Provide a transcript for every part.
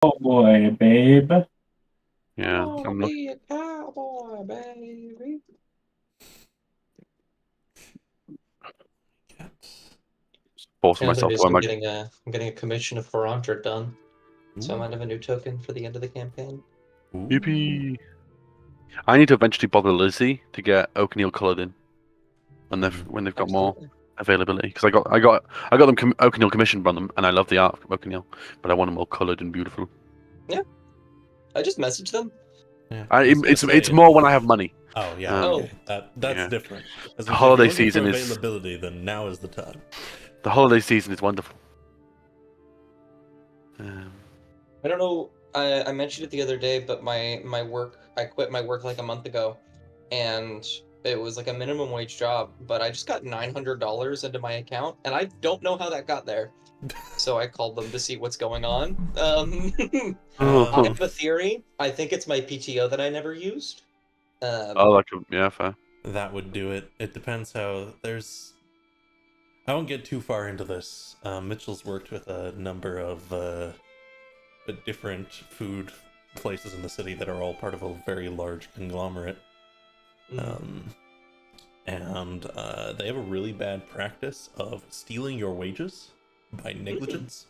Cowboy, babe. Yeah, Oh, I'm look. be a cowboy, baby. Forcing And other myself to news, wear my. I'm getting a commission of Ferrantra done, so I Ooh. might have a new token for the end of the campaign. Ooh. Yippee! I need to eventually bother Lizzie to get Oakneal coloured in when they've got more Absolutely. availability. Because I got them Oakneal commissioned on them, and I love the art of Oakneal, but I want them all coloured and beautiful. Yeah, I just messaged them. Yeah, I, I was gonna it's say. more when I have money. Oh yeah, Um, Oh, okay. That's yeah, different. As the I say, if you're holiday looking for season is availability, then now is the time. wonderful. Um, I don't know. I mentioned it the other day, but my work, I quit my work like a month ago, and it was like a minimum wage job, but I just got $900 into my account, and I don't know how that got there. So I called them to see what's going on. I Um, have a theory. I think it's my PTO that I never used. oh, Um, like yeah, fair. that would do it. It depends how there's. I won't get too far into this. Mitchell's worked with a number of different food places in the city that are all part of a very large conglomerate. mm, Um, and they have a really bad practice of stealing your wages by mm, negligence.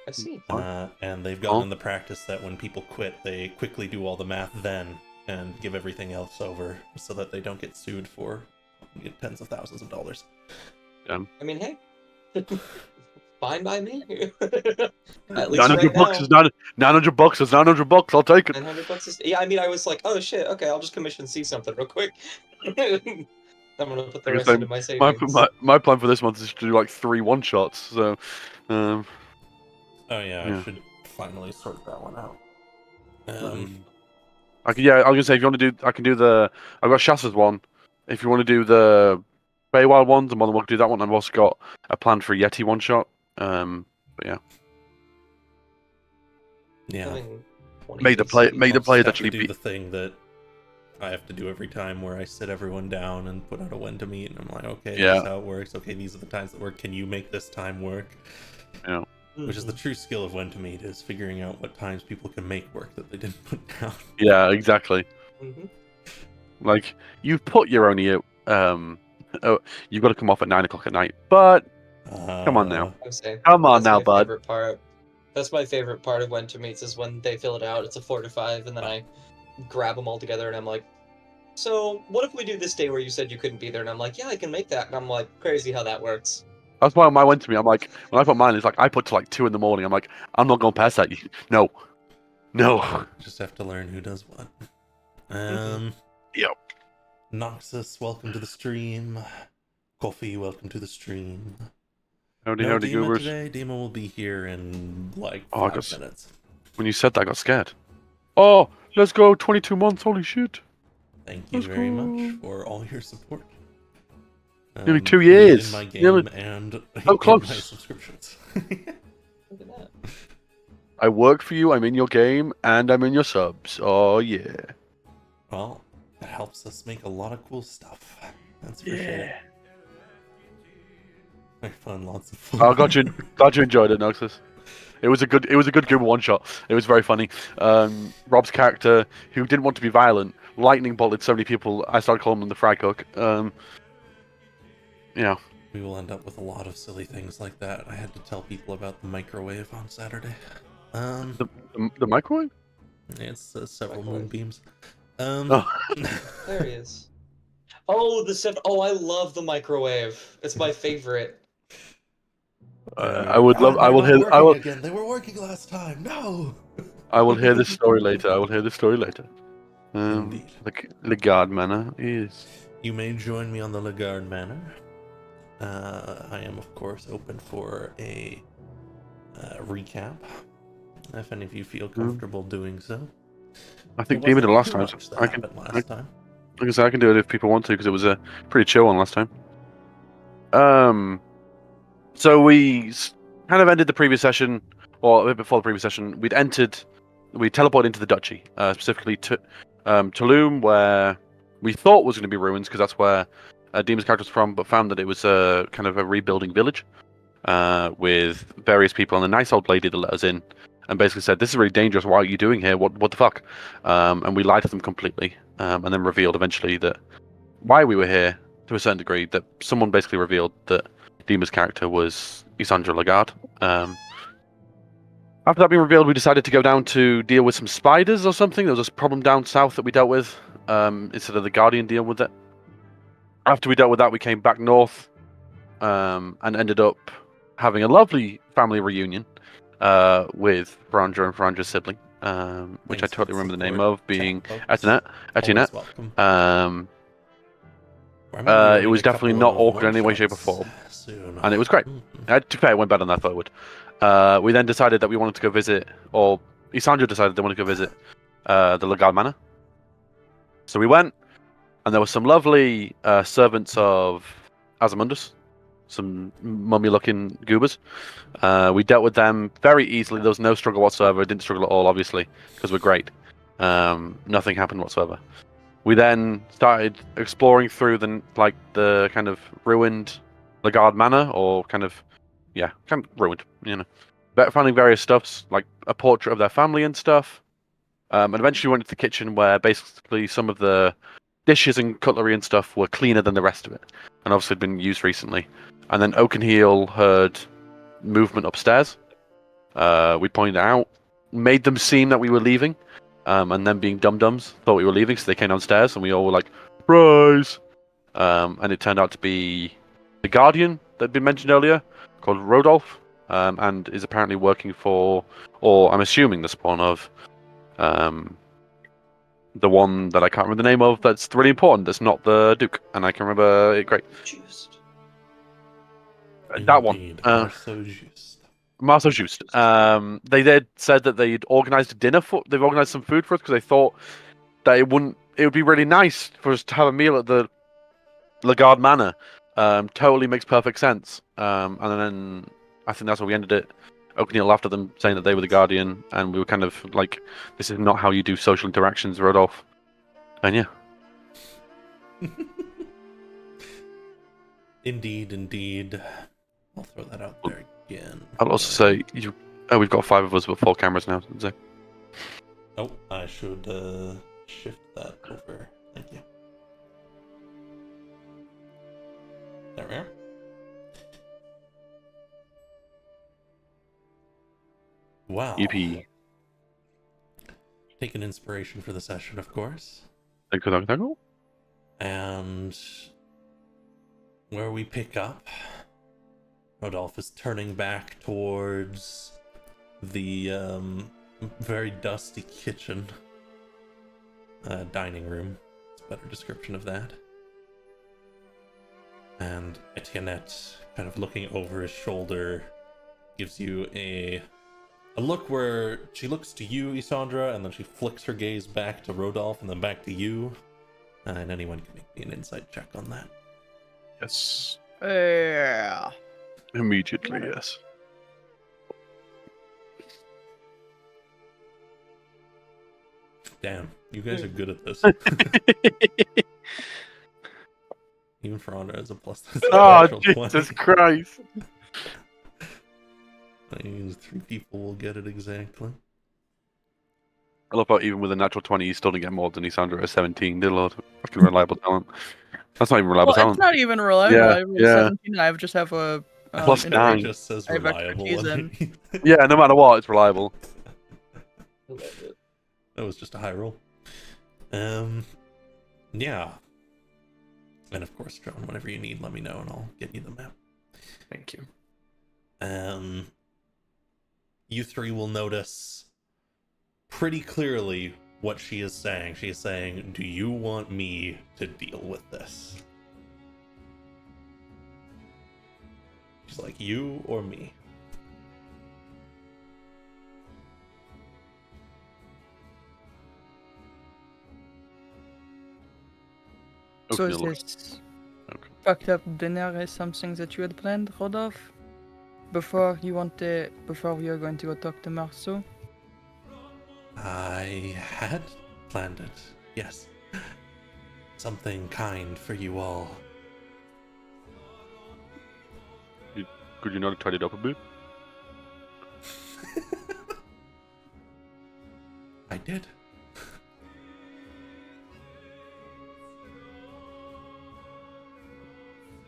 I see. What? And they've gotten Oh, in the practice that when people quit, they quickly do all the math then and give everything else over so that they don't get sued for tens of thousands of dollars. damn. I mean, hey, fine by me. At Well, least Nine right hundred bucks now, is $900 is $900. I'll take it. 900 bucks is. Yeah, I mean, I was like, oh shit, okay, I'll just commission see something real quick. I'm gonna put the Like I rest say, into my my savings. my my plan for this month is to do like 3 one-shots. So, um, oh yeah, I yeah. should finally sort that one out. Um, I was gonna say if you want to do, I can do the. I've got Shasta's one. If you want to do the Feywild ones, I'm more than welcome to do that one. I've also got a plan for a Yeti one shot. But yeah, Yeah, Having 20 make the I'll just players have to actually do be. the thing that I have to do every time where I sit everyone down and put out a when to meet, and I'm like, okay, this is Yeah, how it works. Okay, these are the times that work. Can you make this time work? yeah. Which is the Mhm. true skill of when to meet, is figuring out what times people can make work that they didn't put down. Yeah, exactly. Mhm. Like you've put your only oh, you've got to come off at 9 o'clock at night. But come on now, I would say come on that's now, my bud. favorite part. That's my favorite part of when to meets is when they fill it out. It's a 4 to 5, and then Oh, I grab them all together, and I'm like, "So, what if we do this day where you said you couldn't be there?" And I'm like, "Yeah, I can make that." And I'm like, "Crazy how that works." That's why mine went to me. I'm like, when I put mine, it's like I put to like 2 in the morning. I'm like, I'm not going past that. No, no. just have to learn who does what. Mhm. Yep. Noxus, welcome to the stream. Coffee, welcome to the stream. Howdy, No howdy, Dima goobers. today. Dima will be here in like Oh, 5 minutes. when you said that, I got scared. Oh, let's go. 22 months. Holy shit. Thank you Let's very much go. for all your support. Nearly two Both in years. my Nearly game and so in my close. subscriptions. Look at that. I work for you. I'm in your game, and I'm in your subs. Oh yeah. Well, it helps us make a lot of cool stuff. That's for sure. Yeah. Very fun, lots of Oh, fun. glad you enjoyed it, Noxus. It was a good one shot. It was very funny. Rob's character, who didn't want to be violent, lightning bolted so many people. I started calling him the fry cook. Yeah. We will end up with a lot of silly things like that. I had to tell people about the microwave on Saturday. Um, The microwave. it's several Microwave. moonbeams. Oh. There he is. Oh, the stuff. Oh, I love the microwave. It's my favorite. I would love. They're not working again. They were working last time. No. I will hear this story later. I will hear this story later. Indeed. The guard manor is. You may join me on the Lagarde Manor. I am, of course, open for a recap, if any of you feel comfortable doing so. I There think Demon did wasn't it last too time. So much that I can. happened I last time. can say I can do it if people want to because it was a pretty chill one last time. Um. So kind of ended the previous session, or a bit before the previous session. We teleported into the duchy, specifically to Tulum, where we thought was going to be ruins because that's where Demon's character was from, but found that it was kind of a rebuilding village. with various people and a nice old lady that let us in and basically said, "This is really dangerous. What are you doing here? What the fuck?" And we lied to them completely, and then revealed eventually that why we were here to a certain degree. That someone basically revealed that Dima's character was Isandra Lagarde. After that being revealed, we decided to go down to deal with some spiders or something. There was a problem down south that we dealt with instead of the Guardian deal with it. After we dealt with that, we came back north and ended up having a lovely family reunion with Franja and Franja's sibling, which I Thanks for totally the remember the name support, of, being chat folks. Etienne. Always welcome. Or I might be It running was a definitely couple not of awkward in any way, shape, or one-shots form, soon. and it was great. To be fair, it went better than I thought it would. We then decided that we wanted to go visit, or Isandra decided they wanted to go visit the Lagarde Manor. So we went, and there were some lovely servants of Azamundus, some mummy-looking goobers. We dealt with them very easily. There was no struggle whatsoever. It didn't struggle at all, obviously, because we're great. Nothing happened whatsoever. We then started exploring through the kind of ruined Lagarde Manor, or kind of ruined, But finding various stuffs, like a portrait of their family and stuff. And eventually went into the kitchen where basically some of the dishes and cutlery and stuff were cleaner than the rest of it, and obviously had been used recently. And then Oakenheel heard movement upstairs. We pointed it out, made them seem that we were leaving, and then being dum-dums thought we were leaving, so they came downstairs, and we all were like, "Surprise!" And it turned out to be the Guardian that had been mentioned earlier, called Rodolph, and is apparently working for, or I'm assuming the spawn of, the one that I can't remember the name of, that's really important, that's not the Duke, and I can remember it great. Just. That one. Indeed, Marceau Juste. Marceau Juste. They said that they'd organised a dinner they've organised some food for us because they thought that it would be really nice for us to have a meal at the Lagarde Manor. Totally makes perfect sense. And then I think that's where we ended it. Oakenheel laughed at them, saying that they were the Guardian, and we were kind of like, "This is not how you do social interactions, Rodolph." And yeah. Indeed. I'll throw that out there again. I'll also say we've got 5 of us with 4 cameras now. So. Oh, I should shift that over. Thank you. There we are. Wow. EP. Take an inspiration for the session, of course. And where we pick up, Rodolph is turning back towards the very dusty kitchen. Dining room. It's a better description of that. And Etiennette, kind of looking over his shoulder, gives you a look where she looks to you, Isandra, and then she flicks her gaze back to Rodolph and then back to you. And anyone can make me an insight check on that. Yes. Yeah. Immediately, yes. Damn, you guys are good at this. Even for honor as a plus. Oh, Jesus Christ. That means 3 people will get it exactly. I love how even with a natural 20, you still didn't get more than Isandra at 17. Dear Lord, fucking reliable talent. That's not even reliable talent. It's not even reliable. Yeah, I have 17. I just have a plus 9. It just says I have reliable. expertise Yeah, no matter what, it's reliable. That was just a high roll. Yeah. And of course, John, whenever you need, let me know and I'll get you the map. Thank you. You 3 will notice pretty clearly what she is saying. She is saying, "Do you want me to deal with this?" She's like, "You or me?" So is Okay, this okay. fucked up dinner is something that you had planned, Rodolph? Before we are going to go talk to Marceau? I had planned it, yes. Something kind for you all. Could you not tidy it up a bit? I did.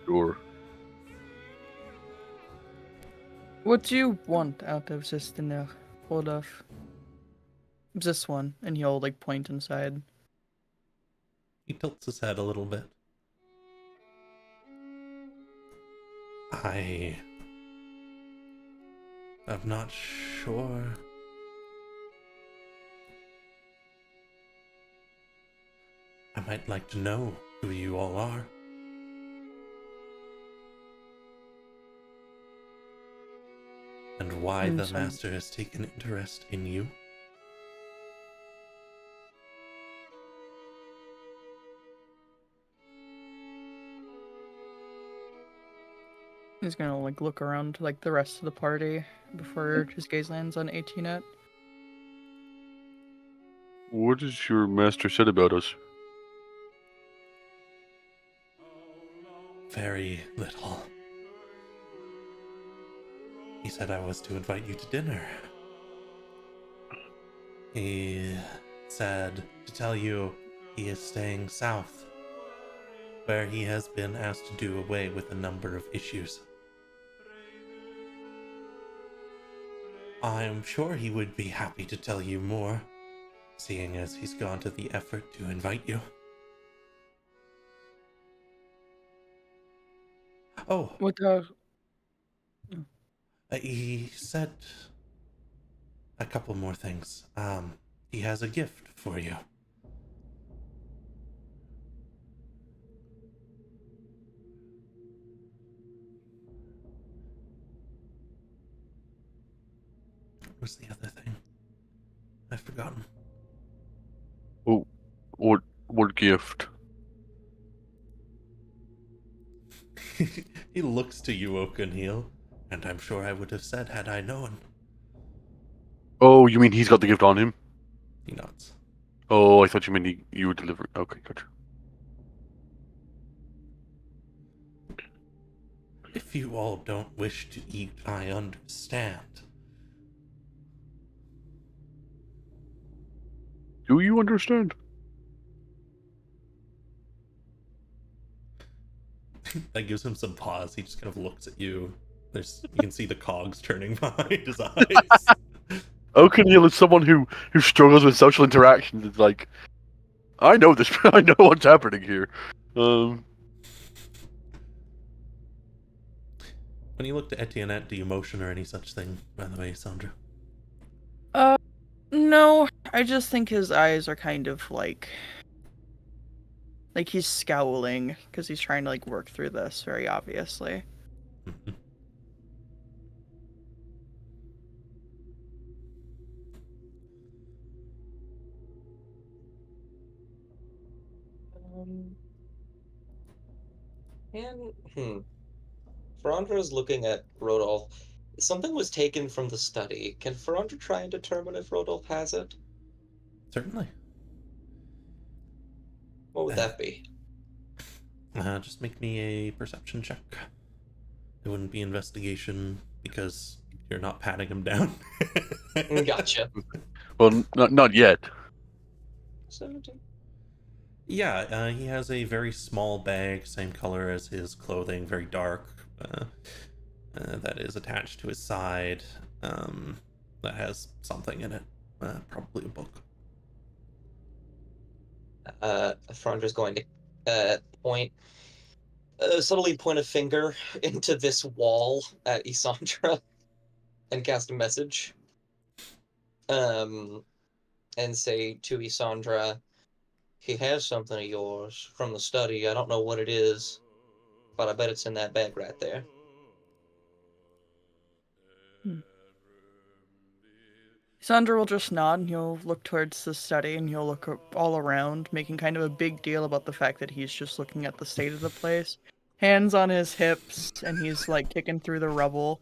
Sure. What do you want out of this dinner, Rodolph? This one, and he'll like point inside. He tilts his head a little bit. I'm not sure. I might like to know who you all are. And why the master has taken interest in you. He's gonna like look around to like the rest of the party before his gaze lands on 18 What has your master said about us? Very little. He said I was to invite you to dinner. He said to tell you he is staying south, where he has been asked to do away with a number of issues. I'm sure he would be happy to tell you more, seeing as he's gone to the effort to invite you. Oh, What he said a couple more things. He has a gift for you. What's the other thing? I've forgotten. Oh, what gift? He looks to you, Oakenheel, and I'm sure I would have said had I known. Oh, you mean he's got the gift on him? He nods. Oh, I thought you meant you were delivering. Okay, gotcha. If you all don't wish to eat, I understand. Do you understand? That gives him some pause. He just kind of looks at you. You can see the cogs turning behind his eyes. Oakenhill is someone who struggles with social interactions. It's like, I know this. I know what's happening here. When you look to Etienne, do you motion or any such thing, by the way, Sandra? No, I just think his eyes are kind of like he's scowling because he's trying to like work through this very obviously. Ferrandra's looking at Rodolph. Something was taken from the study. Can Ferrandra try and determine if Rodolph has it? Certainly. What would that be? Just make me a perception check. It wouldn't be investigation because you're not patting him down. Gotcha. Well, not yet. 17. Yeah, he has a very small bag, same color as his clothing, very dark. That is attached to his side. That has something in it, probably a book. Ferrandra's going to subtly point a finger into this wall at Isandra and cast a message. And say to Isandra, he has something of yours from the study. I don't know what it is, but I bet it's in that bag right there. Sandra will just nod and he'll look towards the study and he'll look all around, making kind of a big deal about the fact that he's just looking at the state of the place. Hands on his hips, and he's like kicking through the rubble.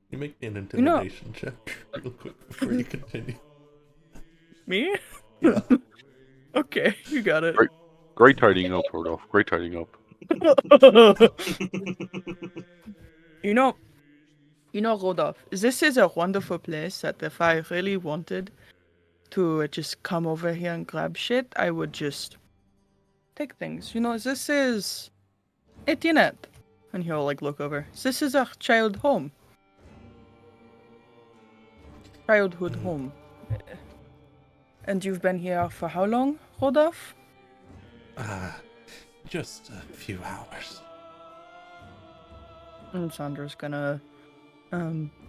You make me an intimidation check real quick before you continue. Me? Yeah. Okay, you got it. Great tidying up, Rodolph. Great tidying up. You know, Rodolph, this is a wonderful place that if I really wanted to just come over here and grab shit, I would just take things. You know, this is Etienne. And he'll like look over. This is our childhood home. And you've been here for how long, Rodolph? Just a few hours. And Sandra's gonna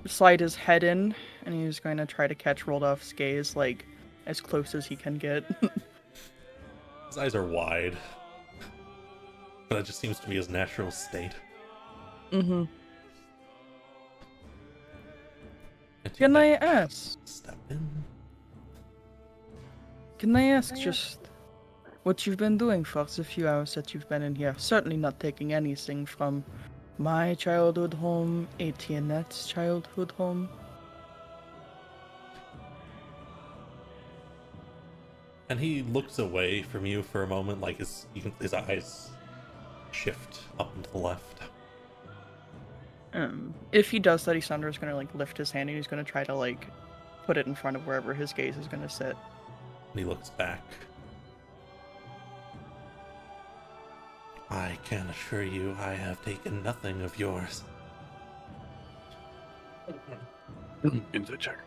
slide his head in, and he's going to try to catch Rodolph's gaze, like, as close as he can get. His eyes are wide. But it just seems to be his natural state. Mm-hmm. And Can you I ask? step in? Can I ask just what you've been doing for the few hours that you've been in here? Certainly not taking anything from my childhood home, Etiennette's childhood home. And he looks away from you for a moment, like his eyes shift up and to the left. If he does that, Sandra's gonna like lift his hand and he's gonna try to like put it in front of wherever his gaze is gonna sit. And he looks back. I can assure you I have taken nothing of yours. Insight check.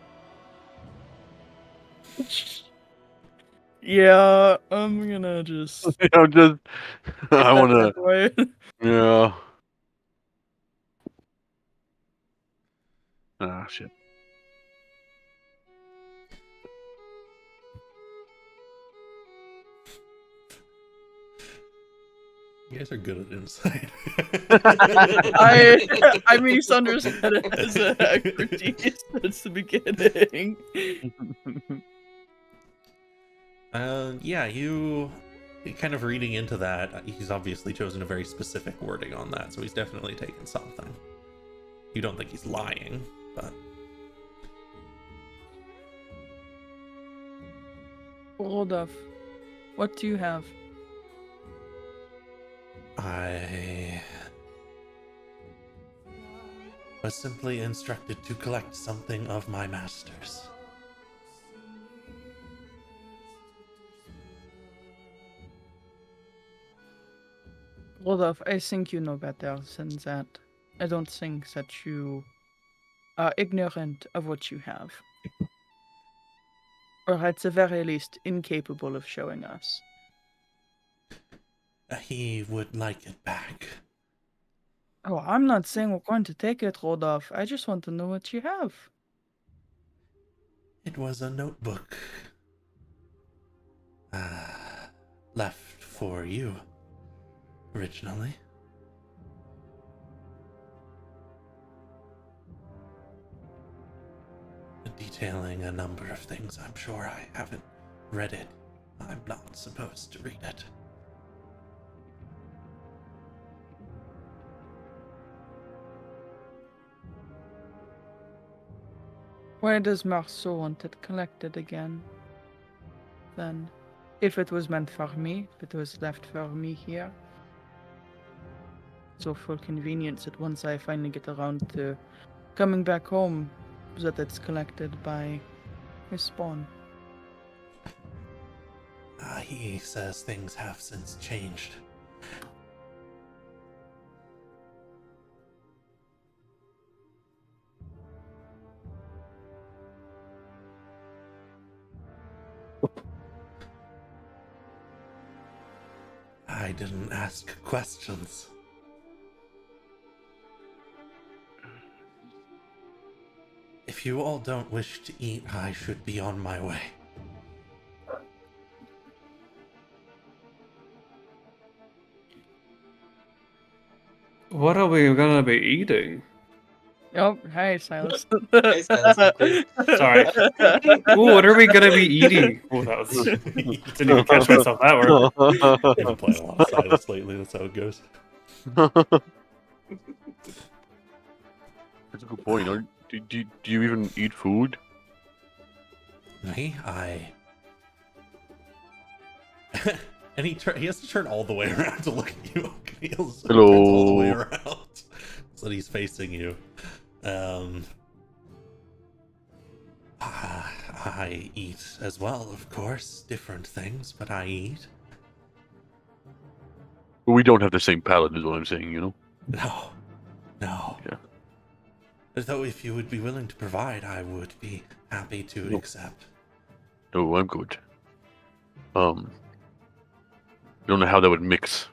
Yeah, I'm gonna just. I'm just. I want to. to. Yeah. Ah, shit. You guys are good at insight. I misunderstood it as an expertise since the beginning. Yeah, you kind of reading into that, he's obviously chosen a very specific wording on that, so he's definitely taken something. You don't think he's lying, but... Rodolph, what do you have? I was simply instructed to collect something of my master's. Rodolph, I think you know better than that. I don't think that you are ignorant of what you have. Or at the very least, incapable of showing us. He would like it back. Oh, I'm not saying we're going to take it, Rodolph. I just want to know what you have. It was a notebook. Left for you, originally. Detailing a number of things. I'm sure I haven't read it. I'm not supposed to read it. Why does Marceau want it collected again? Then, if it was meant for me, if it was left for me here. So for convenience that once I finally get around to coming back home, that it's collected by his spawn. He says things have since changed. I didn't ask questions. If you all don't wish to eat, I should be on my way. What are we gonna be eating? Oh, hi, Silas. Hey, Silas, Sorry. Ooh, what are we gonna be eating? Oh, that was didn't even catch myself that word. I've been playing a lot of Silas lately, that's how it goes. That's a good point. Do you even eat food? Me? And he has to turn all the way around to look at you. Turns all the Hello. way around so that he's facing you. I eat as well, of course. Different things, but I eat. We don't have the same palate, is what I'm saying, you know? No. Yeah. Though if you would be willing to provide, I would be happy to No. accept. No, I'm good. I don't know how that would mix.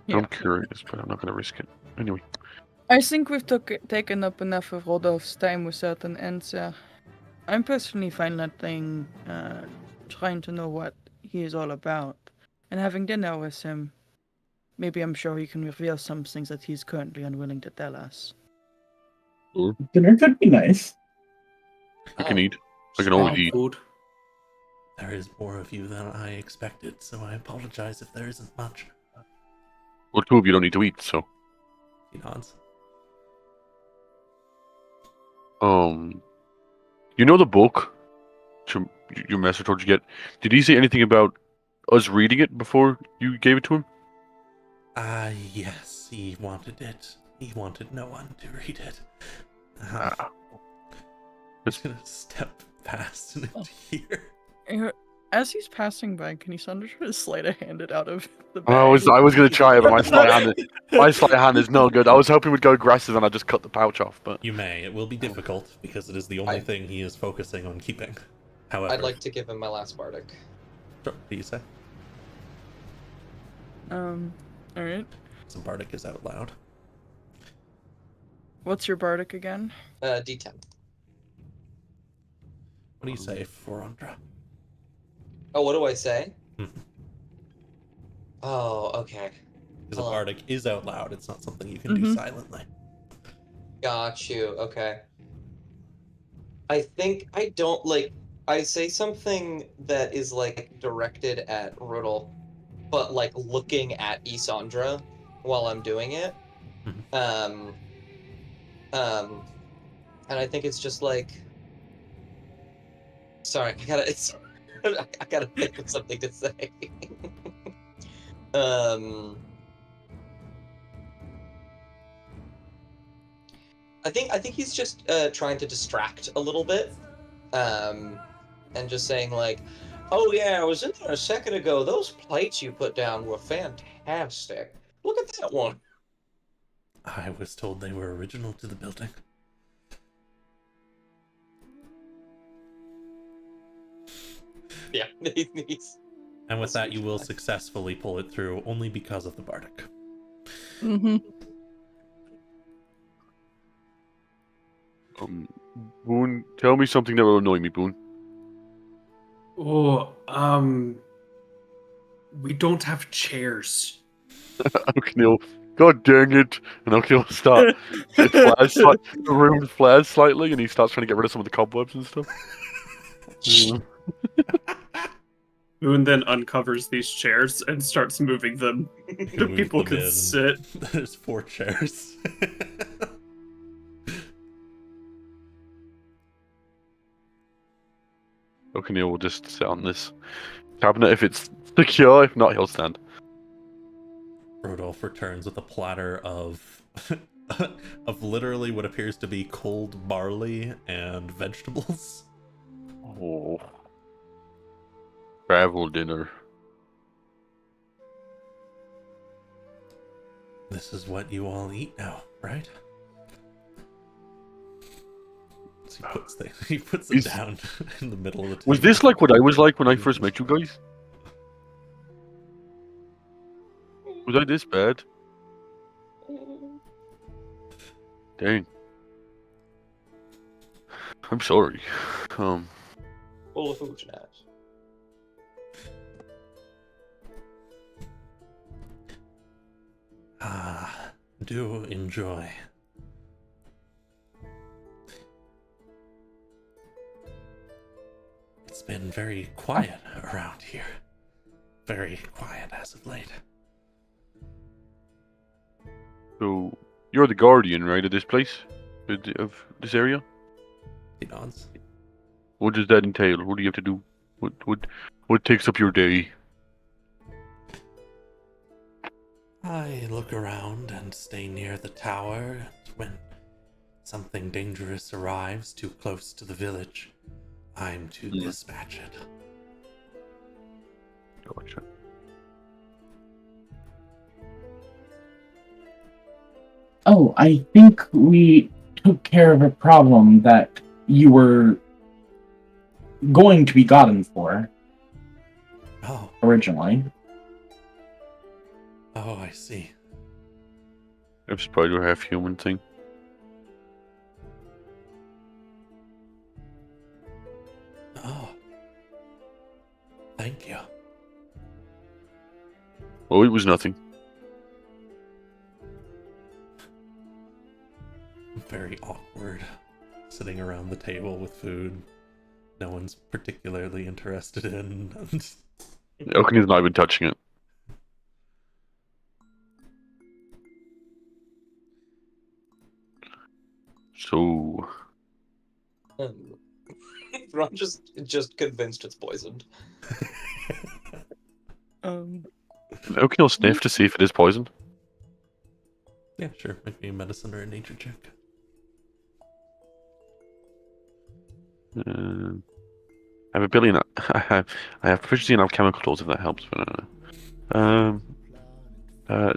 Yeah. I'm curious, but I'm not going to risk it. Anyway. I think we've taken up enough of Rodolph's time without an answer. I'm personally fine letting, trying to know what he is all about, and having dinner with him. Maybe I'm sure he can reveal some things that he's currently unwilling to tell us. Dinner could be nice. I can Oh, eat. I can only Strong eat. food. There is more of you than I expected, so I apologize if there isn't much. Well, two of you don't need to eat, so. He nods. You know the book your master told you to get? Did he say anything about us reading it before you gave it to him? Yes, he wanted it. He wanted no one to read it. Ah. Just gonna step past into here. As he's passing by, can you send his sleight of hand it out of the bag? I was gonna try it, but my sleight of hand is no good. I was hoping we'd go aggressive and I just cut the pouch off, but You may. It will be difficult because it is the only thing he is focusing on keeping. However, I'd like to give him my last bardic. Sure, what do you say? Alright. Some bardic is out loud. What's your bardic again? D10. What do you say, Forandra? Oh, what do I say? Mhm. Oh, okay. Because a Hello. bardic is out loud. It's not something you can do silently. Got you. Okay. I think I don't like. I say something that is like directed at Rudolph, but like looking at Isandra while I'm doing it. And I think it's just like. Sorry, I gotta think of something to say. I think he's just trying to distract a little bit, and just saying like, "Oh yeah, I was in there a second ago. Those plates you put down were fantastic. Look at that one." I was told they were original to the building. Yeah, he's. And with that, you will successfully pull it through only because of the bardic. Mm-hmm. Boone, tell me something that will annoy me, Boone. Oh, we don't have chairs. Okay, God dang it! And okay, he'll start. The room flares slightly, and he starts trying to get rid of some of the cobwebs and stuff. Boone then uncovers these chairs and starts moving them so Move people them can in. sit. There's 4 chairs. Okay, will just sit on this cabinet if it's secure. If not, he'll stand. Rodolph returns with a platter of of literally what appears to be cold barley and vegetables. Oh, travel dinner. This is what you all eat now, right? So he puts it down in the middle of the table. Was this like what I was like when I first met you guys? Was I this bad? Dang. I'm sorry. Full of food snacks. Do enjoy. It's been very quiet around here. Very quiet as of late. So, you're the guardian, right, of this place? Of this area? He nods. What does that entail? What do you have to do? What takes up your day? I look around and stay near the tower, and when something dangerous arrives too close to the village, I'm to dispatch it. Gotcha. Oh, I think we took care of a problem that you were going to be gotten for Oh, originally. I see. If spider half human thing. Oh, thank you. Oh, it was nothing. Very awkward, sitting around the table with food no one's particularly interested in. Elkin is not even touching it. So, Ron just convinced it's poisoned. Elkin will sniff to see if it is poisoned. Yeah, sure. Make me a medicine or a nature check. I have a billion. I have proficiency in alchemical tools if that helps. But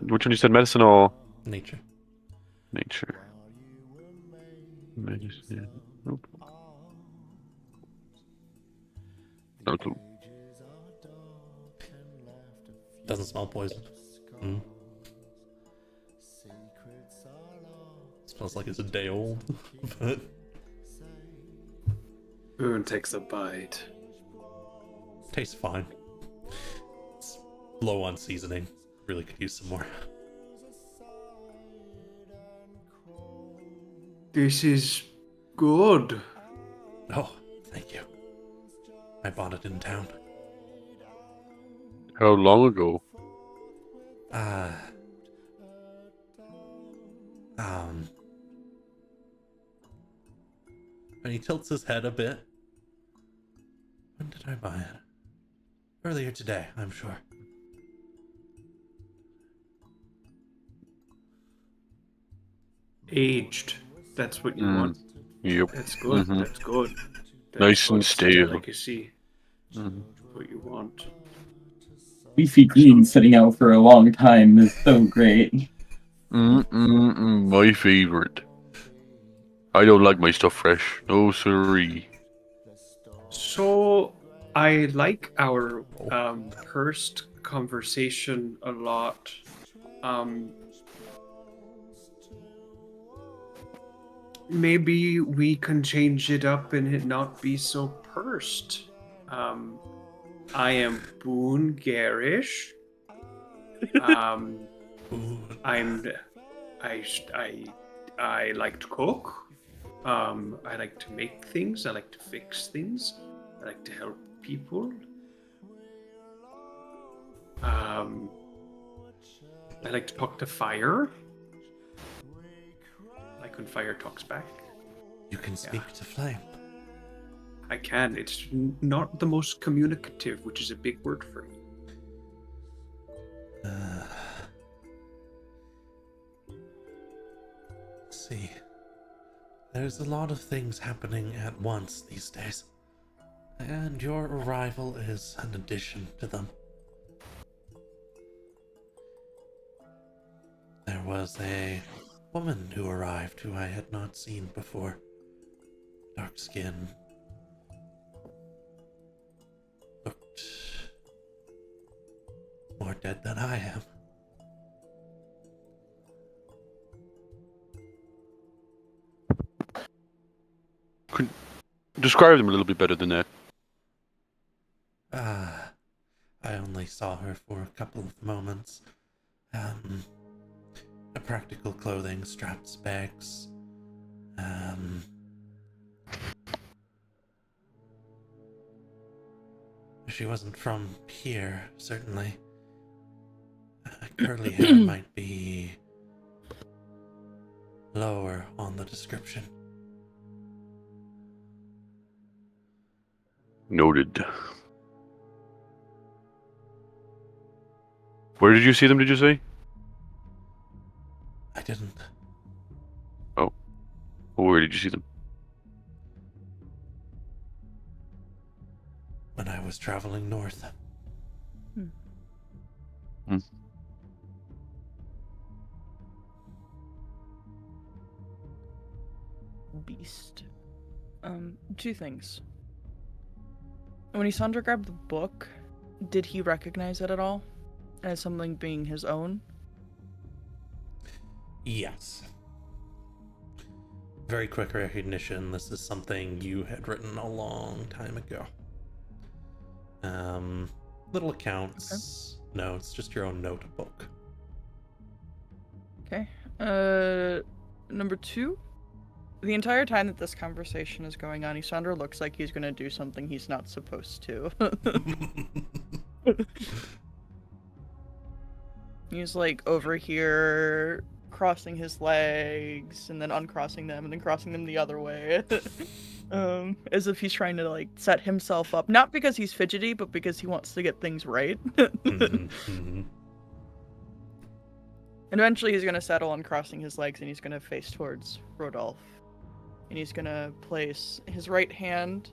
which one you said, medicine or Nature. nature? Medicine. Nope. No clue. Doesn't smell poison. Mm. Smells like it's a day old, but Boone takes a bite. tastes fine. It's low on seasoning. Really could use some more. This is good. Oh, thank you. I bought it in town. How long ago? And he tilts his head a bit. When did I buy it? Earlier today, I'm sure. Aged. That's what you want. Yep. That's good. Mhm. That's good. That's Nice and good. stale. Legacy. Mhm. What you want. Leafy green sitting out for a long time is so great. My favorite. I don't like my stuff fresh. No siree. So, I like our first conversation a lot. Maybe we can change it up and it not be so pursed. I am Boone Garish. I like to cook. I like to make things. I like to fix things. I like to help people. I like to talk to fire. Like when fire talks back. You can speak to flame. I can. It's not the most communicative, which is a big word for me. See. There's a lot of things happening at once these days. And your arrival is an addition to them. There was a woman who arrived who I had not seen before. Dark skin. Looked more dead than I am. Describe them a little bit better than that. I only saw her for a couple of moments. Practical clothing, straps, bags. She wasn't from here, certainly. Curly hair might be lower on the description. Noted. Where did you see them, did you say? I didn't. Well, where did you see them? When I was traveling north. Beast. Two things. When Isandra grabbed the book, did he recognize it at all as something being his own? Yes. Very quick recognition. This is something you had written a long time ago. Little accounts, notes, just your own notebook. Okay. Number two. The entire time that this conversation is going on, Isandra looks like he's gonna do something he's not supposed to. He's like over here crossing his legs and then uncrossing them and then crossing them the other way. As if he's trying to like set himself up, not because he's fidgety, but because he wants to get things right. And eventually he's gonna settle on crossing his legs and he's gonna face towards Rodolphe. And he's gonna place his right hand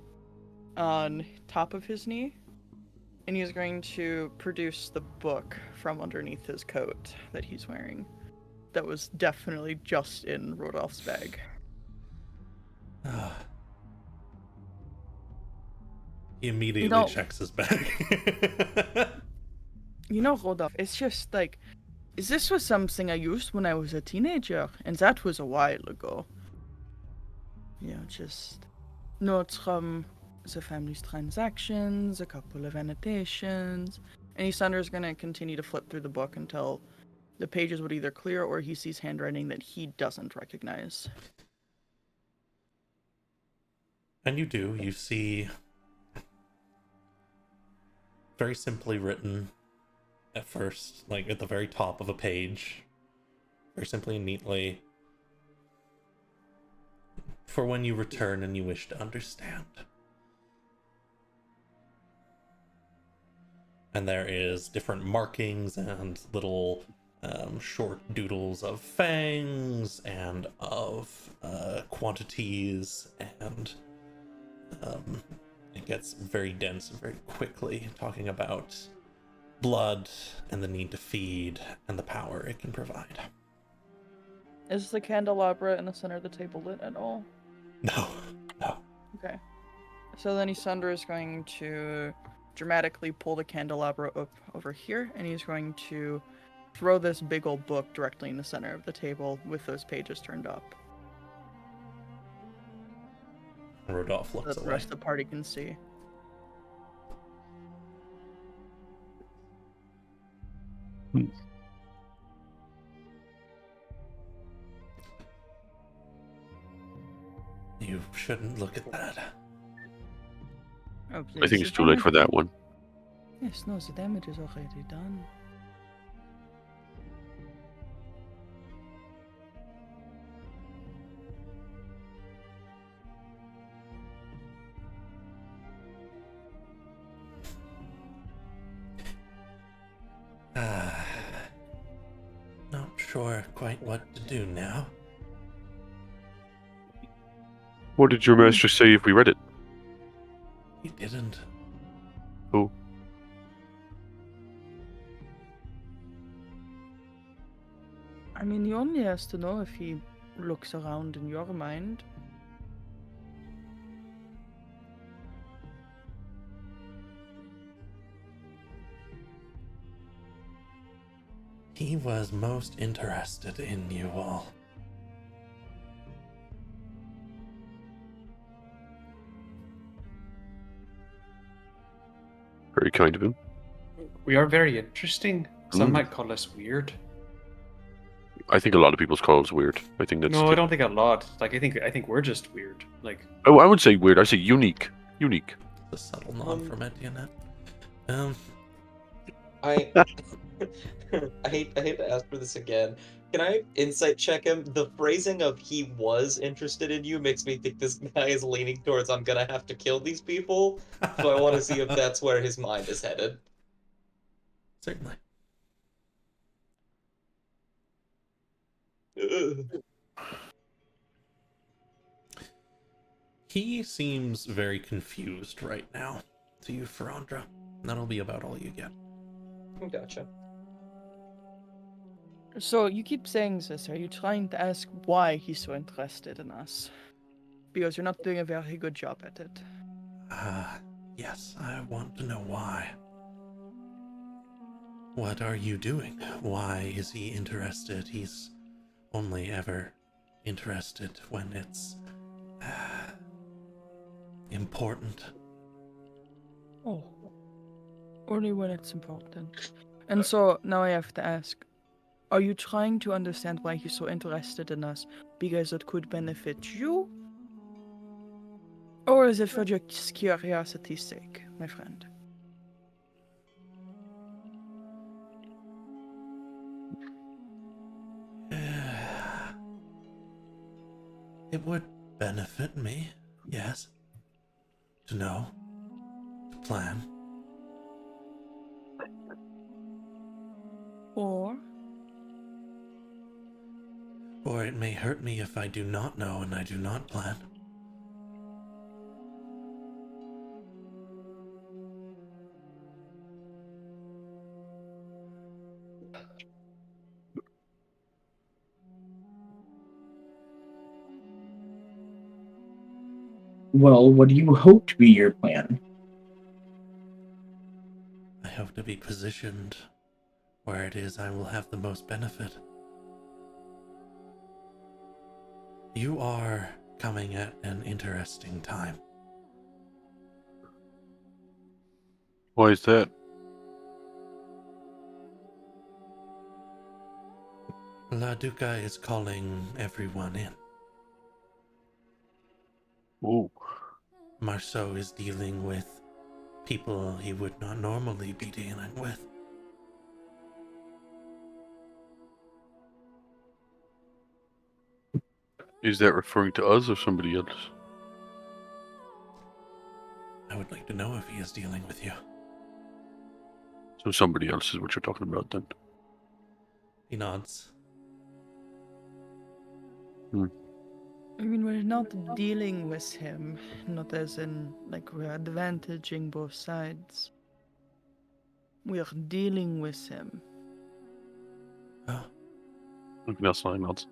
on top of his knee. And he's going to produce the book from underneath his coat that he's wearing. That was definitely just in Rodolphe's bag. He immediately checks his bag. You know, Rodolphe, it's just like, this was something I used when I was a teenager, and that was a while ago. Yeah, just notes from the family's transactions, a couple of annotations, and Isandra's gonna continue to flip through the book until the pages would either clear or he sees handwriting that he doesn't recognize. And you do. You see very simply written at first, like at the very top of a page, very simply and neatly, for when you return and you wish to understand. And there is different markings and little short doodles of fangs and of quantities, and it gets very dense very quickly, talking about blood and the need to feed and the power it can provide. Is the candelabra in the center of the table lit at all? No. Okay. So then Isandra is going to dramatically pull the candelabra up over here, and he's going to throw this big old book directly in the center of the table with those pages turned up. Rodolphe looks So away. the rest of the party can see. You shouldn't look at that. Oh, please. I think it's too late for that one. Yes, no, the damage is already done. Not sure quite what to do now. What did your master say if we read it? He didn't. Who? I mean, he only has to know if he looks around in your mind. He was most interested in you all. Very kind of him. We are very interesting. Some Mm. might call us weird. I think a lot of people's call us weird. I think that's. No, I don't think a lot. Like I think we're just weird. Like Oh, I would say weird. I say unique. Unique. The subtle nod from Etienne. I I hate to ask for this again. Can I insight check him? The phrasing of "he was interested in you" makes me think this guy is leaning towards "I'm gonna have to kill these people." So I want to see if that's where his mind is headed. Certainly. He seems very confused right now to you, Ferandra. That'll be about all you get. Gotcha. So you keep saying this. Are you trying to ask why he's so interested in us? Because you're not doing a very good job at it. Yes, I want to know why. What are you doing? Why is he interested? He's only ever interested when it's important. Oh. Only when it's important. And so now I have to ask, are you trying to understand why he's so interested in us because it could benefit you? Or is it for just curiosity's sake, my friend? It would benefit me, yes, to know, to plan. Or Or it may hurt me if I do not know and I do not plan. Well, what do you hope to be your plan? I hope to be positioned where it is I will have the most benefit. You are coming at an interesting time. Why is that? La Duca is calling everyone in. Ooh. Marceau is dealing with people he would not normally be dealing with. Is that referring to us or somebody else? I would like to know if he is dealing with you. So somebody else is what you're talking about then. He nods. I mean, we're not dealing with him, not as in, like, we're advantaging both sides. We're dealing with him. Oh, Looking outside nods.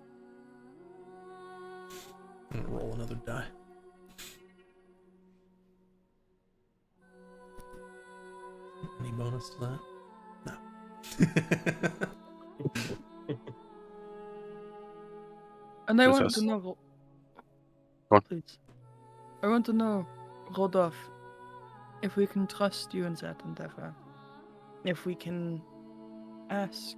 I'm gonna roll another die. Any bonus to that? No. And I Yes, want yes. to know... Go on. Please. I want to know, Rodolphe, if we can trust you in that endeavor. If we can ask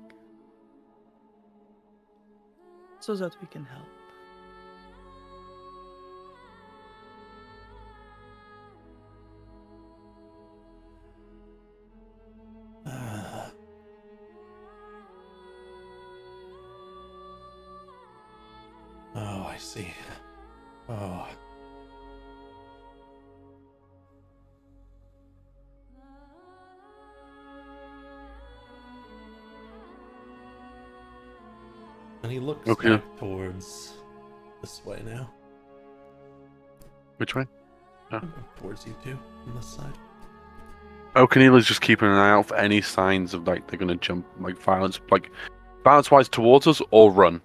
so that we can help. Oh, I see. Oh. And he looks Okay. back towards this way now. Which way? Towards you two on this side. O'Keneal is just keeping an eye out for any signs of like they're gonna jump violence wise towards us or run.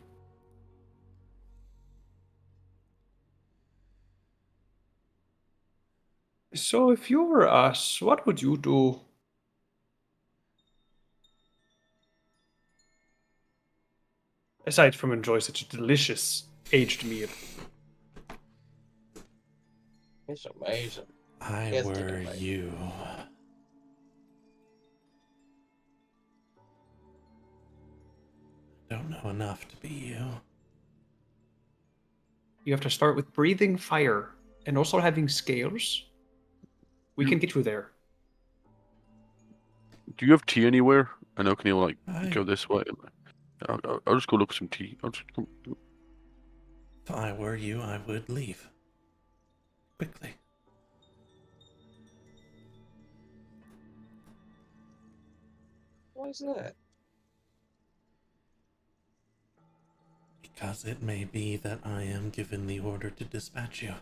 So, if you were us, what would you do? Aside from enjoy such a delicious aged meal. It's amazing. I Yes, were take it away. you. Don't know enough to be you. You have to start with breathing fire and also having scales. We can get you there. Do you have tea anywhere? And O'Keneal will I- go this way. I'll just go look for some tea. If I were you, I would leave. Quickly. Why is that? Because it may be that I am given the order to dispatch you.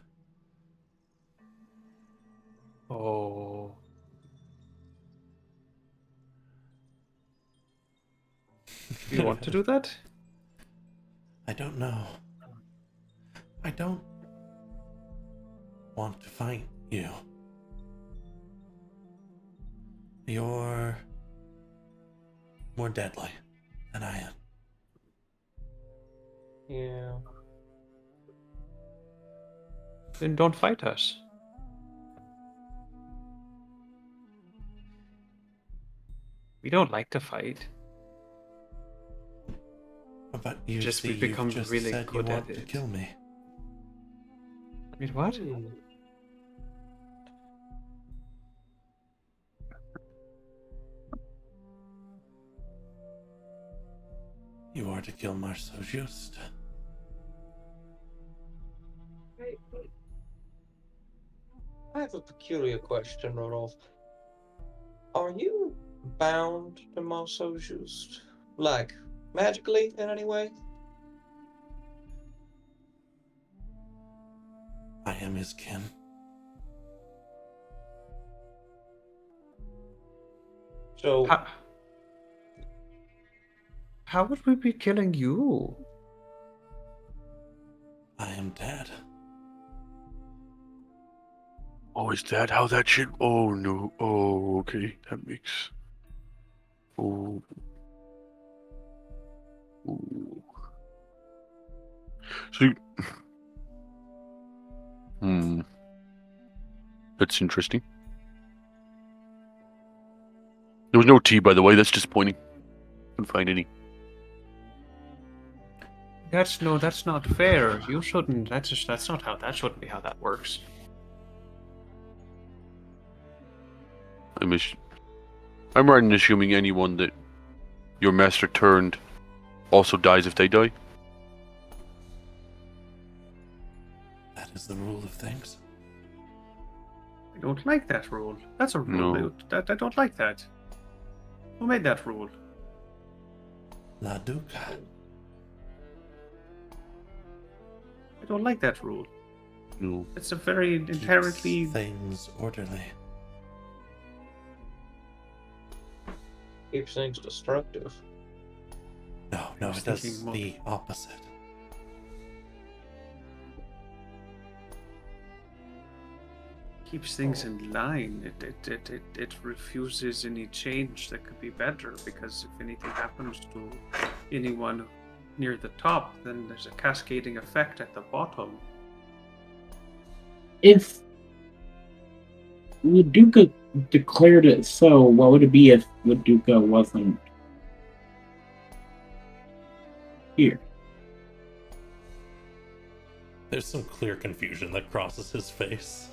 Oh. Do you want to do that? I don't know. I don't want to fight you. You're more deadly than I am. Yeah. Then don't fight us. We don't like to fight. But you Just see, we've become you've just really said you good at want to it. kill me. Wait, what? You are to kill Marceau Juste. I have a peculiar question, Rodolphe. Are you bound to Marceau Juste? Like, magically in any way? I am his kin. So, How would we be killing you? I am dead. Oh, is that how that shit? Oh no. Oh, okay. That makes. Oh. Ooh. So. Hmm. That's interesting. There was no tea, by the way. That's disappointing. Couldn't find any. That's not fair. You shouldn't. That's not how. That shouldn't be how that works. I'm right in assuming anyone that your master turned also dies if they die. That is the rule of things. I don't like that rule. That's a rule. No. I don't like that. Who made that rule? La Duca. I don't like that rule. No. It's a very inherently. Keeps things orderly. keeps things destructive. No, was it does thinking more- the opposite. Keeps things in line. It refuses any change that could be better, because if anything happens to anyone near the top, then there's a cascading effect at the bottom. If Laduca declared it so, what would it be if Laduca wasn't here? There's some clear confusion that crosses his face.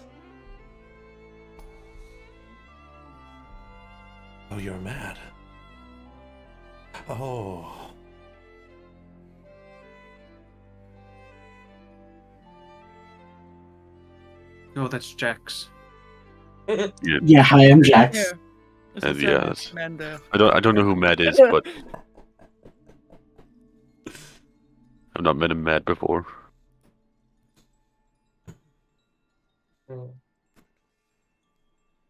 Oh, you're mad. Oh. No, that's Jax. Yeah, hi, I'm Jax. Yeah. It's the Yeah, same that's- Amanda. I don't know who Matt is, but I've not met him Matt before. Mm.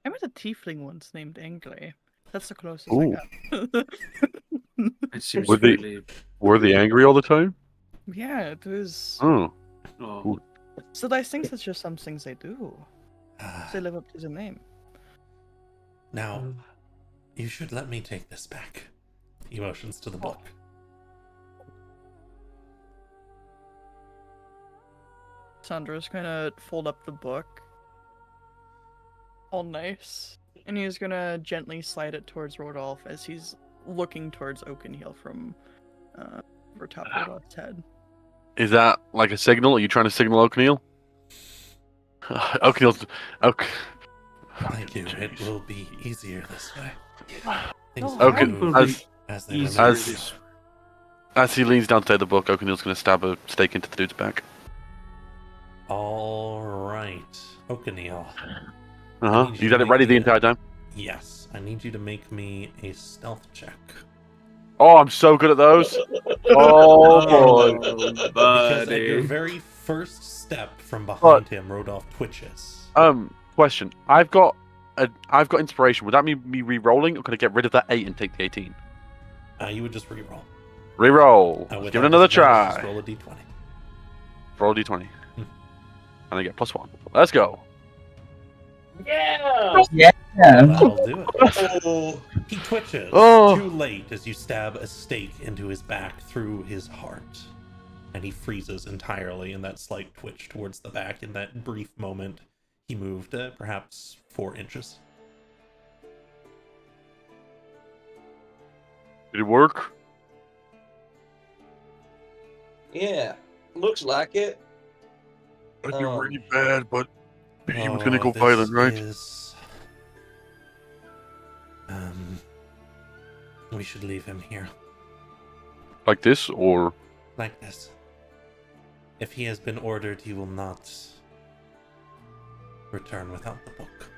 I met a tiefling once named Angley. That's the closest Ooh. I got. It seems Were they- really. Were they angry all the time? Yeah, it was. Oh, Oh, So I think that's just some things they do. Ah, They live up to the name. now, Mm. you should let me take this back. Emotions to the book. Sandra's gonna fold up the book. All nice. And he's gonna gently slide it towards Rodolph as he's looking towards Oakenhill from over top of Rodolph's head. is that like a signal? Are you trying to signal Oakneal? Oakneal's. Thank you. It will be easier this way. Things No, will Okay, move as as they easier were as- this- as he leans down to take the book, Oakneal's going to stab a stake into the dude's back. All right, Oakenhill. Uh huh. need you You to had it make ready the me a- entire time. Yes, I need you to make me a stealth check. Oh, I'm so good at those. Oh boy. Because at your buddy. very first step from behind him, Rodolph twitches. Question. I've got inspiration. Would that mean me re-rolling, or could I get rid of that 8 and take the 18? You would just re-roll. Re-roll. Let's Without give it another disadvantage, Just try. roll a d20. Roll d20. And I get +1. Let's go. Yeah. That'll do it. Oh. He twitches Oh. too late as you stab a stake into his back through his heart. And he freezes entirely in that slight twitch towards the back. In that brief moment, he moved perhaps 4 inches. Did it work? Yeah. Looks like it. I feel really bad, but he was gonna Oh, go this violent, right? is- we should leave him here. Like this, or Like this. If he has been ordered, he will not return without the book.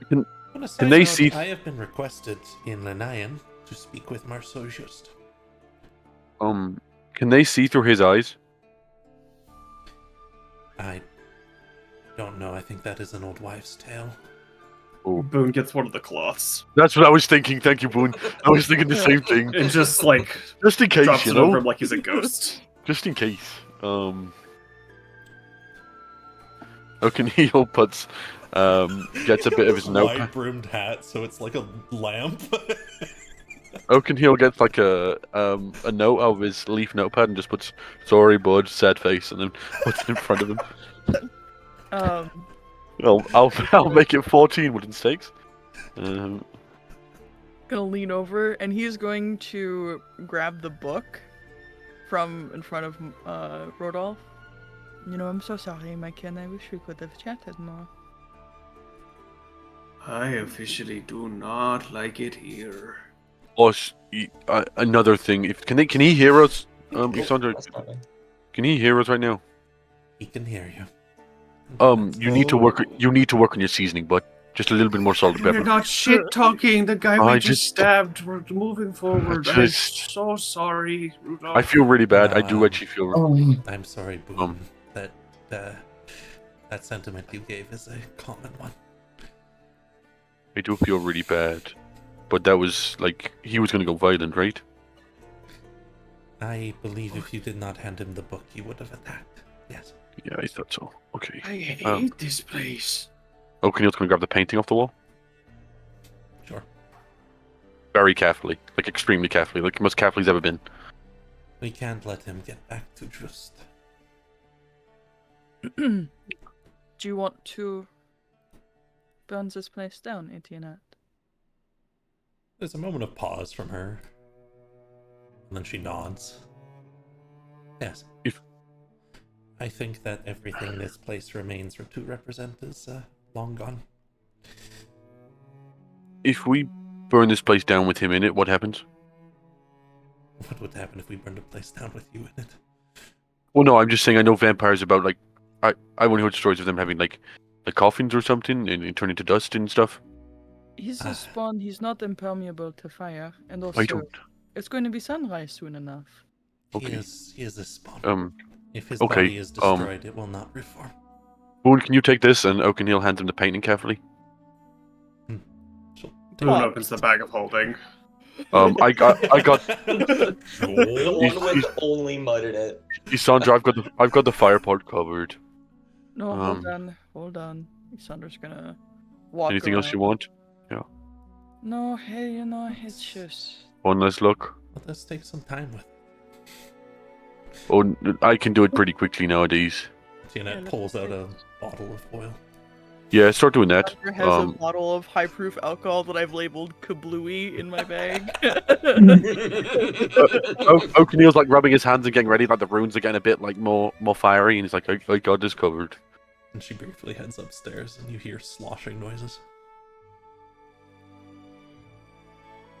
Can- On a side they note, see- I have been requested in Lenayan to speak with Marceau Just. can they see through his eyes? I don't know. I think that is an old wives' tale. Boone gets one of the cloths That's what I was thinking. Thank you, Boone. I was thinking the same thing. and just like Just in case, drops you it over know. him like he's a ghost. Just in case. O'Keneal puts gets a bit of his White notepad. brimmed hat, so it's like a lamp. O'Keneal gets like a note out of his leaf notepad and just puts "sorry, bud," sad face, and then puts it in front of him. I'll make it 14 wooden stakes. Gonna lean over, and he's going to grab the book from in front of Rodolph. You know, I'm so sorry, my kin. I wish we could have chatted more. I officially do not like it here. Plus, another thing. Can he hear us? Isandra, That's not me. can he hear us right now? He can hear you. You need to work. You need to work on your seasoning, but just a little bit more salt and We're pepper. not shit talking. The guy I we just- just stabbed. We're moving forward. I I'm just- so sorry, Rudolph. I feel really bad. I do Um, actually feel. Oh, I'm sorry, Boone. Um. That sentiment you gave is a common one. I do feel really bad. But that was like he was gonna go violent, right? I believe if you did not hand him the book, he would have attacked. Yes. Yeah, I thought so. Okay. I hate Um, this place. O'Keneal's gonna grab the painting off the wall Sure. very carefully, like extremely carefully, like most carefully he's ever been. We can't let him get back to Just. Do you want to burn this place down, Etienne? There's a moment of pause from her. And then she nods. Yes. If- I think that everything this place remains to represent is long gone. If we burn this place down with him in it, what happens? What would happen if we burned a place down with you in it? Well, no, I'm just saying. I know vampires about like I only heard stories of them having like coffins or something and turn into dust and stuff. He's a spawn. He's not impermeable to fire, and also I don't. it's going to be sunrise soon enough. Okay. He is a spawn. If his okay, body is destroyed, it will not reform. Boone, can you take this? And O'Keneal hands him the painting carefully. Boone opens the bag of holding. I got The one with only mud in it. Isandra, I've got the fire pot covered. No, hold on. Sandra's gonna walk. Anything else you around. want? No, hey, you know, it's just. One last look. Well, let's take some time with it. Oh, I can do it pretty quickly nowadays. Jeanette pulls out a bottle of oil. Yeah, start doing that. Sandra has a bottle of high-proof alcohol that I've labeled Kablooey in my bag. O'Keneal's like rubbing his hands and getting ready, like the runes are getting a bit like more fiery, and he's like, I got this covered. And she briefly heads upstairs, and you hear sloshing noises.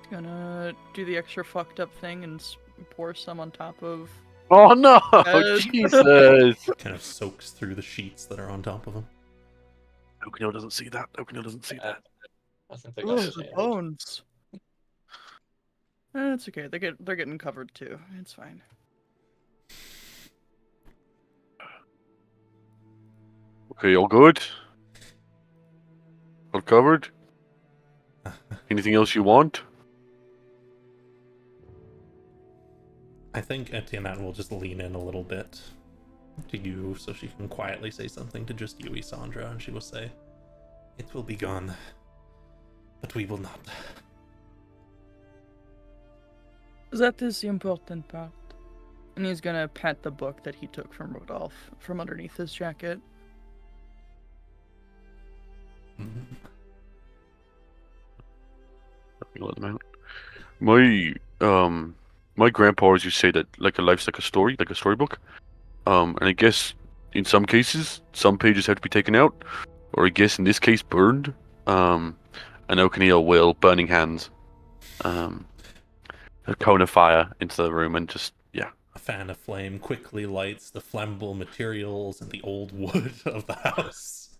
Gonna do the extra fucked up thing and pour some on top of. Oh no! Yes. Jesus! Kind of soaks through the sheets that are on top of him. O'Keneal doesn't see that. O'Keneal doesn't see that. I think they Oh, got the it. bones. It's okay. They're getting covered too. It's fine. Okay, all good? All covered? Anything else you want? I think Etienne will just lean in a little bit to you so she can quietly say something to just you, Isandra, and she will say, "It will be gone, but we will not." That is the important part. And he's gonna pat the book that he took from Rodolphe from underneath his jacket. Mhm. Let them out. My grandpa always used to say that like a life's like a story, like a storybook. And I guess in some cases, some pages have to be taken out, or I guess in this case, burned. And O'Connell will, burning hands, a cone of fire into the room, and just A fan of flame quickly lights the flammable materials and the old wood of the house,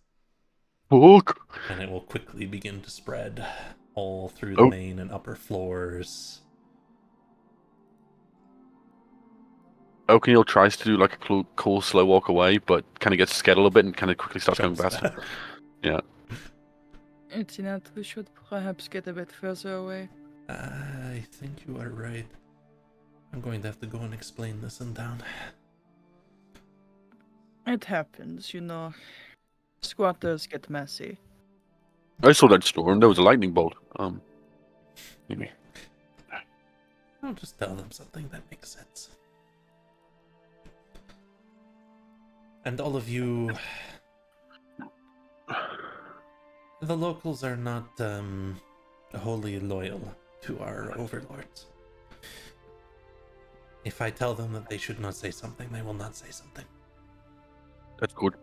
fuck. and it will quickly begin to spread all through the Oh. main and upper floors. O'Connell tries to do like a cool slow walk away, but kind of gets scared a little bit and kind of quickly starts going Jumps faster. back. Etienne, we should perhaps get a bit further away. I think you are right. I'm going to have to go and explain this in town. It happens, you know. Squatters get messy. I saw that storm. That was a lightning bolt. Anyway. I'll just tell them something that makes sense. And all of you, the locals are not wholly loyal to our overlords. If I tell them that they should not say something, they will not say something. That's good.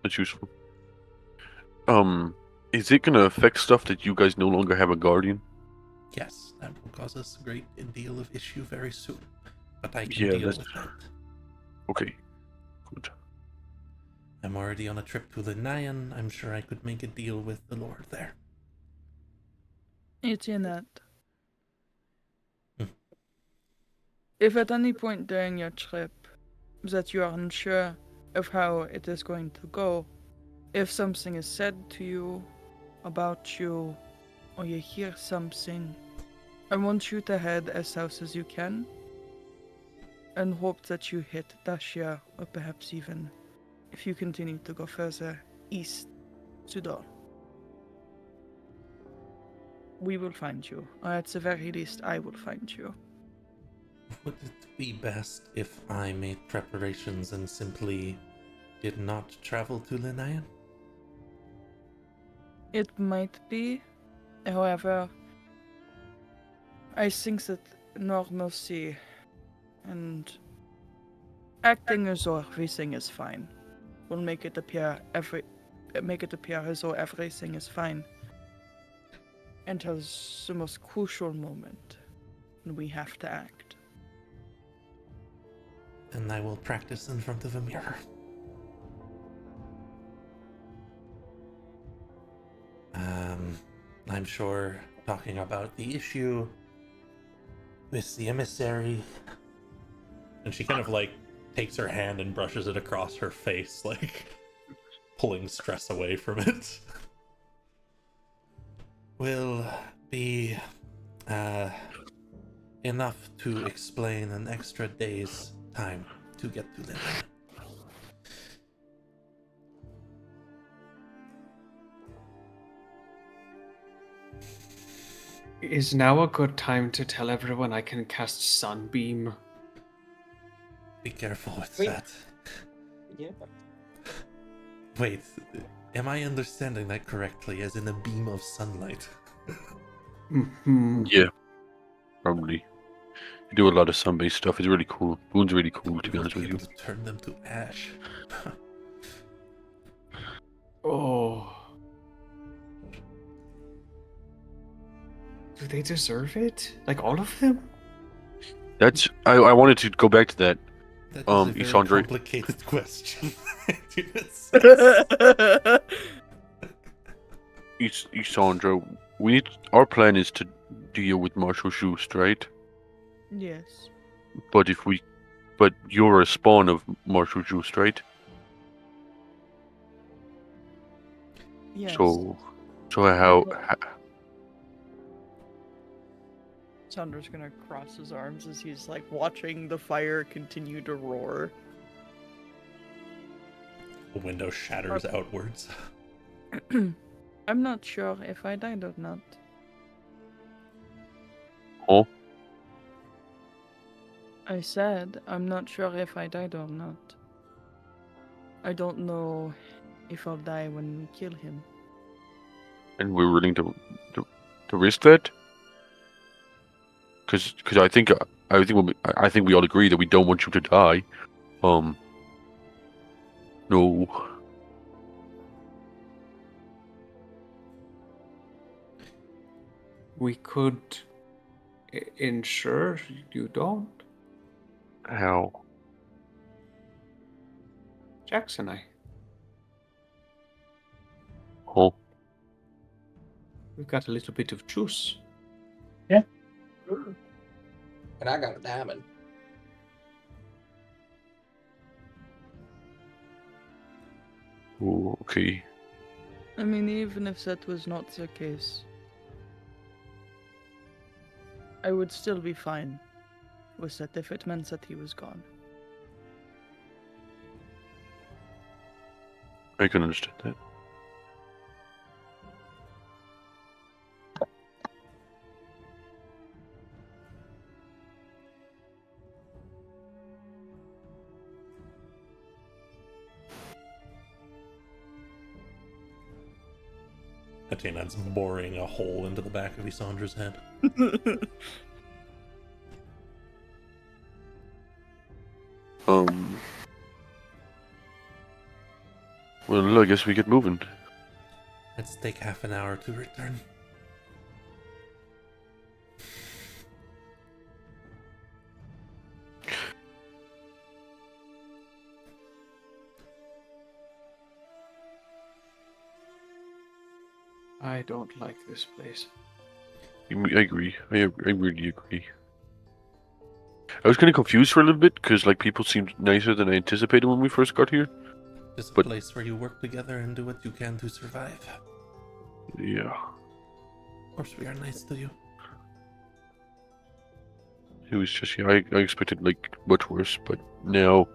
That's useful. Is it gonna affect stuff that you guys no longer have a guardian? Yes, that will cause us a great deal of issue very soon. But I can Yeah, deal that's with that. Okay. Good. I'm already on a trip to Linayan. I'm sure I could make a deal with the Lord there. Etienne, Hmm. if at any point during your trip that you are unsure of how it is going to go, if something is said to you about you, or you hear something, I want you to head as south as you can, and hope that you hit Dashia, or perhaps even, if you continue to go further east, Sudor. We will find you, or at the very least, I will find you. Would it be best if I made preparations and simply did not travel to Linayan? It might be, however, I think that normalcy and acting as though everything is fine will make it appear as though everything is fine until the most crucial moment when we have to act. And I will practice in front of a mirror. I'm sure talking about the issue with the emissary, and she kind of like takes her hand and brushes it across her face, like pulling stress away from it, will be enough to explain an extra day's time to get to them. Is now a good time to tell everyone I can cast Sunbeam? Be careful with Wait. that. Yeah. Wait, am I understanding that correctly, as in a beam of sunlight? Mm-hmm. Yeah. Probably. You do a lot of sun-based stuff. It's really cool. Boon's really cool, to be honest with you. To turn them to ash. Oh. Do they deserve it? Like all of them? That's. I wanted to go back to that. That is a very Isandra. complicated question. Isandra, our plan is to deal with Marshal Schust, right? Yes. But you're a spawn of Marshal Schust, right? Yes. So how? Sandra's gonna cross his arms as he's like watching the fire continue to roar. The window shatters outwards. I'm not sure if I died or not. Oh, I said I'm not sure if I died or not. I don't know if I'll die when we kill him. and we're willing to risk that? Because I think we all agree that we don't want you to die. No. We could ensure you don't. How? Jax and I. Oh, We've got a little bit of juice. And I got a diamond. okay. I mean, even if that was not the case, I would still be fine with that if it meant that he was gone. I can understand that. Atena's boring a hole into the back of Isandra's head. Well, I guess we get moving. Let's take half an hour to return. I don't like this place. I agree. I really agree. I was kind of confused for a little bit because like people seemed nicer than I anticipated when we first got here. It's a But- place where you work together and do what you can to survive. Yeah. Of course, we are nice to you. It was just I expected like much worse, but now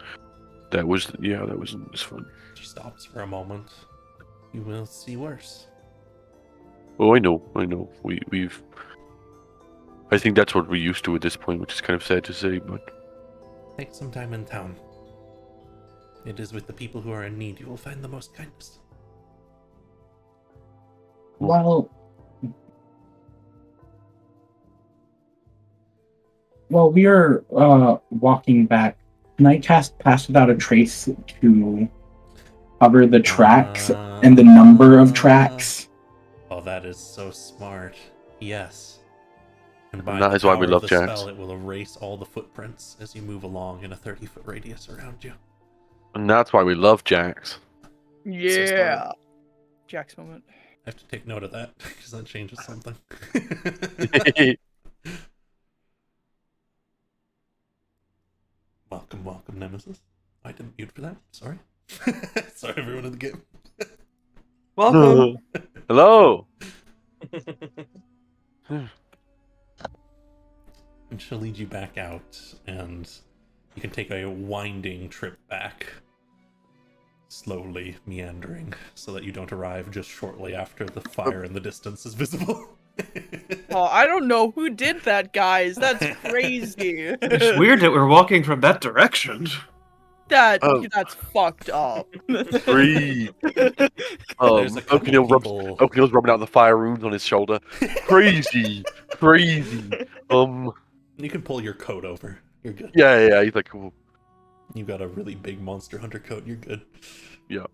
that wasn't as fun. She stops for a moment. You will see worse. Oh, I know. We've. I think that's what we're used to at this point, which is kind of sad to say, but Take some time in town. It is with the people who are in need you will find the most kindness. While we are walking back, can I cast Pass Without a Trace to cover the tracks and the number of tracks? Oh, that is so smart. Yes. And And that the is why we power love of the Jax. spell, it will erase all the footprints as you move along in a 30-foot radius around you. and that's why we love Jax. Yeah. Jack's moment. I have to take note of that because that changes something. Welcome, Nemesis. I didn't mute for that. Sorry. Sorry, everyone in the game. Welcome. Hello. And she'll lead you back out, and you can take a winding trip back, slowly meandering, so that you don't arrive just shortly after the fire in the distance is visible. Oh, I don't know who did that, guys. That's crazy. It's weird that we're walking from that direction. That's fucked up. Breathe. There's a couple people. O'Neill's rubbing out the fire wounds on his shoulder. Crazy. You can pull your coat over. You're good. Yeah. He's like, ooh. You got a really big Monster Hunter coat. You're good. Yeah.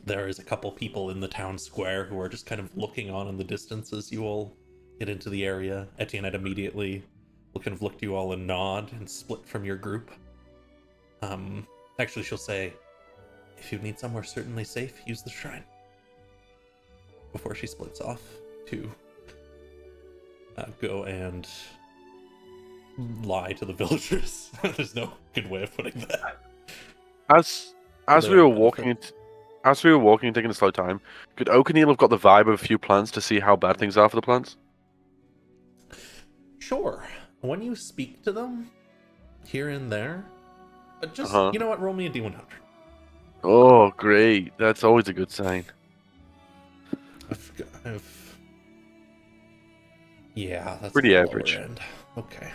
There is a couple people in the town square who are just kind of looking on in the distance as you all get into the area. Etienne immediately will kind of look to you all and nod and split from your group. Actually, she'll say, if you need somewhere certainly safe, use the shrine. Before she splits off. to go and lie to the villagers. There's no good way of putting that. As their we were own walking, benefit. as we were walking and taking a slow time, could O'Neil have got the vibe of a few plants to see how bad things are for the plants? Sure. When you speak to them, here and there, just, Uh-huh. you know what, roll me a D100. Oh, great! That's always a good sign. Yeah, that's Pretty the lower average. end. Okay.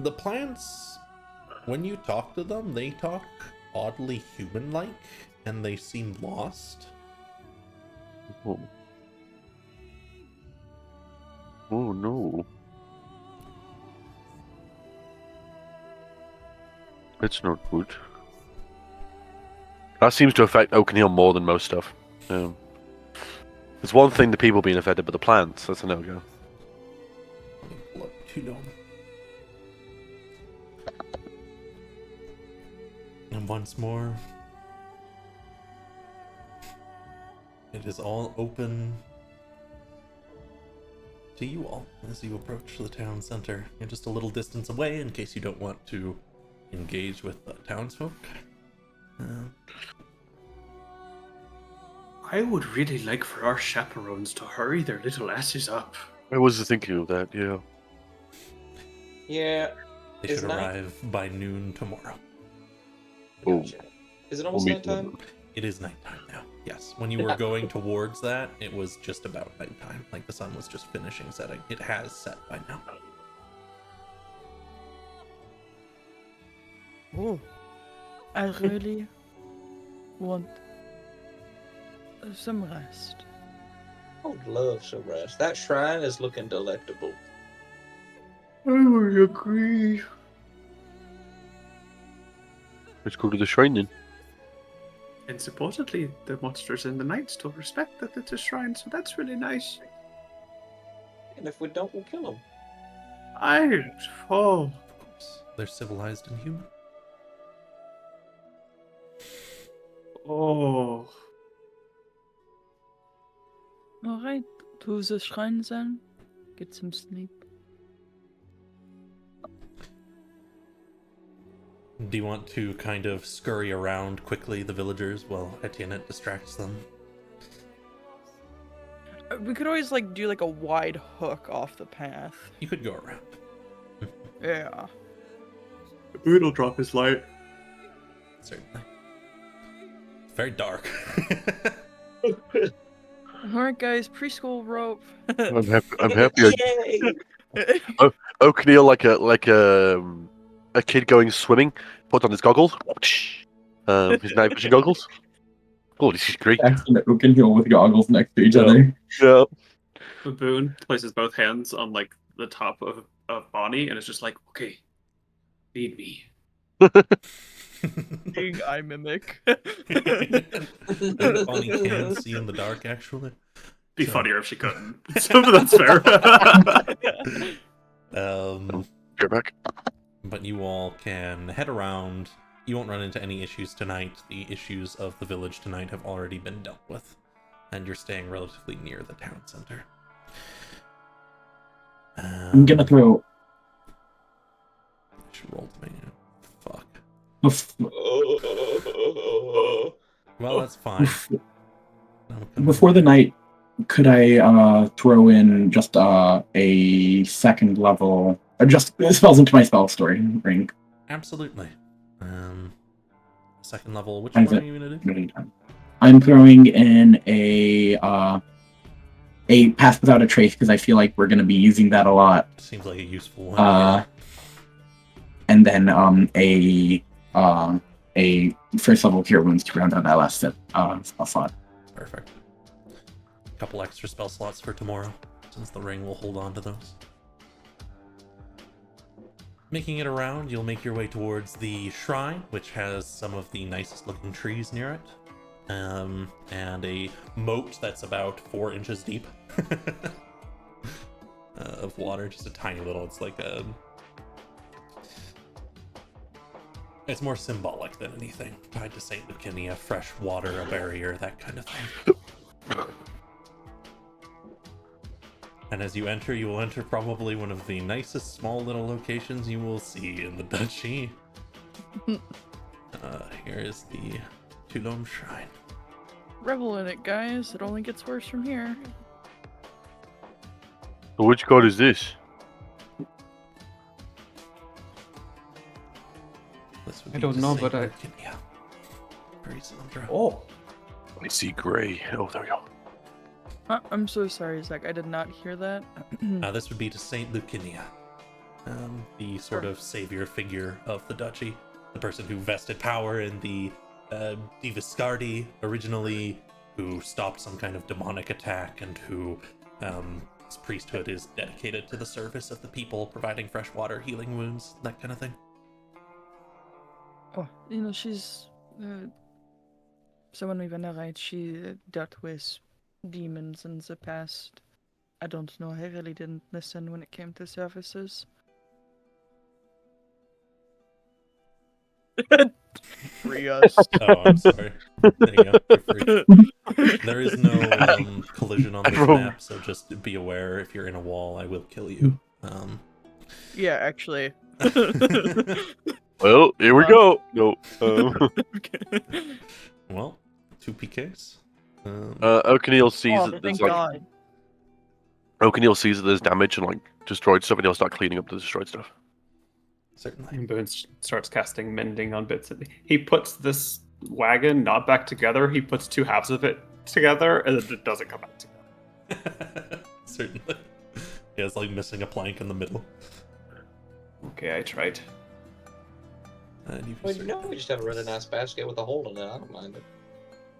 The plants, when you talk to them, they talk oddly human-like, and they seem lost. Oh. Oh no. That's not good. That seems to affect O'Neil more than most stuff. There's one thing the people being affected, but the plants, that's a no-go. Let me pull up Tudor. And once more, it is all open to you all as you approach the town center. You're just a little distance away in case you don't want to engage with the townsfolk. I would really like for our chaperones to hurry their little asses up. I was thinking of that, yeah. Yeah. They Is should night- arrive by noon tomorrow. Oh. Gotcha. Is it almost We'll meet nighttime? them. It is nighttime now. Yes, when you were going towards that, it was just about nighttime. Like the sun was just finishing setting. It has set by now. Oh, I really want some rest. I would love some rest. That shrine is looking delectable. I would agree. Let's go to the shrine then. And supposedly the monsters in the night still respect that it's a shrine, so that's really nice. And if we don't, we'll kill them. Oh, Of course, they're civilized and human. oh. Alright, to the shrine then. Get some sleep. Do you want to kind of scurry around quickly the villagers while Etienne distracts them? We could always do a wide hook off the path. You could go around. Yeah. It'll drop his light. Certainly. It's very dark. Alright guys, preschool rope. I'm happy. Yay! O'Neil a kid going swimming, put on his goggles. His night vision goggles. Oh, this is great. Jackson and O'Neil with goggles next to each Yeah. other. Yeah. Baboon places both hands on the top of Bonnie and it's just like, okay, feed me. Big eye mimic. Bonnie can see in the dark, actually. Be So- funnier if she couldn't. So that's fair. Get back. But you all can head around. You won't run into any issues tonight. The issues of the village tonight have already been dealt with. And you're staying relatively near the town center. I'm gonna throw. I should roll to make it. Fuck. Well, that's fine. Before the night, could I throw in just a second level? Just spells into my spell story ring. Absolutely. Second level. Which Is one it? are you gonna do? I'm throwing in a pass without a trace because I feel like we're gonna be using that a lot. Seems like a useful one. And then a first level cure wounds to round out that last spell slot. Perfect. A couple extra spell slots for tomorrow, since the ring will hold on to those. Making it around, you'll make your way towards the shrine, which has some of the nicest looking trees near it. And a moat that's about 4 inches deep of water, just a tiny little, it's like a It's more symbolic than anything, tied to Saint Lucinia, fresh water, a barrier, that kind of thing. And as you enter, you will enter probably one of the nicest small little locations you will see in the duchy. Here is the Tulum Shrine. Revel in it, guys. It only gets worse from here. Which god is this? This would I be don't to know, Saint but I- Lucinia. Very Sandra. Oh, I see grey. Oh, there we go. I'm so sorry, Zach. I did not hear that. This would be to Saint Lucinia, the sort of savior figure of the duchy, the person who vested power in the Diviscardi originally, who stopped some kind of demonic attack, and who his priesthood is dedicated to the service of the people, providing fresh water, healing wounds, that kind of thing. Oh, she's someone we venerate. She dealt with demons in the past. I don't know. I really didn't listen when it came to services. Free us. Oh, I'm sorry. There you go. You're free. There is no collision on this map, so just be aware if you're in a wall, I will kill you. Yeah, actually. Well, here we go. No. Well, 2 PKs. O'Connell sees Oh, that thank there's like God. O'Connell sees that there's damage and like destroyed stuff, and he'll start cleaning up the destroyed stuff. Certainly. and Boone starts casting mending on bits. He puts this wagon not back together. He puts 2 halves of it together, and it doesn't come back together. Certainly. Yeah, it's like missing a plank in the middle. Okay, I tried. And you can Well, start- we just have a really nice basket with a hole in it. I don't mind it.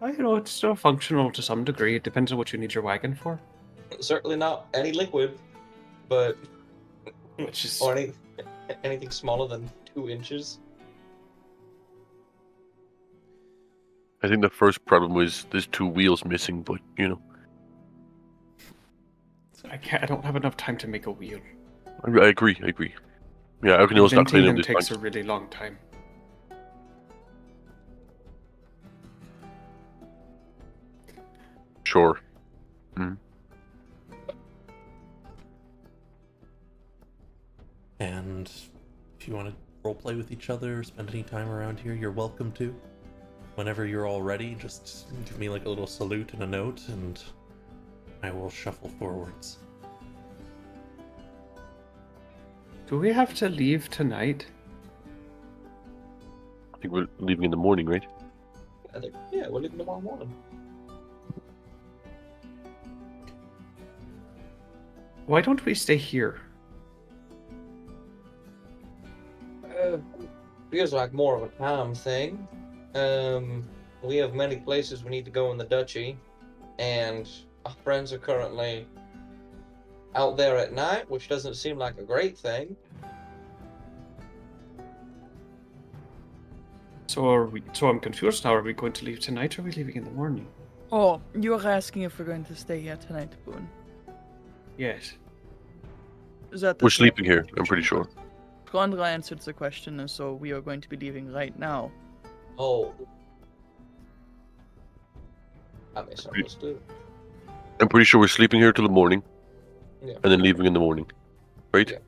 It's still functional to some degree. It depends on what you need your wagon for. Certainly not any liquid, but Which is or anything smaller than 2 inches. I think the first problem was there's 2 wheels missing, but I don't have enough time to make a wheel. I agree. Yeah, O'Connell's not Inventing cleaning them this takes tank. a really long time. Sure. And if you want to roleplay with each other, spend any time around here, you're welcome to. Whenever you're all ready, just give me like a little salute and a note, and I will shuffle forwards. Do we have to leave tonight? I think we're leaving in the morning, right? I think, yeah, we're leaving tomorrow morning. Why don't we stay here? Feels like more of a time thing. We have many places we need to go in the duchy, and our friends are currently out there at night, which doesn't seem like a great thing. So I'm confused now. Are we going to leave tonight or are we leaving in the morning? Oh, you were asking if we're going to stay here tonight, Boone. Yes. Is that the We're sleeping here, I'm pretty sure. Grandra answered the question, and so we are going to be leaving right now. Oh. I misunderstood. I'm pretty sure we're sleeping here till the morning, Yeah. and then leaving in the morning, right? Yeah.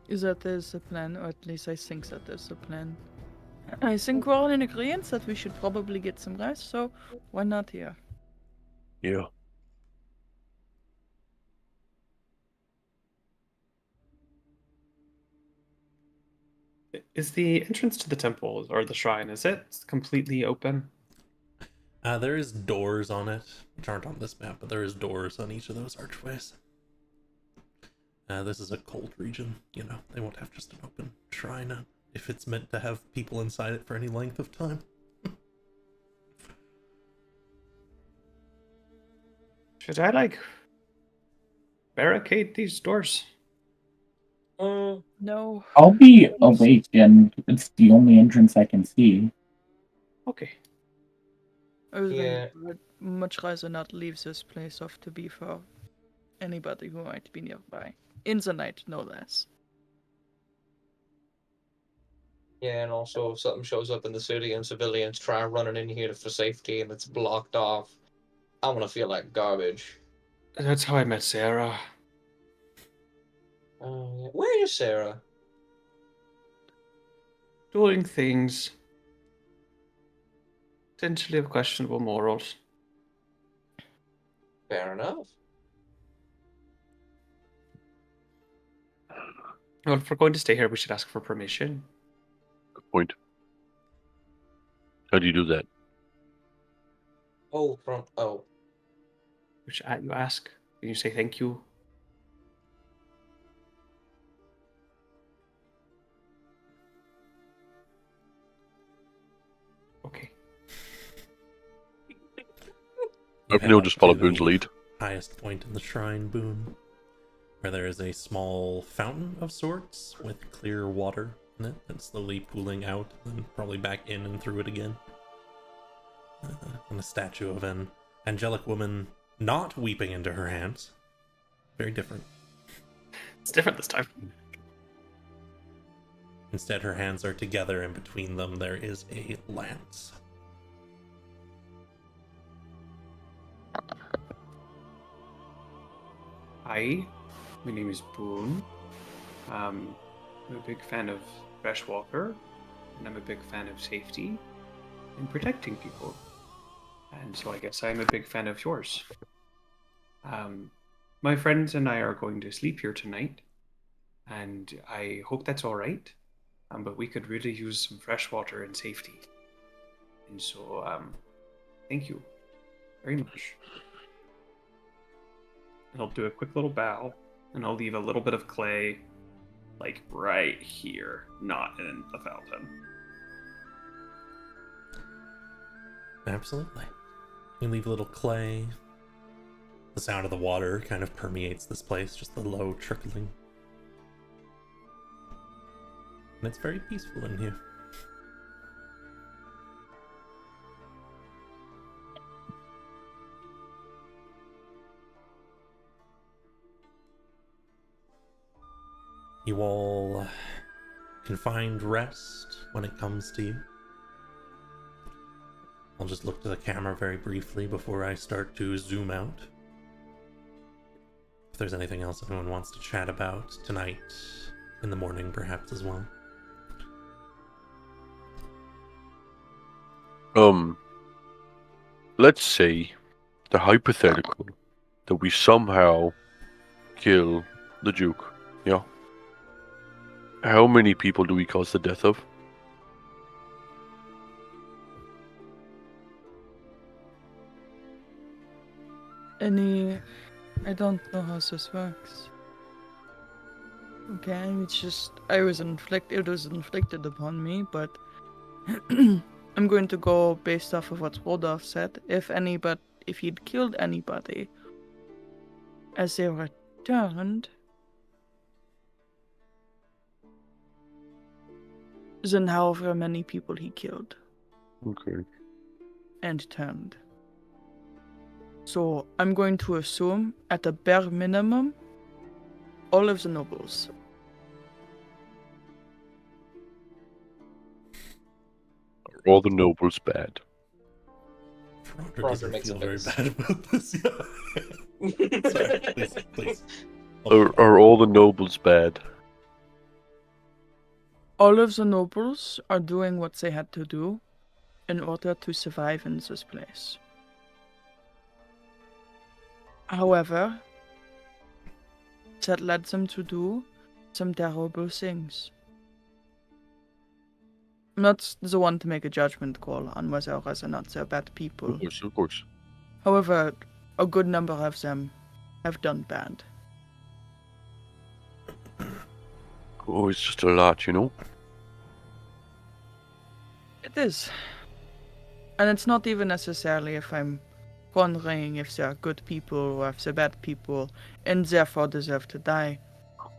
Is that is the plan, or at least I think that is the plan. I think we're all in agreement that we should probably get some rest, so why not here? Yeah. Is the entrance to the temple or the shrine, is it completely open? There is doors on it, which aren't on this map, but there is doors on each of those archways. This is a cold region, they won't have just an open shrine if it's meant to have people inside it for any length of time. Should I, barricade these doors? No. I'll be awake, and it's the only entrance I can see. Okay. I was Yeah. would much rather not leave this place off to be for anybody who might be nearby. In the night, no less. Yeah, and also if something shows up in the city and civilians try running in here for safety and it's blocked off, I want to feel like garbage. That's how I met Sarah. Oh, yeah. Where is Sarah? Doing things potentially of questionable morals. Fair enough. Well, if we're going to stay here, we should ask for permission. Good point. How do you do that? Oh, Which you ask, and you say thank you. Okay. I think he'll just follow Boone's lead. Highest point in the shrine, Boone, where there is a small fountain of sorts with clear water in it that's slowly pooling out and probably back in and through it again. And a statue of an angelic woman not weeping into her hands. Very different. It's different this time. Instead, her hands are together, and between them there is a lance. Hi, my name is Boone. I'm a big fan of freshwater, and I'm a big fan of safety and protecting people. And so I guess I'm a big fan of yours. My friends and I are going to sleep here tonight, and I hope that's all right. But we could really use some fresh water and safety. And so, thank you very much. And I'll do a quick little bow, and I'll leave a little bit of clay, like right here, not in the fountain. Absolutely. You leave a little clay. The sound of the water kind of permeates this place, just the low trickling. And it's very peaceful in here. You all can find rest when it comes to you. I'll just look to the camera very briefly before I start to zoom out. If there's anything else anyone wants to chat about tonight, in the morning perhaps as well. Let's say the hypothetical that we somehow kill the Duke, yeah? How many people do we cause the death of? I don't know how this works. Okay, it's just it was inflicted upon me, but I'm going to go based off of what Rodolph said. If he'd killed anybody as they returned, then however many people he killed Okay. and turned. So I'm going to assume, at the bare minimum, all of the nobles. Are all the nobles bad? Roger Roger doesn't makes a feel very face. bad about this. Yeah. Sorry, please. Are all the nobles bad? All of the nobles are doing what they had to do in order to survive in this place. However, that led them to do some terrible things. I'm not the one to make a judgment call on whether or not they're bad people. Of course. However, a good number of them have done bad. Oh, it's just a lot, you know? It is. And it's not even necessarily if I'm wondering if they're good people or if they're bad people and therefore deserve to die.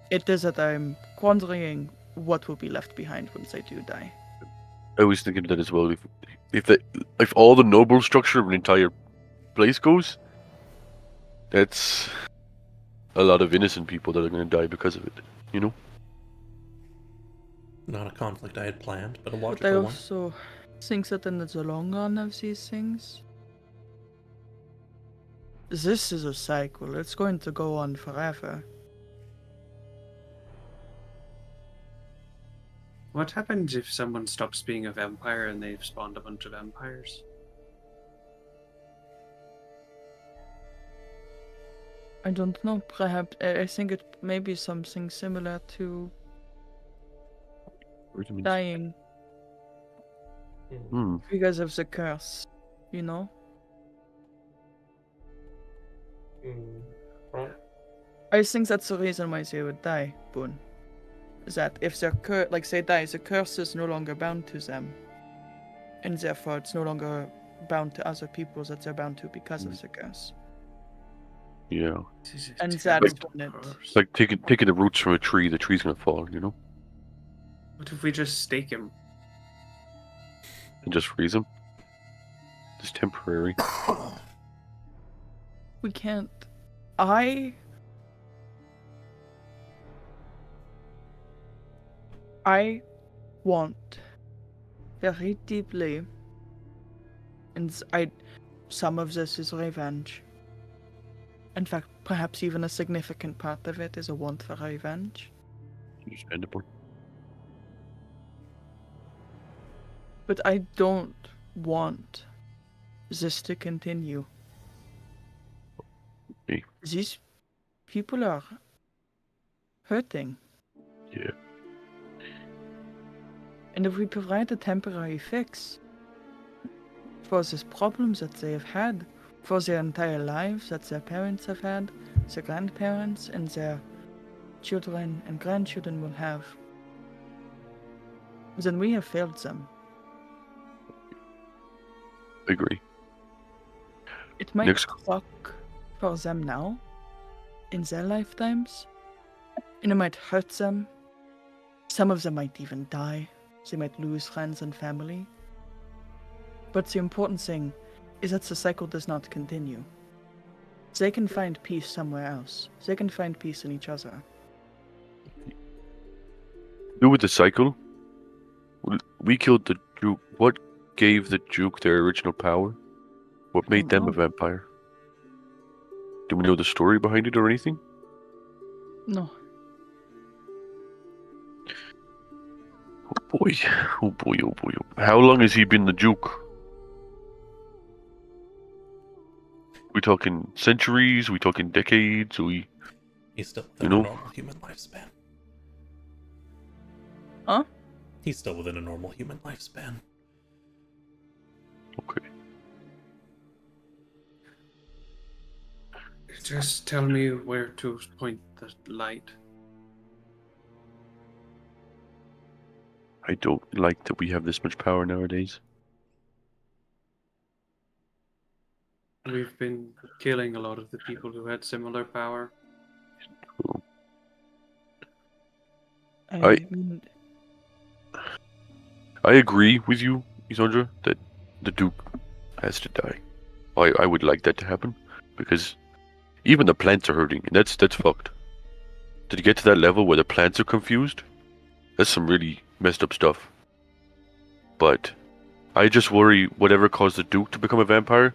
It is that I'm wondering what will be left behind once they do die. I was thinking that as well. If all the noble structure of an entire place goes, that's a lot of innocent people that are going to die because of it, you know? not a conflict I had planned, but a But I logical one. also think that in the long run of these things, this is a cycle. It's going to go on forever. What happens if someone stops being a vampire and they've spawned a bunch of vampires? I don't know. Perhaps I think it may be something similar to Vitamins. dying Hmm. because of the curse. You know. Right. I think that's the reason why they would die, Boone. Is that if their like they die, the curse is no longer bound to them, and therefore it's no longer bound to other people that they're bound to because of the curse. Yeah. This is a And that terrible is when it- curse. It's like taking the roots from a tree. The tree's gonna fall, you know, What if we just stake him? and just freeze them. It's temporary. We can't. I want very deeply, and some of this is revenge. In fact, perhaps even a significant part of it is a want for revenge. Understandable. But I don't want this to continue. Okay. These people are hurting. Yeah. And if we provide a temporary fix for these problems that they have had for their entire lives, that their parents have had, their grandparents, and their children and grandchildren will have, then we have failed them. I agree. It might Next- suck for them now, in their lifetimes, and it might hurt them. Some of them might even die. They might lose friends and family. But the important thing is that the cycle does not continue. They can find peace somewhere else. They can find peace in each other. Do with the cycle. We killed the Duke. What gave the Duke their original power? What made them a know. vampire? Do we know the story behind it or anything? No. Oh boy. Oh boy, oh boy, oh boy. How long has he been the Duke? We talking centuries? We talking decades? He's still You within know? a normal human lifespan. Huh? He's still within a normal human lifespan. Okay. Just tell me where to point the light. I don't like that we have this much power nowadays. We've been killing a lot of the people who had similar power. I agree with you, Isandra, that the Duke has to die. I would like that to happen, because even the plants are hurting, and that's fucked. Did you get to that level where the plants are confused? That's some really messed up stuff. But I just worry whatever caused the Duke to become a vampire,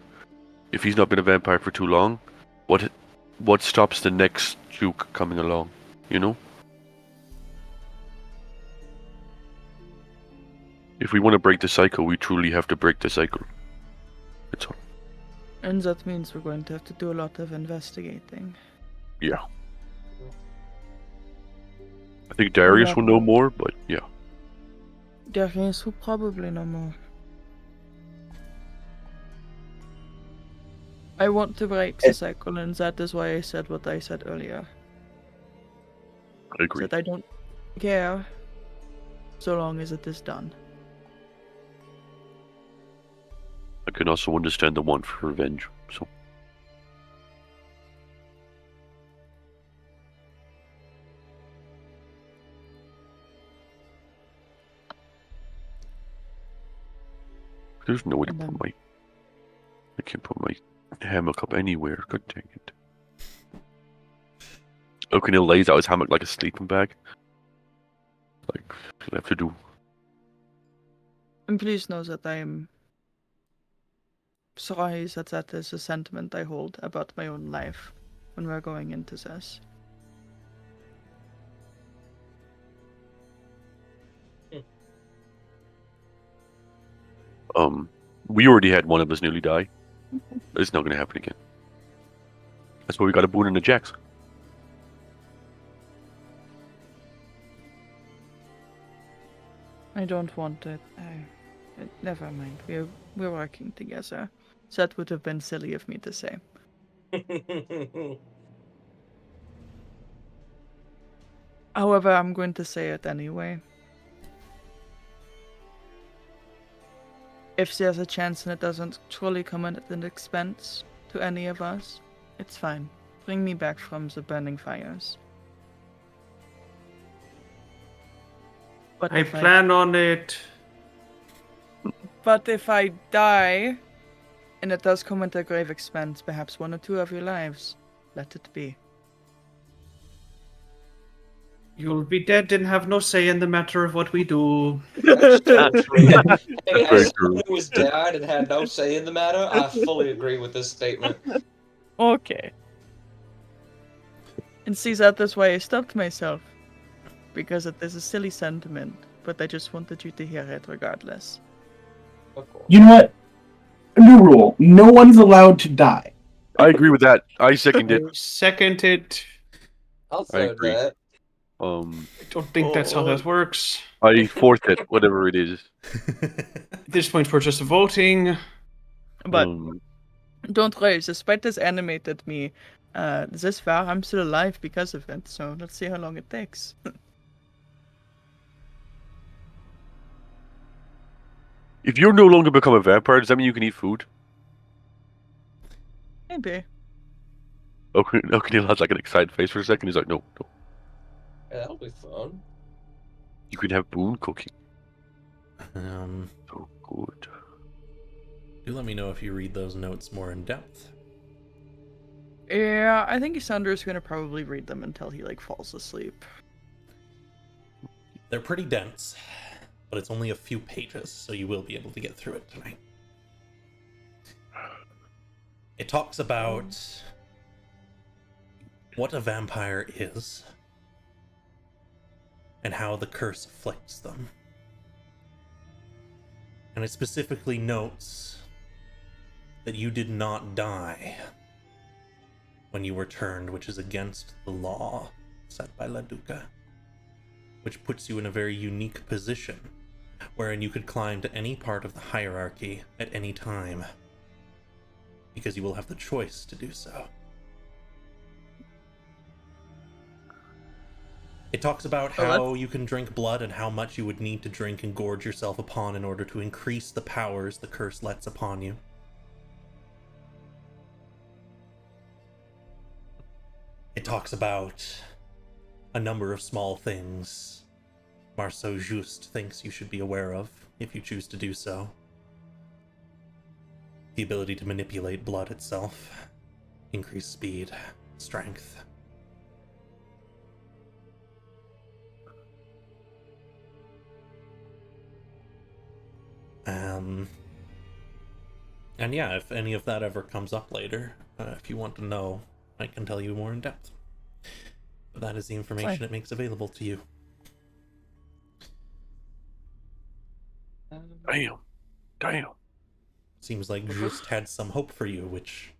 if he's not been a vampire for too long, what stops the next Duke coming along, you know? If we want to break the cycle, we truly have to break the cycle. That's all. And that means we're going to have to do a lot of investigating. Yeah. I think Darius will know more, but yeah. Darius will probably know more. I want to break the cycle, and that is why I said what I said earlier. I agree. That I don't care so long as it is done. I can also understand the want for revenge, so. There's no way to And put then- my... I can't put my hammock up anywhere, god dang it. Oakenhill lays out his hammock like a sleeping bag. like you'll have to do. And please know that I'm sorry that is a sentiment I hold about my own life when we're going into this. We already had one of us nearly die. It's not going to happen again. That's why we got a boon in the jacks. I don't want it. Never mind. We're working together. That would have been silly of me to say. However, I'm going to say it anyway. If there's a chance and it doesn't truly come at an expense to any of us, it's fine. Bring me back from the burning fires. But I if plan on it. But if I die, and it does come at a grave expense, perhaps 1 or 2 of your lives, let it be. You'll be dead and have no say in the matter of what we do. That's so true. Hey, Very as true. someone who was dad and had no say in the matter, I fully agree with this statement. Okay. And see that this way I stopped myself. Because it is a silly sentiment, but I just wanted you to hear it regardless. Of course. You know what? New rule: no one's allowed to die. I agree with that. I second it. Second it. I'll I third agree. that. I don't think that's how that works. I fourth it, whatever it is. At this point, we're just voting. But Um, don't worry, despite this animated me, this far I'm still alive because of it, so let's see how long it takes. if you're no longer become a vampire, does that mean you can eat food? Maybe. O'Neill has like an excited face for a second. He's like, no. Yeah, that'll be fun. You can have boon cooking. Um, So good. do let me know if you read those notes more in depth. Yeah, I think Sandra's gonna probably read them until he falls asleep. They're pretty dense, but it's only a few pages, so you will be able to get through it tonight. It talks about what a vampire is and how the curse afflicts them. And it specifically notes that you did not die when you were turned, which is against the law set by La Duca, which puts you in a very unique position, wherein you could climb to any part of the hierarchy at any time, because you will have the choice to do so. It talks about how you can drink blood and how much you would need to drink and gorge yourself upon in order to increase the powers the curse lets upon you. It talks about a number of small things Marceau Juste thinks you should be aware of, if you choose to do so. The ability to manipulate blood itself, increase speed, strength. And yeah, if any of that ever comes up later, if you want to know, I can tell you more in depth. But that is the information it makes available to you. Damn. Seems like Just had some hope for you, which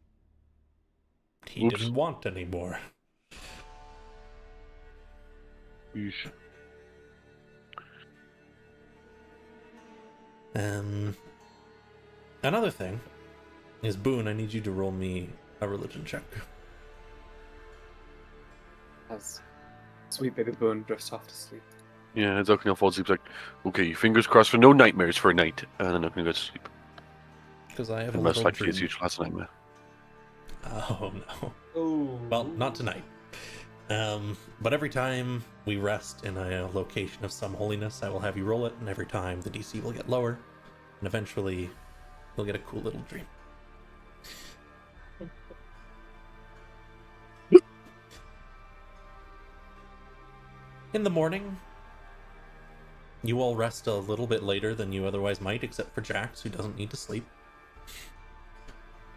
he Oops. didn't want anymore. Yeesh. Another thing is, Boone, I need you to roll me a religion check. As sweet baby Boone drifts off to sleep. Yeah, as O'Neill falls asleep, he's like, okay, fingers crossed for no nightmares for a night. And then O'Neill goes to sleep. Because I have And a most little likely dream. his usual last nightmare. Oh no. Ooh. Well, not tonight. But every time we rest in a location of some holiness, I will have you roll it, and every time the DC will get lower, and eventually you'll get a cool little dream. In the morning, You all rest a little bit later than you otherwise might, except for Jax, who doesn't need to sleep.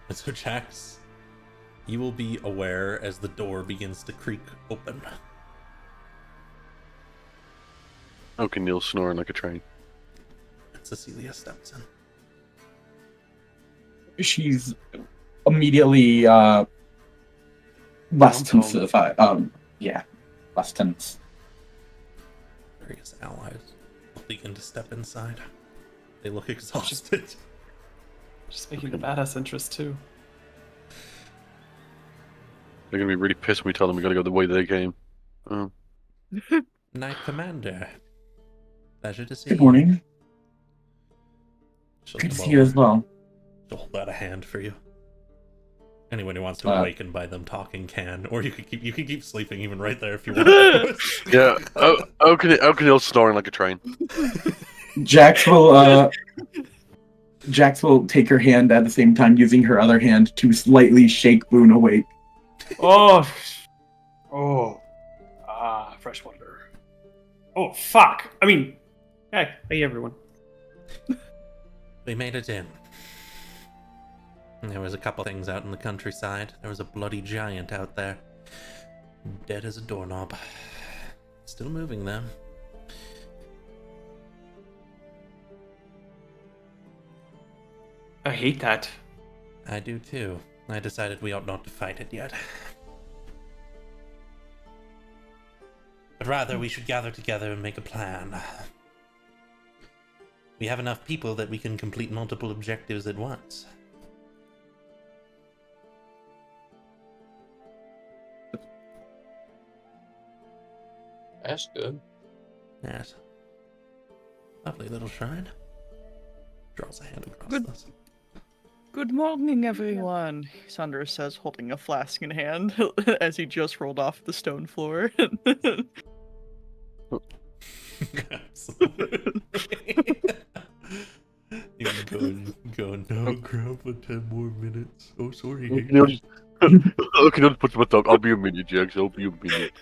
And so Jax, you will be aware as the door begins to creak open. O'Neill's snoring like a train. And Cecilia steps in. She's immediately less tense. Less tense. Various allies begin to step inside. They look exhausted. Just making the badass interest too. They're gonna be really pissed when we tell them we gotta go the way they came. Knight Commander. Pleasure to see Good you. morning. She'll Good to come see you as over. well. She'll hold out a hand for you. Anyone who wants to awaken by them talking can, or you can keep sleeping even right there if you want. Yeah, O'Neill's snoring like a train. Jax will take her hand at the same time, using her other hand to slightly shake Boone awake. Fresh water. Oh, fuck. I mean, hey everyone. We made it in. There was a couple things out in the countryside. There was a bloody giant out there. Dead as a doorknob. Still moving though. I hate that. I do too. I decided we ought not to fight it yet. But rather, we should gather together and make a plan. We have enough people that we can complete multiple objectives at once. That's good. Yes. Lovely little shrine. Draws a hand across Good. this. Good morning, everyone, Sandra says, holding a flask in hand as he just rolled off the stone floor. Absolutely. You go no grab for 10 more minutes. Oh, sorry. O'Neill puts my thumb. I'll be a minute, Jax. I'll be a minute.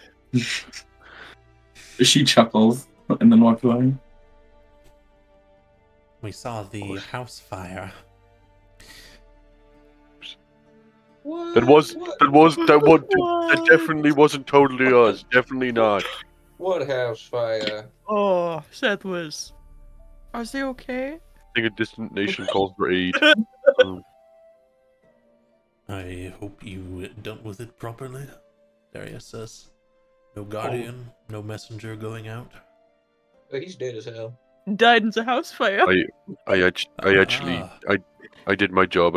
She chuckles and then walks away. We saw the house fire. That definitely wasn't totally us. Definitely not. What house fire? Oh, Seth was. Are they okay? I think a distant nation calls for aid. I hope you dealt with it properly. Darius says. No guardian, no messenger going out. Oh, he's dead as hell. Died in the house fire. I did my job.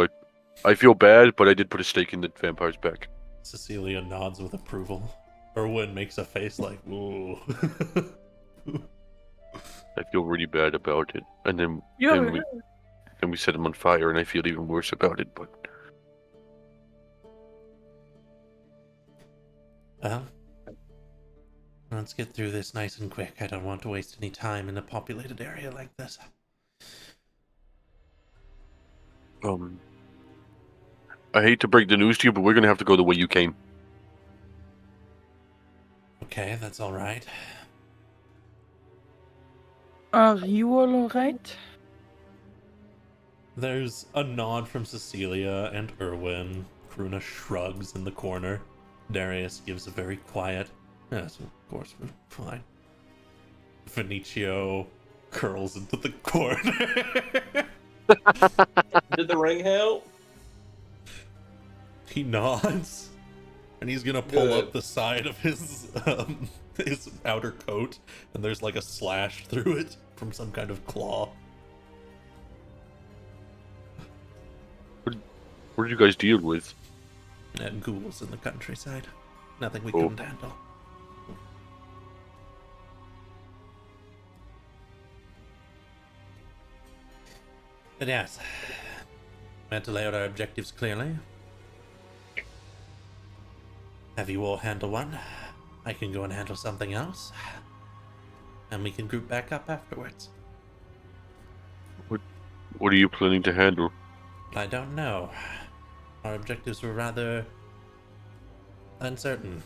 I feel bad, but I did put a stake in the vampire's back. Cecilia nods with approval. Erwin makes a face like, ooh. I feel really bad about it. And then we set him on fire, and I feel even worse about it, but... Well, let's get through this nice and quick. I don't want to waste any time in a populated area like this. I hate to break the news to you, but we're gonna have to go the way you came. Okay, that's alright. Are you all alright? There's a nod from Cecilia and Erwin. Kruna shrugs in the corner. Darius gives a very quiet, yes, of course, we're fine. Vinicio curls into the corner. Did the ring help? He nods, and he's gonna pull Good. up the side of his outer coat, and there's like a slash through it from some kind of claw. What did you guys deal with? And ghouls in the countryside. Nothing we Oh. couldn't handle. But yes, we had to lay out our objectives clearly. Have you all handle one? I can go and handle something else. And we can group back up afterwards. What are you planning to handle? I don't know. Our objectives were rather uncertain.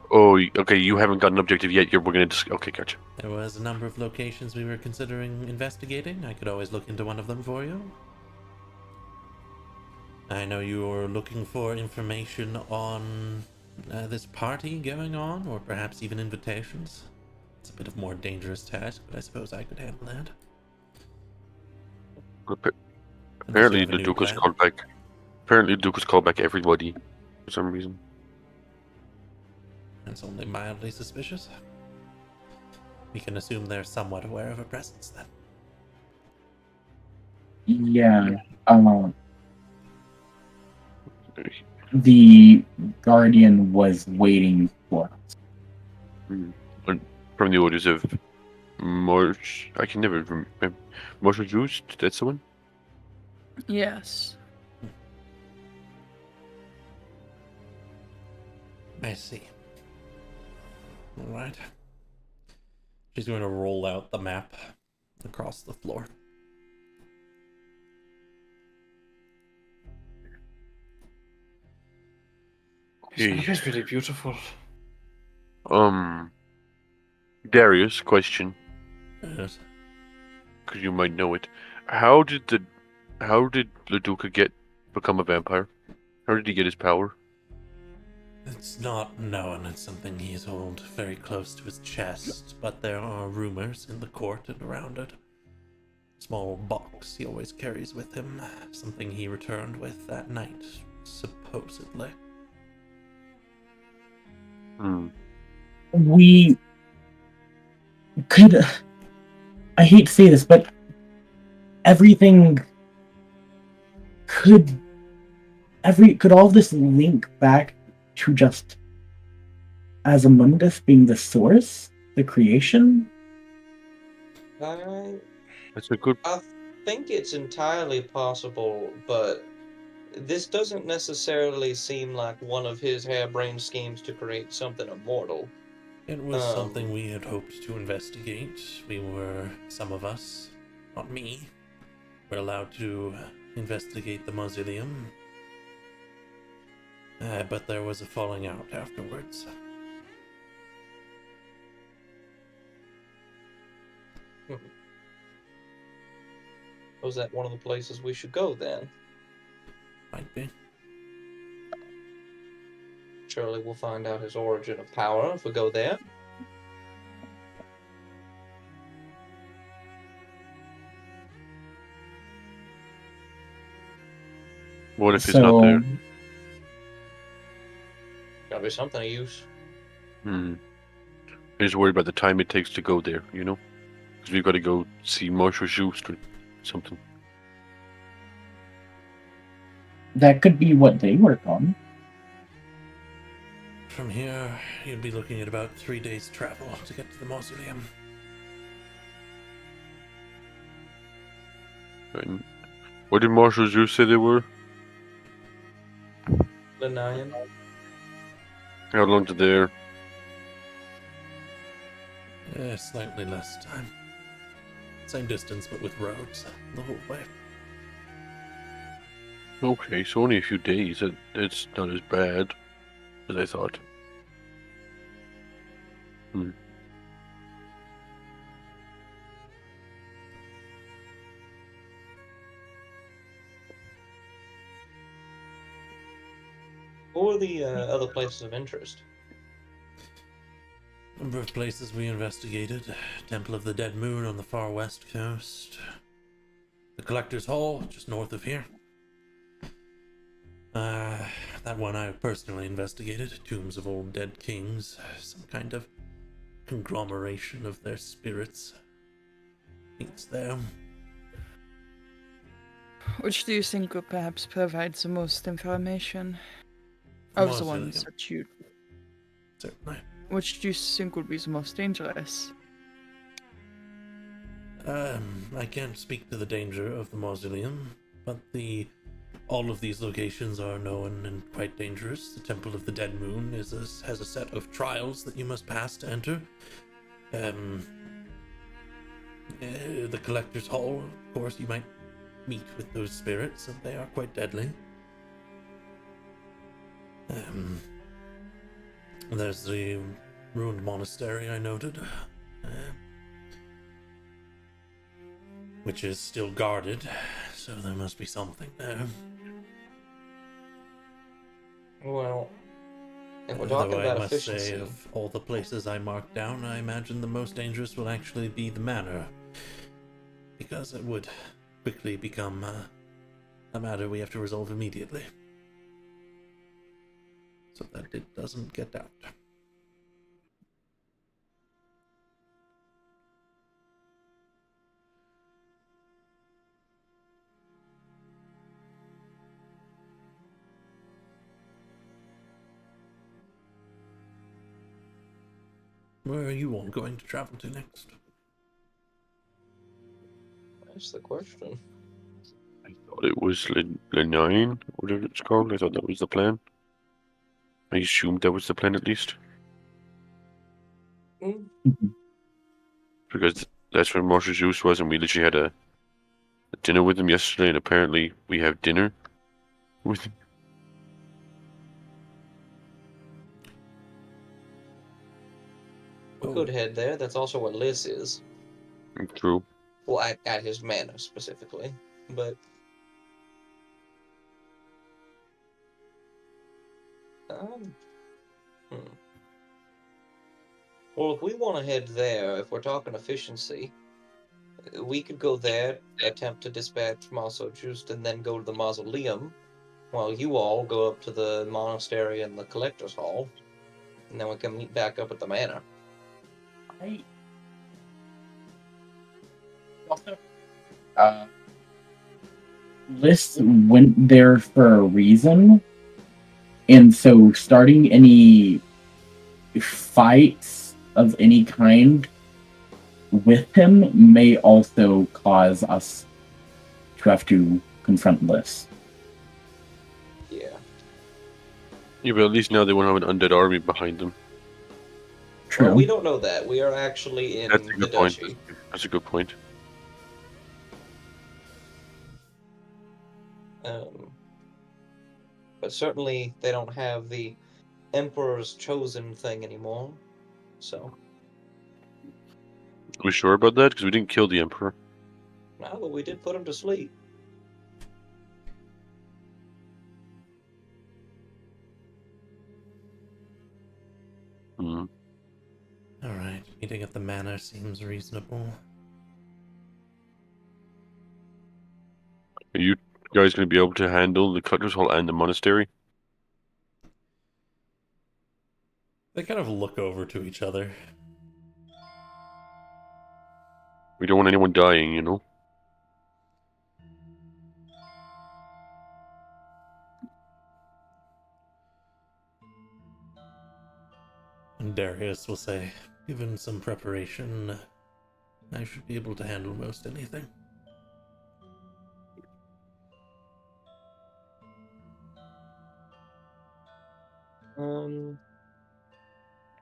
Oh, okay. You haven't got an objective yet. We're gonna. Okay, gotcha. There was a number of locations we were considering investigating. I could always look into one of them for you. I know you're looking for information on this party going on, or perhaps even invitations. It's a bit of more dangerous task, but I suppose I could handle that. Unless you Apparently, have a the new Duke has plan. called back. Apparently, the Duke has called back everybody for some reason. That's only mildly suspicious. We can assume they're somewhat aware of her presence then. Yeah. The Guardian was waiting for us. And from the orders of Marsh, I can never remember. Marshal Juice, that's the one. Yes. I see. Alright. She's going to roll out the map across the floor. It is really beautiful. Darius, question, Yes. because you might know it. How did Leduca become a vampire? How did he get his power? It's not known. It's something he's held very close to his chest, but there are rumors in the court and around it. Small box he always carries with him, something he returned with that night, supposedly. We could. I hate to say this, but everything could all this link back to just Azamundus being the source, the creation? That's a good. I think it's entirely possible, but this doesn't necessarily seem like one of his harebrained schemes to create something immortal. It was something we had hoped to investigate. Some of us, not me, were allowed to investigate the mausoleum. But there was a falling out afterwards. Was that one of the places we should go then? Might be. Surely we'll find out his origin of power if we go there. What if he's not there? Gotta be something of use. I'm just worried about the time it takes to go there, you know? Because we've got to go see Marshal Juice or something. That could be what they work on. From here, you'd be looking at about 3 days' travel to get to the mausoleum. And what did Marshal Juice say they were? Lenian? How long to there? Slightly less time. Same distance, but with roads the whole way. Okay, so only a few days. It's not as bad as I thought. What were the other places of interest? Number of places we investigated. Temple of the Dead Moon on the far west coast. The Collector's Hall, just north of here. That one I personally investigated. Tombs of old dead kings. Some kind of conglomeration of their spirits. It's there. Which do you think would perhaps provide the most information? Of the ones that you... Certainly. Which do you think would be the most dangerous? I can't speak to the danger of the mausoleum, but all of these locations are known and quite dangerous. The Temple of the Dead Moon has a set of trials that you must pass to enter. The Collector's Hall, of course, you might meet with those spirits, and they are quite deadly. There's the ruined monastery I noted, which is still guarded, so there must be something there. Well, if we're Though talking I about must say, efficiency, of all the places I marked down, I imagine the most dangerous will actually be the manor, because it would quickly become a matter we have to resolve immediately, so that it doesn't get out. Where are you all going to travel to next? that's the question. I thought it was Lenine, whatever it's called. I thought that was the plan. I assumed that was the plan at least. Mm, Because that's where Marshall Juice was, and we literally had a dinner with him yesterday, and apparently we have dinner with him. We could head there. That's also where Liz is. True. Well, at his manor specifically, but um, hmm. Well, if we want to head there, if we're talking efficiency, we could go there, attempt to dispatch Maso Just, and then go to the mausoleum, while you all go up to the monastery and the collector's hall, and then we can meet back up at the manor. I also List went there for a reason, and so starting any fights of any kind with him may also cause us to have to confront Liz. Yeah. Yeah, but at least now they won't have an undead army behind them. True. Well, we don't know that. We are actually in That's a the good point. duchy. That's a good point. But certainly they don't have the Emperor's Chosen thing anymore. So, Are we sure about that? Because we didn't kill the Emperor. no, but we did put him to sleep. Hmm. Alright, meeting at the manor seems reasonable. Are you guys going to be able to handle the Collector's Hall and the monastery? They kind of look over to each other. We don't want anyone dying, you know? And Darius will say, given some preparation, I should be able to handle most anything.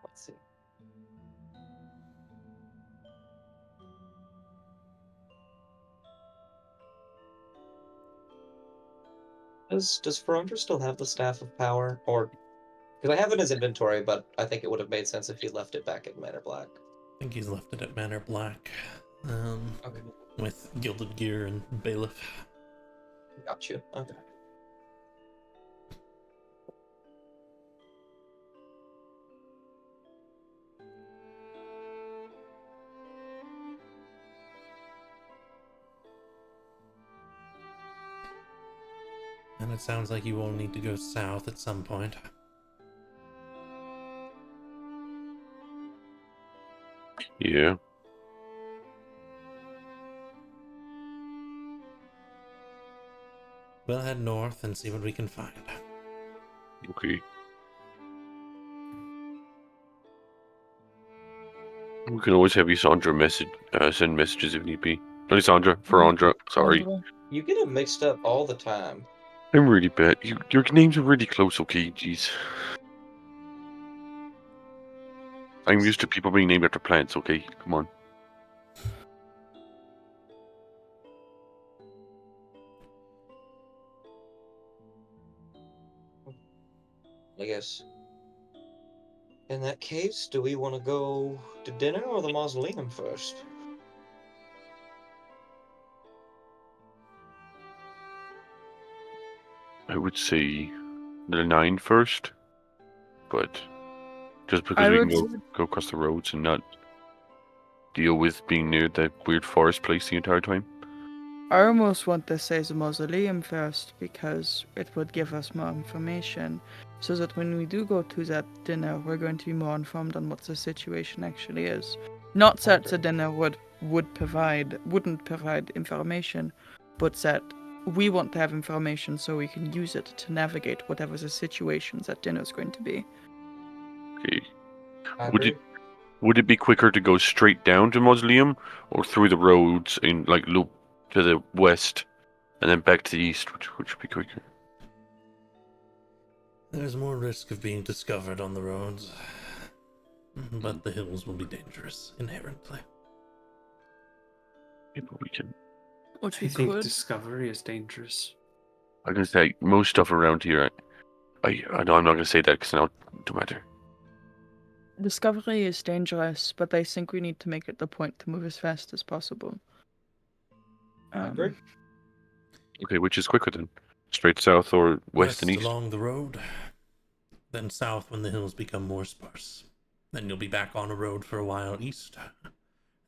Let's see. Does Ferundra still have the Staff of Power? Or because I have it in his inventory, but I think it would have made sense if he left it back at Manor Black. I think he's left it at Manor Black, Okay, with Gilded Gear and Bailiff. got you. Okay. And it sounds like you will need to go south at some point. Yeah. We'll head north and see what we can find. Okay. We can always have Isandra send messages if need be. Not Isandra, Ferandra. Sorry. You get it mixed up all the time. I'm really bad. Your names are really close, okay? Jeez. I'm used to people being named after plants, okay? Come on. I guess. In that case, do we want to go to dinner or the mausoleum first? I would say the 9 first, but just because I we can would go across the roads and not deal with being near that weird forest place the entire time. I almost want to say the mausoleum first because it would give us more information, so that when we do go to that dinner, we're going to be more informed on what the situation actually is. Not that the dinner wouldn't provide information, but that we want to have information so we can use it to navigate whatever the situation that dinner is going to be. Okay. I Would agree. Would it be quicker to go straight down to Mausoleum or through the roads in like loop to the west and then back to the east, which would be quicker? There's more risk of being discovered on the roads, but the hills will be dangerous inherently. Maybe we can. Which I we think could. discovery is dangerous. I can say most stuff around here. I know I'm not gonna say that because now it don't matter. Discovery is dangerous, but I think we need to make it the point to move as fast as possible. I agree. Okay, which is quicker then? Straight south or west and east? along the road, then south when the hills become more sparse. Then you'll be back on a road for a while east.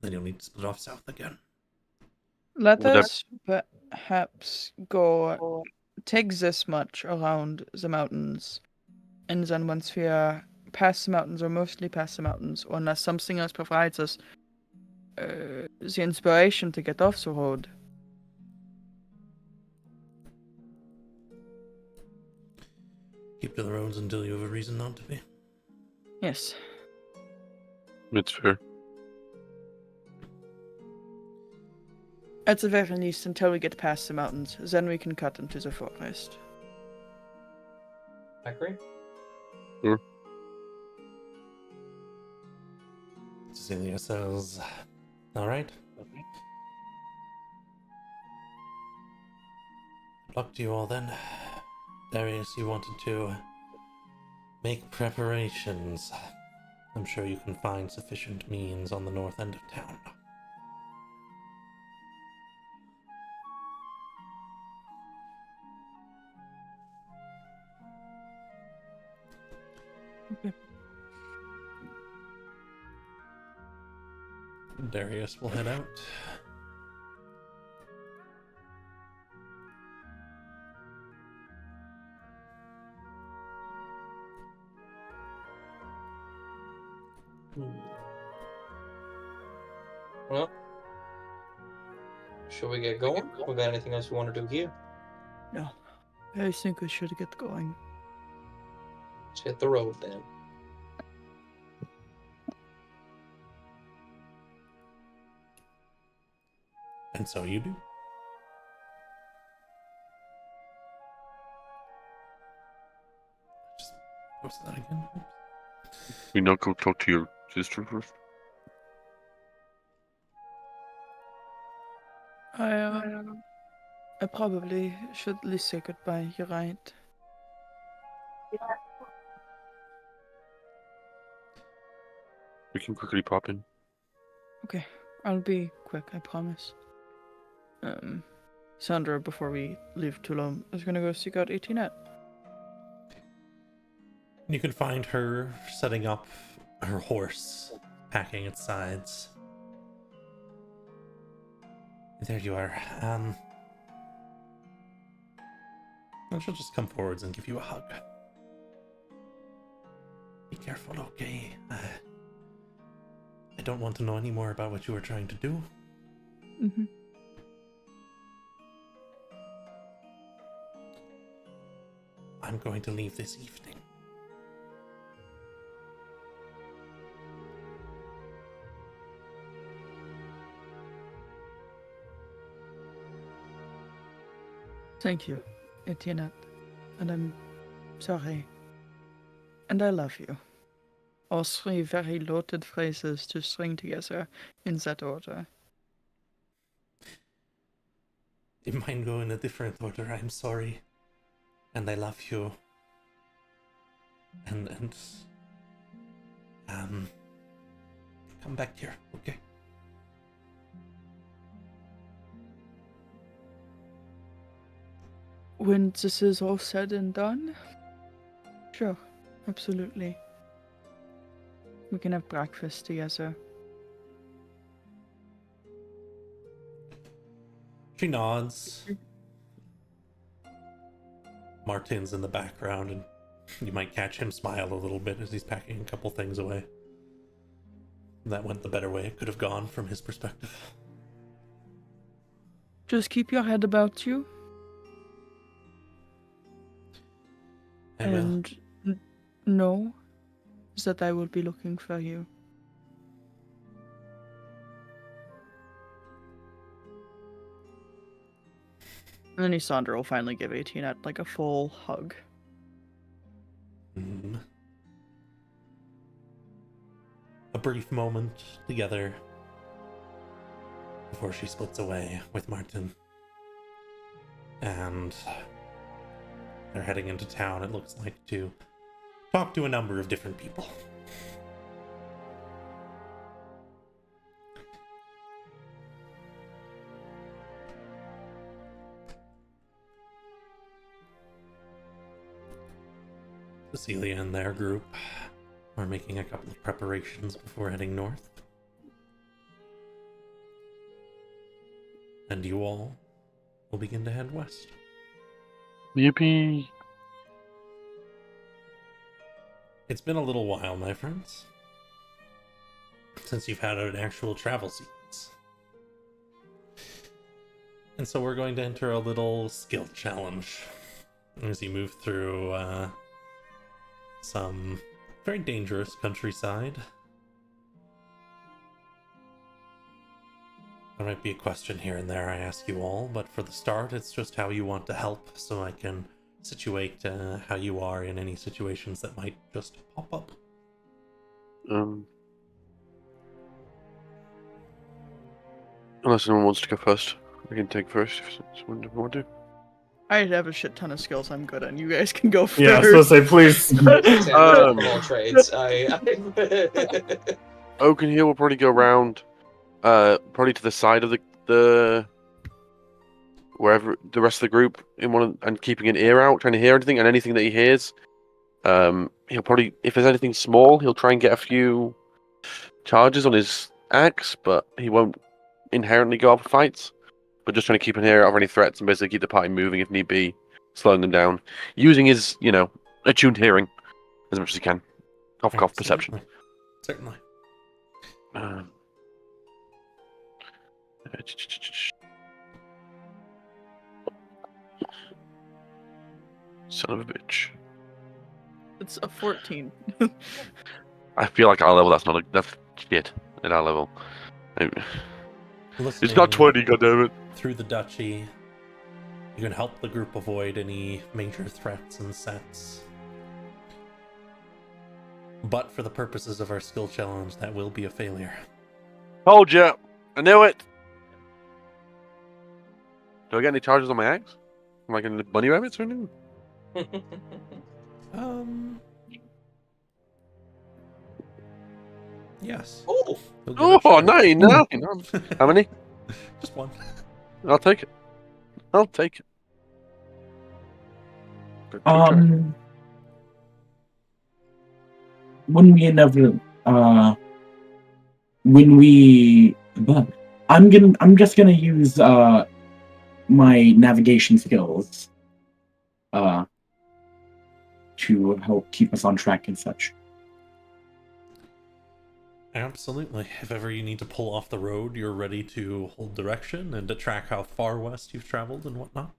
Then you'll need to split off south again. Let Well, that- us perhaps go take this much around the mountains, and then once we are past the mountains, or mostly past the mountains, or unless something else provides us the inspiration to get off the road. Keep to the roads until you have a reason not to be. Yes. It's fair. At the very least, until we get past the mountains, then we can cut into the forest. I agree. Cecilia says, alright. Good luck to you all then. Darius, you wanted to make preparations. I'm sure you can find sufficient means on the north end of town. Okay. Darius will head out. Well, should we get going? We got anything else we want to do here? No. I think we should get going. Let's hit the road then. And so you do. Just post that again. We not go talk to your sister first? I probably should at least say goodbye. You're right. We can quickly pop in. Okay, I'll be quick, I promise. Sandra, before we leave Toulon, is gonna go seek out 18 You can find her setting up her horse, packing its sides. There you are. And she'll just come forwards and give you a hug. Be careful, okay? I don't want to know any more about what you were trying to do. Mm-hmm. I'm going to leave this evening. Thank you, Etienne. And I'm sorry. And I love you. All three very loaded phrases to string together in that order. If mine go in a different order, I'm sorry. And I love you. And Come back here, okay? When this is all said and done, sure, absolutely. We can have breakfast together. She nods. Martin's in the background, and you might catch him smile a little bit as he's packing a couple things away. That went the better way it could have gone from his perspective. Just keep your head about you, I will. and know that I will be looking for you. And then Isandra will finally give 18 like a full hug. A brief moment together before she splits away with Martin. And they're heading into town, it looks like, to talk to a number of different people. Cecilia and their group are making a couple of preparations before heading north. And you all will begin to head west. Yippee! It's been a little while, my friends, since you've had an actual travel sequence. And so we're going to enter a little skill challenge as you move through some very dangerous countryside. There might be a question here and there I ask you all, but for the start, it's just how you want to help, so I can situate how you are in any situations that might just pop up. Unless anyone wants to go first, I can take first if someone want to. I have a shit ton of skills I'm good at. You guys can go first. Yeah, I was gonna say, please. All trades. Oak and Heel will probably go around, probably to the side of the wherever the rest of the group and keeping an ear out, trying to hear anything, and anything that he hears, he'll probably, if there's anything small, he'll try and get a few charges on his axe, but he won't inherently go up for fights. But just trying to keep an ear out of any threats and basically keep the party moving if need be, slowing them down, using his, attuned hearing as much as he can. Cough, perception. Certainly. Son of a bitch. It's a 14. I feel like our level, that's shit at our level. It's not 20, goddammit. Through the duchy, you can help the group avoid any major threats and sets. But for the purposes of our skill challenge, that will be a failure. Told ya! I knew it! Do I get any charges on my axe? Am I getting bunny rabbits or anything? Yes. Oh! Oh, 9! How many? Just one. I'll take it. When we inevitably, I'm just gonna use my navigation skills to help keep us on track and such. Absolutely. If ever you need to pull off the road, you're ready to hold direction and to track how far west you've traveled and whatnot.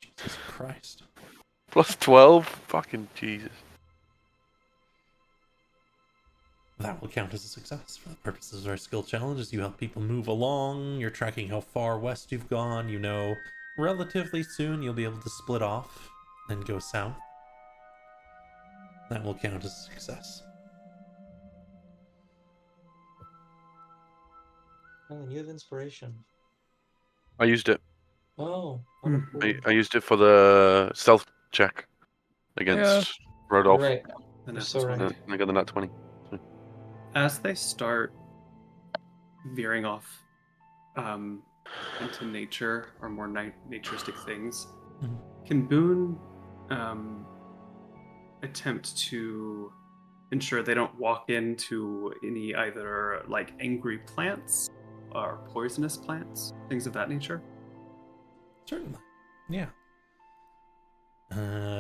Jesus Christ. Plus 12? Fucking Jesus. That will count as a success for the purposes of our skill challenge. As you help people move along, you're tracking how far west you've gone. You know, relatively soon you'll be able to split off and go south. That will count as a success. Oh, and you have inspiration. I used it. Oh. Hmm. I used it for the stealth check against You're Rodolph. right. The You're nat so 20. right. And I got the nat 20. As they start veering off into nature or more naturistic things, Mhm. can Boone attempt to ensure they don't walk into any either like angry plants or poisonous plants, things of that nature? Certainly. Yeah.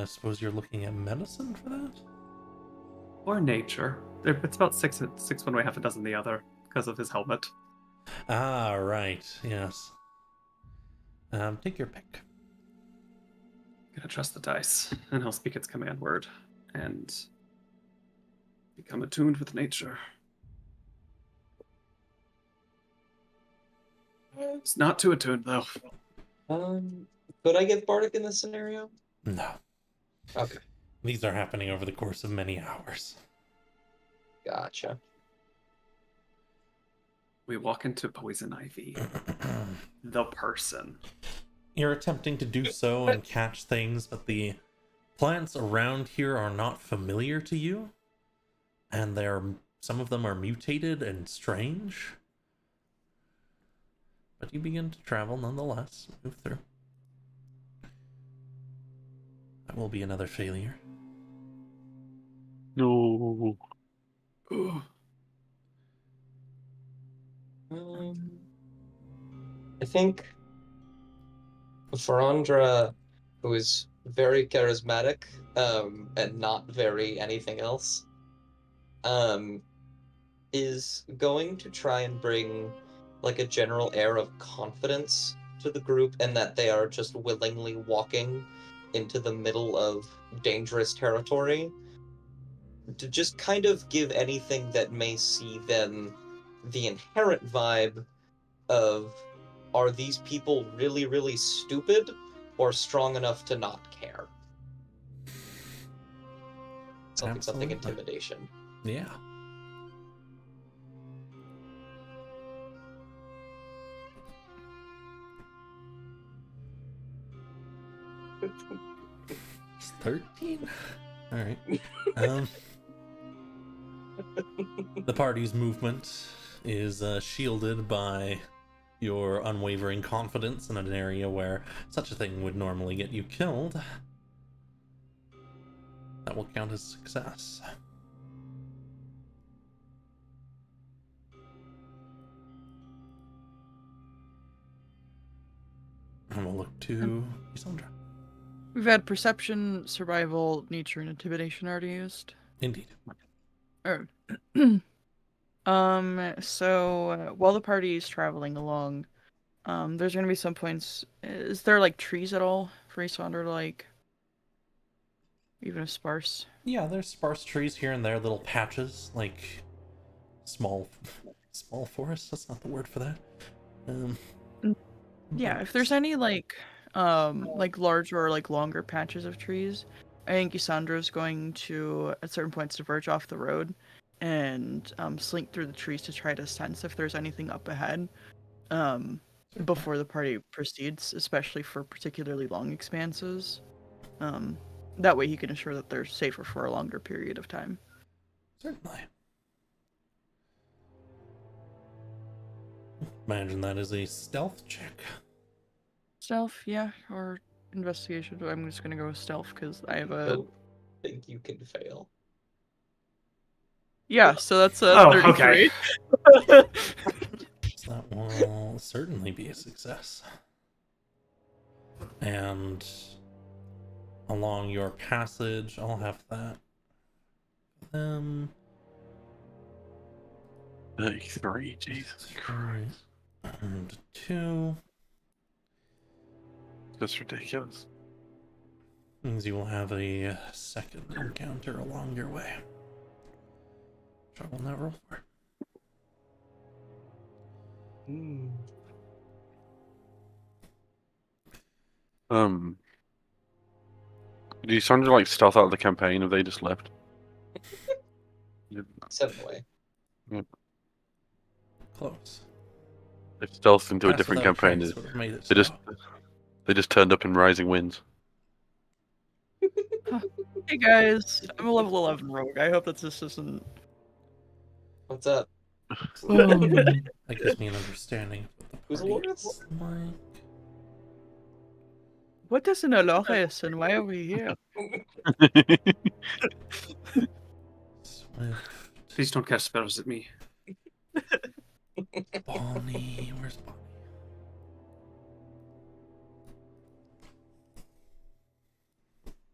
Suppose you're looking at medicine for that? Or nature? It's about six one way, half a dozen the other because of his helmet. Ah, right. Yes. Take your pick. Gonna trust the dice, and he'll speak its command word and become attuned with nature. It's not too attuned though. Could I give Bardic in this scenario? No. Okay, These are happening over the course of many hours. gotcha. We walk into poison ivy. The person. You're attempting to do so and catch things, but the plants around here are not familiar to you, and some of them are mutated and strange. But you begin to travel nonetheless, move through. That will be another failure. No. Ooh. I think Farandra, who is very charismatic, and not very anything else, is going to try and bring like a general air of confidence to the group, and that they are just willingly walking into the middle of dangerous territory, to just kind of give anything that may see them the inherent vibe of, are these people really, really stupid or strong enough to not care? Something Absolutely. intimidation. Yeah. It's 13? Alright. The party's movement is shielded by your unwavering confidence in an area where such a thing would normally get you killed. That will count as success. And we'll look to Isandra. We've had perception, survival, nature, and intimidation already used. Indeed. Or, so while the party is traveling along, there's gonna be some points. Is there like trees at all for Isandra to like, even if sparse? Yeah, there's sparse trees here and there, little patches, like small forests. That's not the word for that. Yeah, if there's any like larger or like longer patches of trees, I think Isandra's going to at certain points diverge off the road and slink through the trees to try to sense if there's anything up ahead before the party proceeds, especially for particularly long expanses. That way he can ensure that they're safer for a longer period of time. Certainly. Imagine that is a stealth check. Stealth, yeah, or investigation. I'm just gonna go with stealth because I have a... Don't think you can fail. Yeah, so that's a Oh, 33. okay. So that will certainly be a success. And along your passage, I'll have that. 33, Jesus Christ. And 2 That's ridiculous. means you will have a second encounter along your way. Which I will not roll for. Do you sound like stealth out of the campaign? Have they just left? Send them away. Close. They've stealthed into a Pass different without campaign. checks would have made it They just so. They just turned up in rising winds. Hey guys, I'm a level 11 rogue. I hope that this isn't. What's up? That gives me an understanding of what Who's the party Loris? is like. What is an Aloris and why are we here? Swift. Please don't cast spells at me. Bonnie. Where's Bonnie?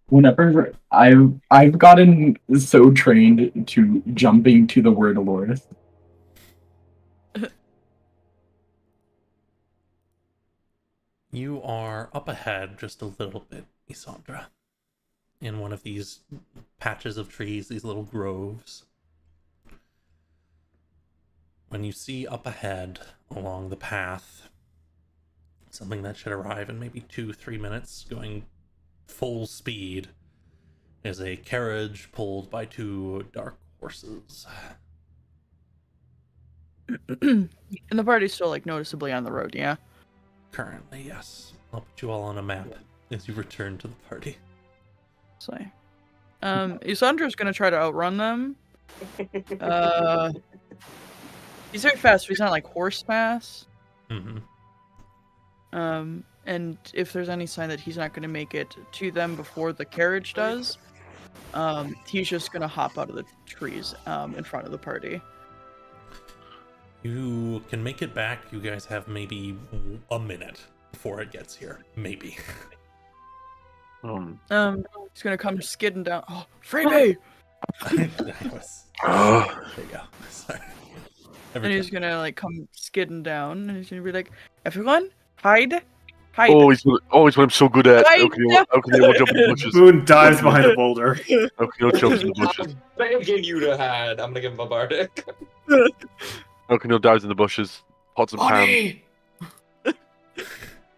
Whenever I've gotten so trained to jumping to the word Loris. You are up ahead just a little bit, Isandra, in one of these patches of trees, these little groves. When you see up ahead along the path something that should arrive in maybe 2-3 minutes, going full speed, is a carriage pulled by 2 dark horses. And the party's still like noticeably on the road, yeah? Currently, yes. I'll put you all on a map as you return to the party. So, Isandra's gonna try to outrun them. He's very fast, but he's not like horse fast. Mm-hmm. And if there's any sign that he's not gonna make it to them before the carriage does, he's just gonna hop out of the trees, in front of the party. You can make it back. You guys have maybe a minute before it gets here. Maybe. He's gonna come skidding down. Oh, freebie! There you go. Sorry. And he's gonna like come skidding down, and he's gonna be like, "Everyone, hide, hide." Oh, he's what I'm so good at. Hide. How can anyone jump in the bushes? Boone dives behind a boulder. How can anyone jump in the bushes? Begging you to hide. I'm gonna give him a bardic. How can anyone dive in the bushes? Pots and pans.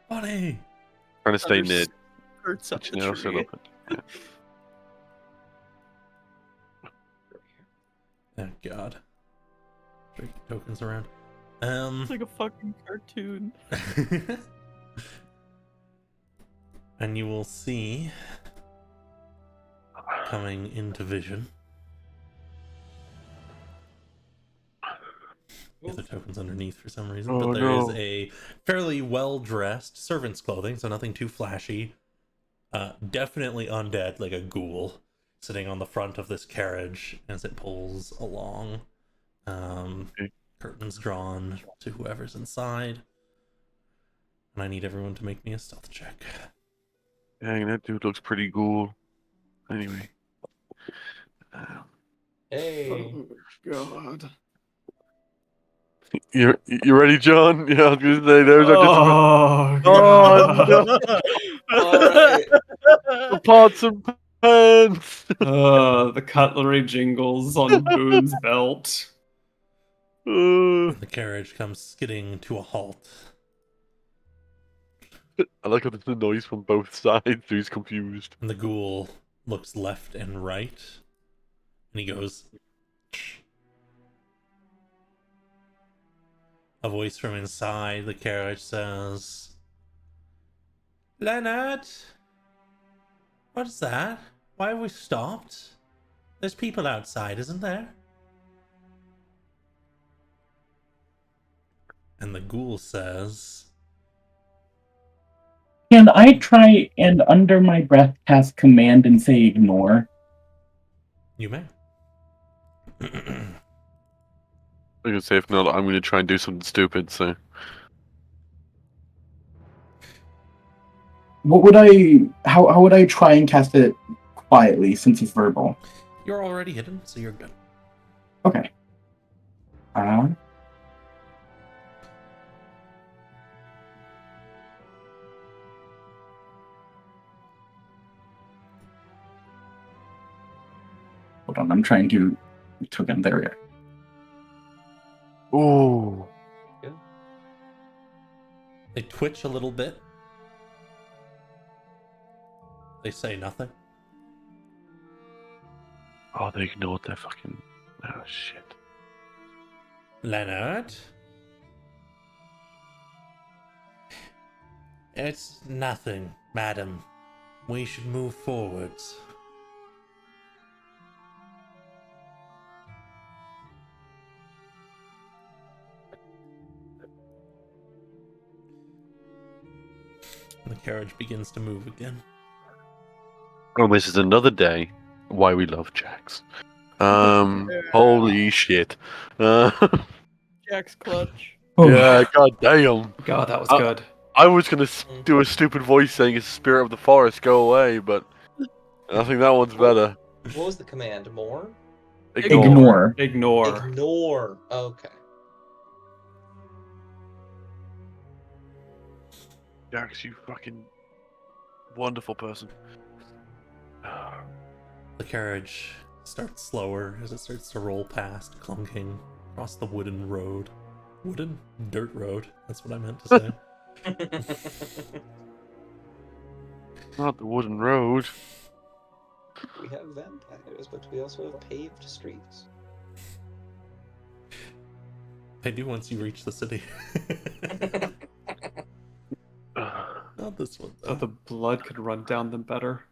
Bonnie! Trying to stay near. Hurts such a You know, so tree. open. Yeah. Oh god. Drake tokens around. It's like a fucking cartoon. And you will see coming into vision. The other tokens underneath for some reason, Oh, but there is no. a fairly well-dressed servant's clothing, so nothing too flashy. Definitely undead, like a ghoul, sitting on the front of this carriage as it pulls along. Curtains drawn to whoever's inside. And I need everyone to make me a stealth check. Dang, that dude looks pretty cool. Anyway. Hey. God. You ready, John? Yeah, I was gonna say there's our Oh, Oh, God. Alright. the pots and pans. The cutlery jingles on Boone's belt. The carriage comes skidding to a halt. I like how there's the noise from both sides, so he's confused. And the ghoul looks left and right. And he goes... A voice from inside the carriage says... Leonard? What is that? Why have we stopped? There's people outside, isn't there? And the ghoul says... Can I try and under my breath cast command and say ignore? You may. I'm gonna say if not, I'm gonna try and do something stupid, so. What would how would I try and cast it quietly since it's verbal? You're already hidden, so you're good. Okay. Hold on, I'm trying to token there. Ooh. They twitch a little bit. They say nothing. Oh, they ignored their fucking. Oh shit. Leonard? It's nothing, madam. We should move forwards. The carriage begins to move again. Oh, this is another day. Why we love Jax. Yeah. Holy shit. Jack's clutch. Yeah, god damn. God, that was Uh, good. I was gonna do a stupid voice saying it's the spirit of the forest, go away, but I think that one's better. What was the command? More? Ignore. Ignore. Ignore. Okay. Jax, you fucking wonderful person. The carriage starts slower as it starts to roll past, clunking across the wooden road. Wooden? Dirt road. That's what I meant to say. Not the wooden road. We have vampires, but we also have paved streets. I do once you reach the city. Not this one, So though. the blood could run down them better.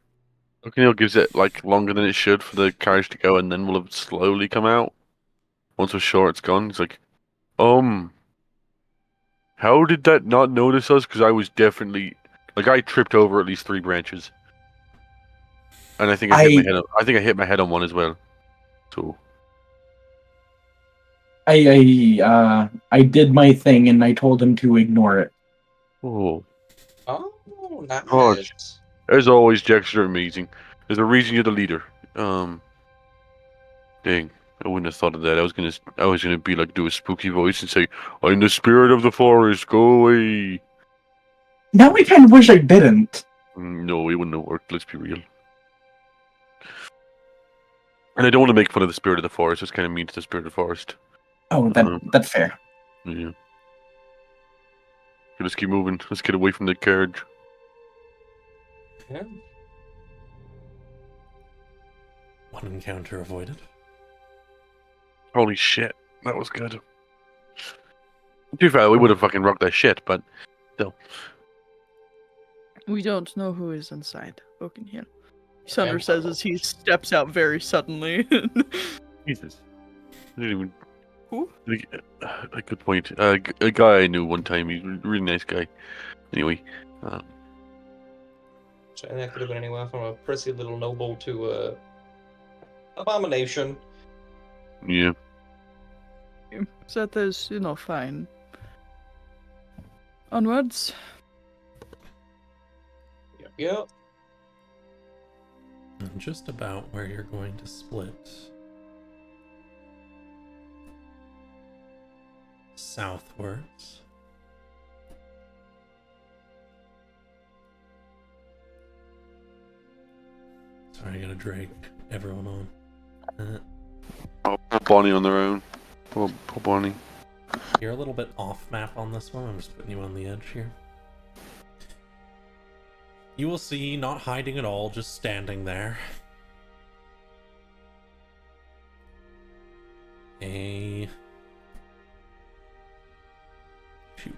O'Neill gives it like longer than it should for the carriage to go, and then will have slowly come out. Once we're sure it's gone, he's like, how did that not notice us? Because I was definitely like I tripped over at least 3 branches, and I think I hit my head. I think I hit my head on one as well. So I did my thing and I told him to ignore it. oh, Oh, nice. Oh, as always, Jax, you're amazing. There's a reason you're the leader. Dang. I wouldn't have thought of that. I was gonna be like do a spooky voice and say, "I'm the spirit of the forest. Go away." Now I kind of wish I didn't. No, it wouldn't have worked. Let's be real. And I don't want to make fun of the spirit of the forest. It's kind of mean to the spirit of the forest. Oh, that's fair. Yeah. Okay, let's keep moving. Let's get away from the carriage. Yeah. One encounter avoided. Holy shit, that was good. To be fair, we would have fucking rocked that shit, but still. We don't know who is inside Oakenhill. Sunder Vampire says as he steps out very suddenly. Jesus. I didn't even. Who? A good point. A guy I knew one time. He's a really nice guy. Anyway. So that could have been anywhere from a prissy little noble to abomination. Yeah. So that is, fine. Onwards. Yep. And just about where you're going to split. Southwards. Sorry, I gotta drag everyone on. Oh, poor Bonnie on their own. Poor Bonnie. You're a little bit off map on this one. I'm just putting you on the edge here. You will see, not hiding at all, just standing there. Shoot.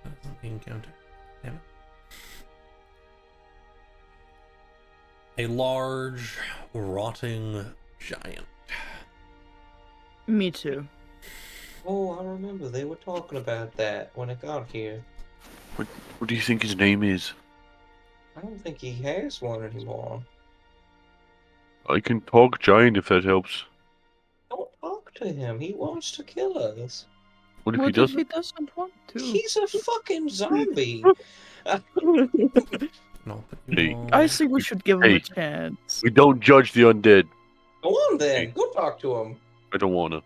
That wasn't the encounter. Damn it. A large, rotting giant. Me too. Oh, I remember they were talking about that when I got here. What do you think his name is? I don't think he has one anymore. I can talk giant if that helps. Don't talk to him. He wants to kill us. What if What he if doesn't? he doesn't want to? He's a fucking zombie. No, but Hey. I think we should give him Hey. a chance. We don't judge the undead. Go on then. Go talk to him. I don't wanna.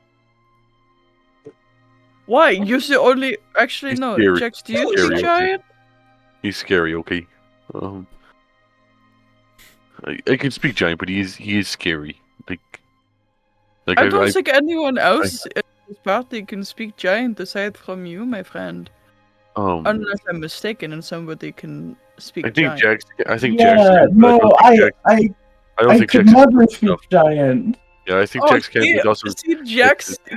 Why? You're the only. Actually, He's no. scary. Jax, do He's you scary, see okay. giant? He's scary, okay? I can speak giant, but he is scary. Like I don't think anyone else in this party can speak giant aside from you, my friend. Unless I'm mistaken and somebody can speak I think giant. Jax. I think Yeah, Jax. no, I don't think could Jax. never speak giant. Yeah, I think Oh, Jax can be also. see,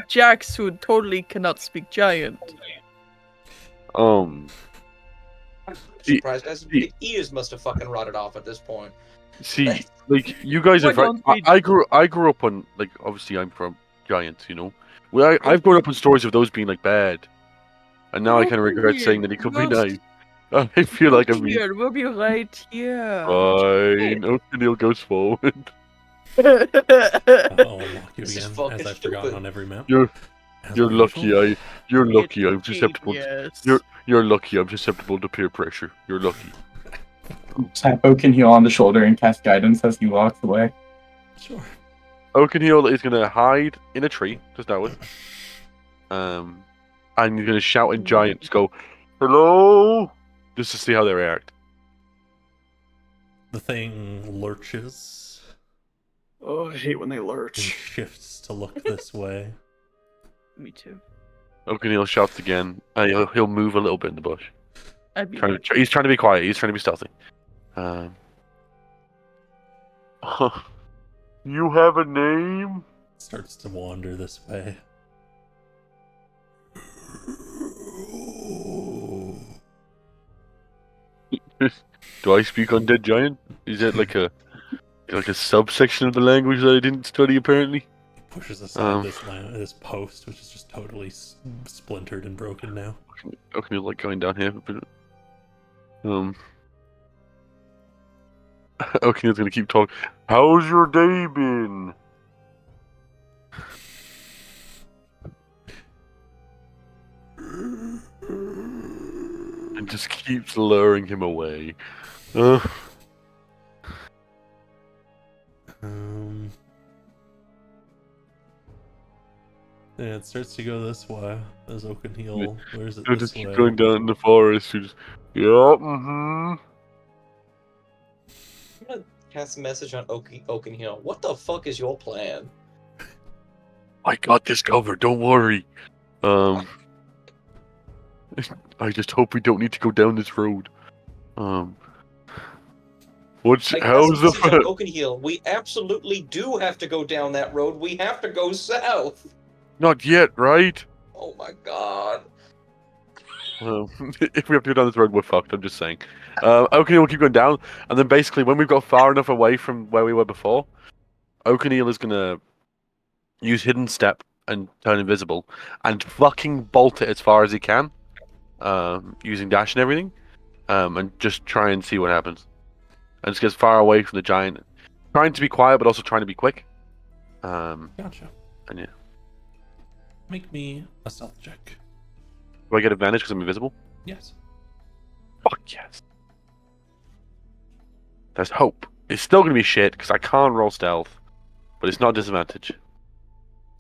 Jax who totally cannot speak giant. surprised, guys. The ears must have fucking rotted off at this point. See, like you guys Why have. don't we I grew up on like obviously I'm from Giants, you know. I've grown up on stories of those being like bad, and now I kind of regret saying that he could be nice. I feel like I'm being here. We'll be right here. fine. O'Neill goes forward. I'll unlock you This is again, fucking as I've forgotten stupid. on every map. You're As you're per lucky. usual. You're lucky. I'm susceptible. Yes. You're lucky. I'm susceptible to peer pressure. You're lucky. Tap Oakenheel on the shoulder and cast guidance as he walks away. Sure. Oakenheel is gonna hide in a tree to start with. And he's gonna shout in giant, just go, "Hello!" just to see how they react. The thing lurches Oh, I hate when they and lurch. shifts to look this way. Me too. Oakenheel shouts again. He'll move a little bit in the bush. I'd be He's trying to be quiet. He's trying to be stealthy. You have a name? Starts to wander this way. Do I speak undead giant? Is that like a subsection of the language that I didn't study apparently? He pushes aside this post, which is just totally splintered and broken now. Oakenheel like going down here a bit. Oakenheel's gonna keep talking. How's your day been? And just keeps luring him away. Yeah, it starts to go this way. As Oakenheel, where's it He'll this just keep way? going down in the forest. You just, yeah, mm-hmm. I'm gonna cast a message on Oakenheel. What the fuck is your plan? I got this covered. Don't worry. I just hope we don't need to go down this road. How's the Oakenheel? We absolutely do have to go down that road. We have to go south. Not yet, right? Oh my god. If we have to go down this road, we're fucked. I'm just saying. Oakenheel will keep going down, and then basically, when we've got far enough away from where we were before, Oakenheel is gonna use hidden step and turn invisible, and fucking bolt it as far as he can, using dash and everything, and just try and see what happens, and just get as far away from the giant, trying to be quiet but also trying to be quick. Gotcha. And yeah. Make me a stealth check. Do I get advantage because I'm invisible? Yes. Fuck yes. There's hope. It's still gonna be shit because I can't roll stealth, but it's not a disadvantage.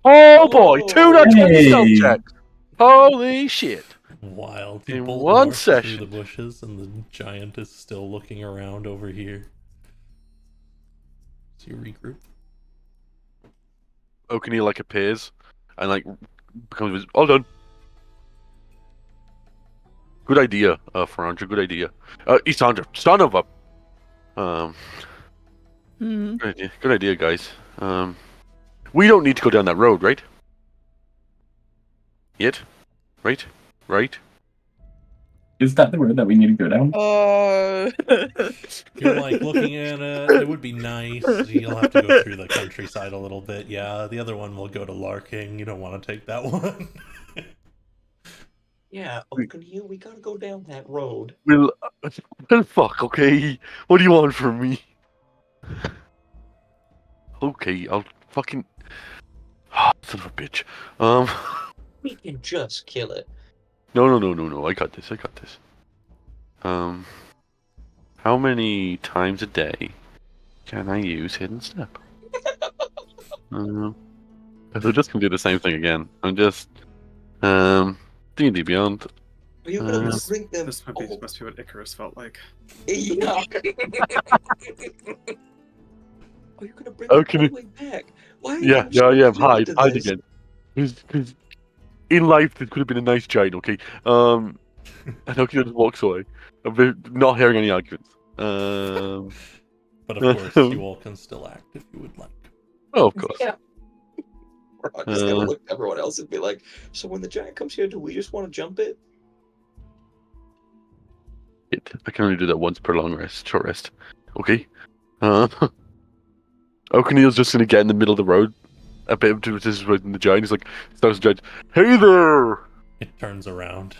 Oh boy, 2 not 20 stealth Hey. checks. Holy shit. Wild. In You bolt one north session. through the bushes, and the giant is still looking around over here. So you regroup. Oakenheel like appears and like becomes visible. All done. Good idea, Farandra. Good idea. Isandra, son of a. Good idea, guys. We don't need to go down that road, right? Yet, right? Is that the road that we need to go down? You're like looking at it. It would be nice. You'll have to go through the countryside a little bit. Yeah, the other one will go to Larking. You don't want to take that one. Yeah, Oakenheel, we gotta go down that road. Well, fuck. Okay. What do you want from me? Okay, I'll fucking. Son of a bitch. We can just kill it. No. I got this. How many times a day can I use hidden step? They're just gonna do the same thing again. I'm just D&D Beyond. Are you gonna bring them? This must be what Icarus felt like. Yeah. Are you gonna bring Oh, them can all you- the way back? Why? Are Yeah. you Hide this? again. Because in life, this could have been a nice giant. Okay. And Oakenheel just walks away, not hearing any arguments. But of course, you all can still act if you would like. Oh, of course. Yeah. We're just gonna look at everyone else and be like, so when the giant comes here, do we just want to jump it? hide. I can only do that once per long rest, short rest. Okay. O'Neill's just gonna get in the middle of the road, a bit to this the giant. He's like, starts the giant. Hey there! It turns around.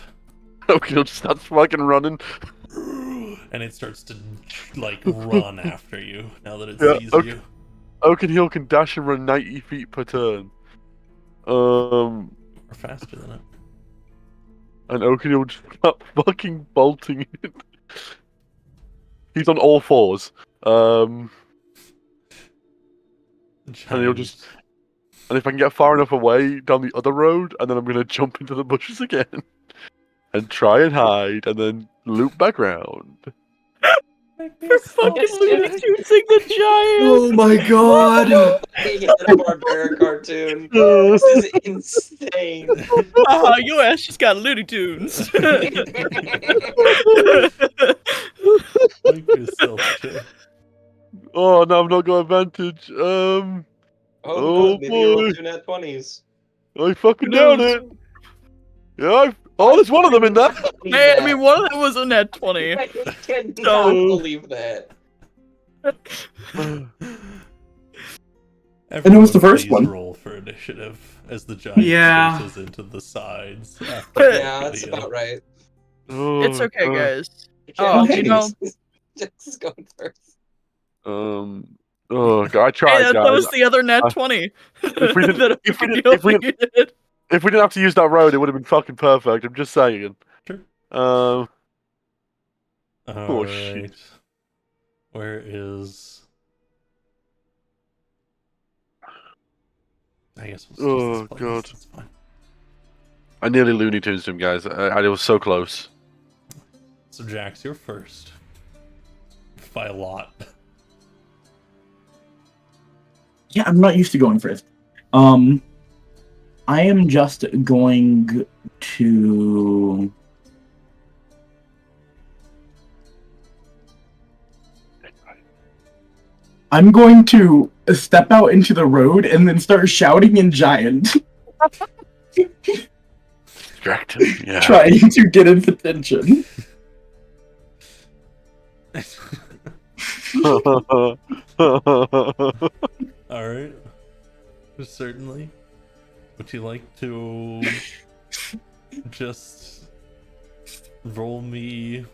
O'Neill just starts fucking running. And it starts to like run after you now that it Yeah, sees okay. you. O'Neill can dash and run 90 feet per turn. Or faster than it. And O'Neill just got fucking bolting it. He's on all fours. And he'll just. And if I can get far enough away down the other road, and then I'm gonna jump into the bushes again, and try and hide, and then loop back round. We're fucking Looney Tunesing the giant. Oh my god! The barbaric cartoon. This is insane. Your ass just got Looney Tunes. Wait for yourself, Jay. Oh no, I've not got advantage. Oh, Oh, no, maybe you rolled boy. 2 nat 20s. I fucking nailed it. Yeah. Oh, there's one of them in there. Hey, I mean, one of them was a net 20. I cannot So- believe that. And it was the first Everyone one. please roll for initiative as the giant Yeah. chases into the sides. after Yeah, the that's video. about right. Oh, It's okay, God. guys. You Oh, can't- you know- Jax is going first. Oh, God, I tried, Hey, that guys. was the other net Uh, 20. if we didn't- that if we O'Neil didn't- if we didn't- needed. If we didn't have to use that road, it would have been fucking perfect. I'm just saying. Sure. Oh, Alright. shit. Where is... I guess we'll just Oh, display God. this. It's fine. I nearly Looney Tunes him, guys. I was so close. So Jax, you're first. By a lot. Yeah, I'm not used to going first. I am just going to. I'm going to step out into the road and then start shouting in giant, Distract him. Yeah. trying to get his attention. Alright. Certainly. Would you like to just roll me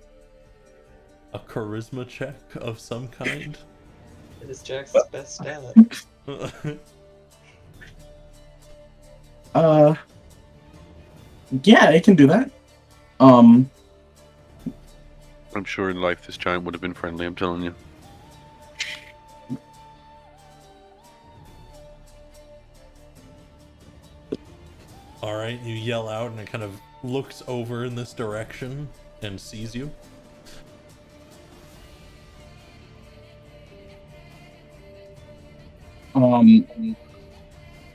a charisma check of some kind? It is Jax's best stat. Yeah, I can do that. I'm sure in life this giant would have been friendly, I'm telling you. Alright, you yell out and it kind of looks over in this direction and sees you.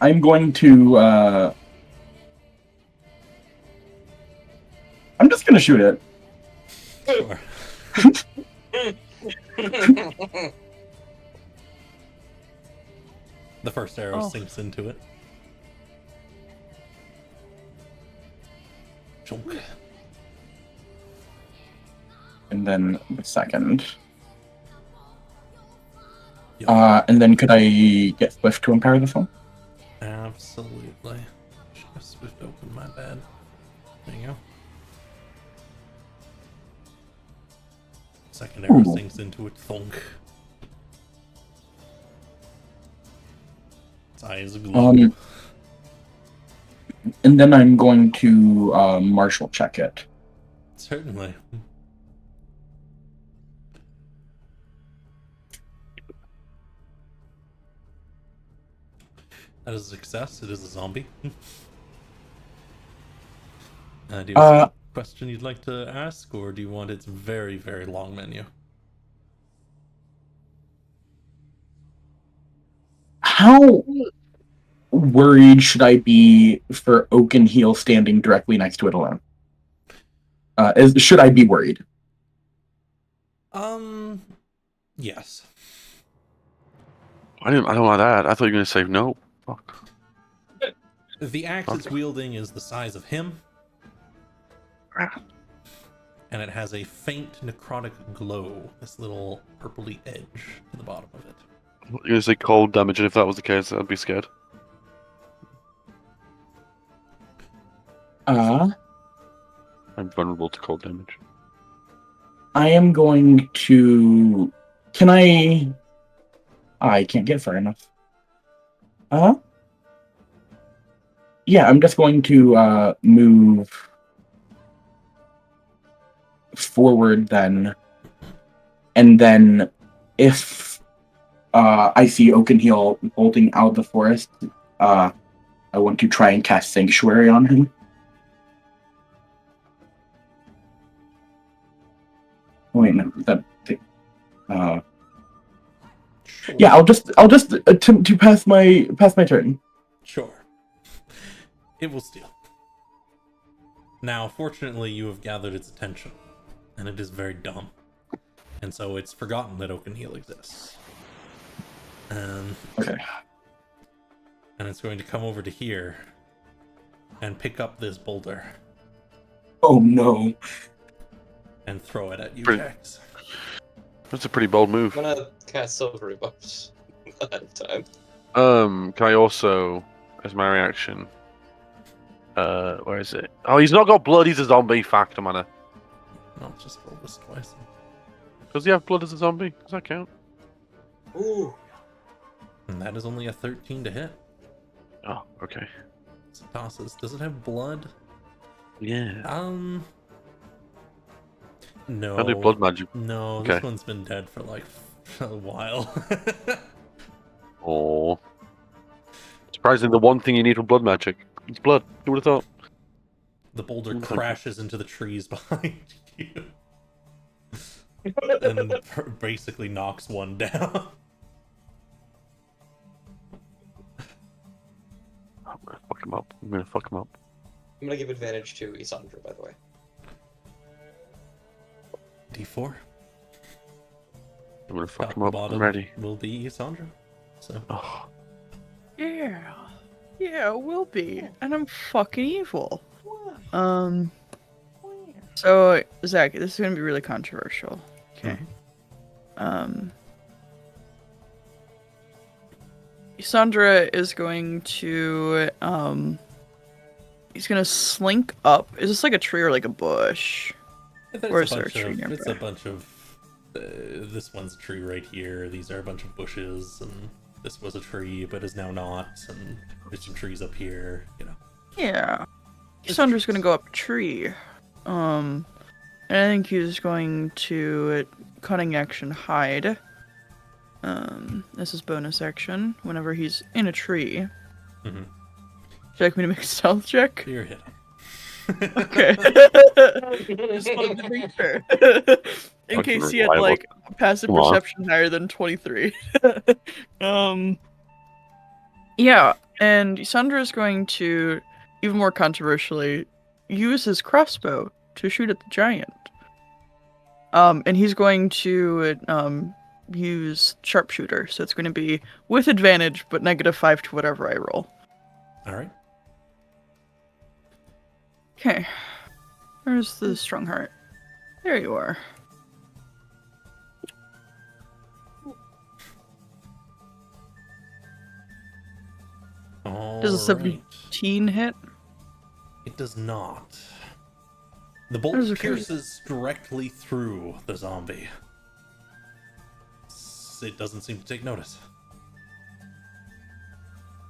I'm going to. I'm just gonna shoot it. Sure. The first arrow Oh. sinks into it. Chunk. And then the second. Yep. And then could I get Swift to empower this one? Absolutely. Just Swift open, my bad. There you go. Second arrow Ooh. sinks into it, thunk. Its eyes glow. And then I'm going to martial check it. Certainly. That is a success. It is a zombie. Do you have a question you'd like to ask, or do you want its very, very long menu? How worried should I be for Oakenheel standing directly next to it alone? Should I be worried? Yes. I don't like that. I thought you were gonna say no. Fuck. The axe it's wielding is the size of him. and it has a faint necrotic glow, this little purpley edge to the bottom of it. You're gonna say cold damage, and if that was the case, I'd be scared. I'm vulnerable to cold damage. I am going to. Can I? I can't get far enough. Yeah, I'm just going to move forward then, and then if I see Oakenheel bolting out of the forest, I want to try and cast Sanctuary on him. Wait, no, Sure. yeah, I'll just attempt to pass my turn. Sure. It will steal. Now, fortunately, you have gathered its attention, and it is very dumb. And so it's forgotten that Oakenheel exists. Okay. And it's going to come over to here and pick up this boulder Oh no. and throw it at you, Pretty- Jax. That's a pretty bold move. I'm gonna cast Silvery Buffs ahead of time. Can I also, as my reaction, where is it? Oh, he's not got blood. He's a zombie. Fact, I'm gonna. I'll just roll this twice. Does he have blood as a zombie? Does that count? Ooh. And that is only a 13 to hit. Oh, okay. So it tosses. Does it have blood? Yeah. No. I do blood magic. No, Okay. this one's been dead for like a while. Oh. Surprisingly, the one thing you need for blood magic. It's blood. Who would have thought? The boulder Okay. crashes into the trees behind you. And basically knocks one down. I'm gonna fuck him up. I'm gonna fuck him up. I'm gonna give advantage to Isandra, by the way. D4. I'm gonna fuck Top him up. bottom I'm ready. will be Sandra. So Oh. Yeah. Yeah, it will be. And I'm fucking evil. So, Zach, this is gonna be really controversial. Okay. Sandra is going to, he's gonna slink up. Is this like a tree or like a bush? Or is there a tree nearby? it's a bunch of this one's a tree right here. These are a bunch of bushes, and this was a tree but is now not, and there's some trees up here, you know. Yeah. Sandra's gonna go up a tree. And I think he's going to cunning action hide. This is bonus action whenever he's in a tree. Mm-hmm. Would you like me to make a stealth check? You're hit. Okay. Just wanted to make sure. In Fucking case he had reliable. like passive Come on. perception higher than 23. Yeah, and Sandra's going to, even more controversially, use his crossbow to shoot at the giant. And he's going to use sharpshooter, so it's going to be with advantage, but -5 to whatever I roll. All right. Okay. Where's the strong heart? There you are. Does a All right. 17 hit? It does not. The That bolt is okay. pierces directly through the zombie. It doesn't seem to take notice.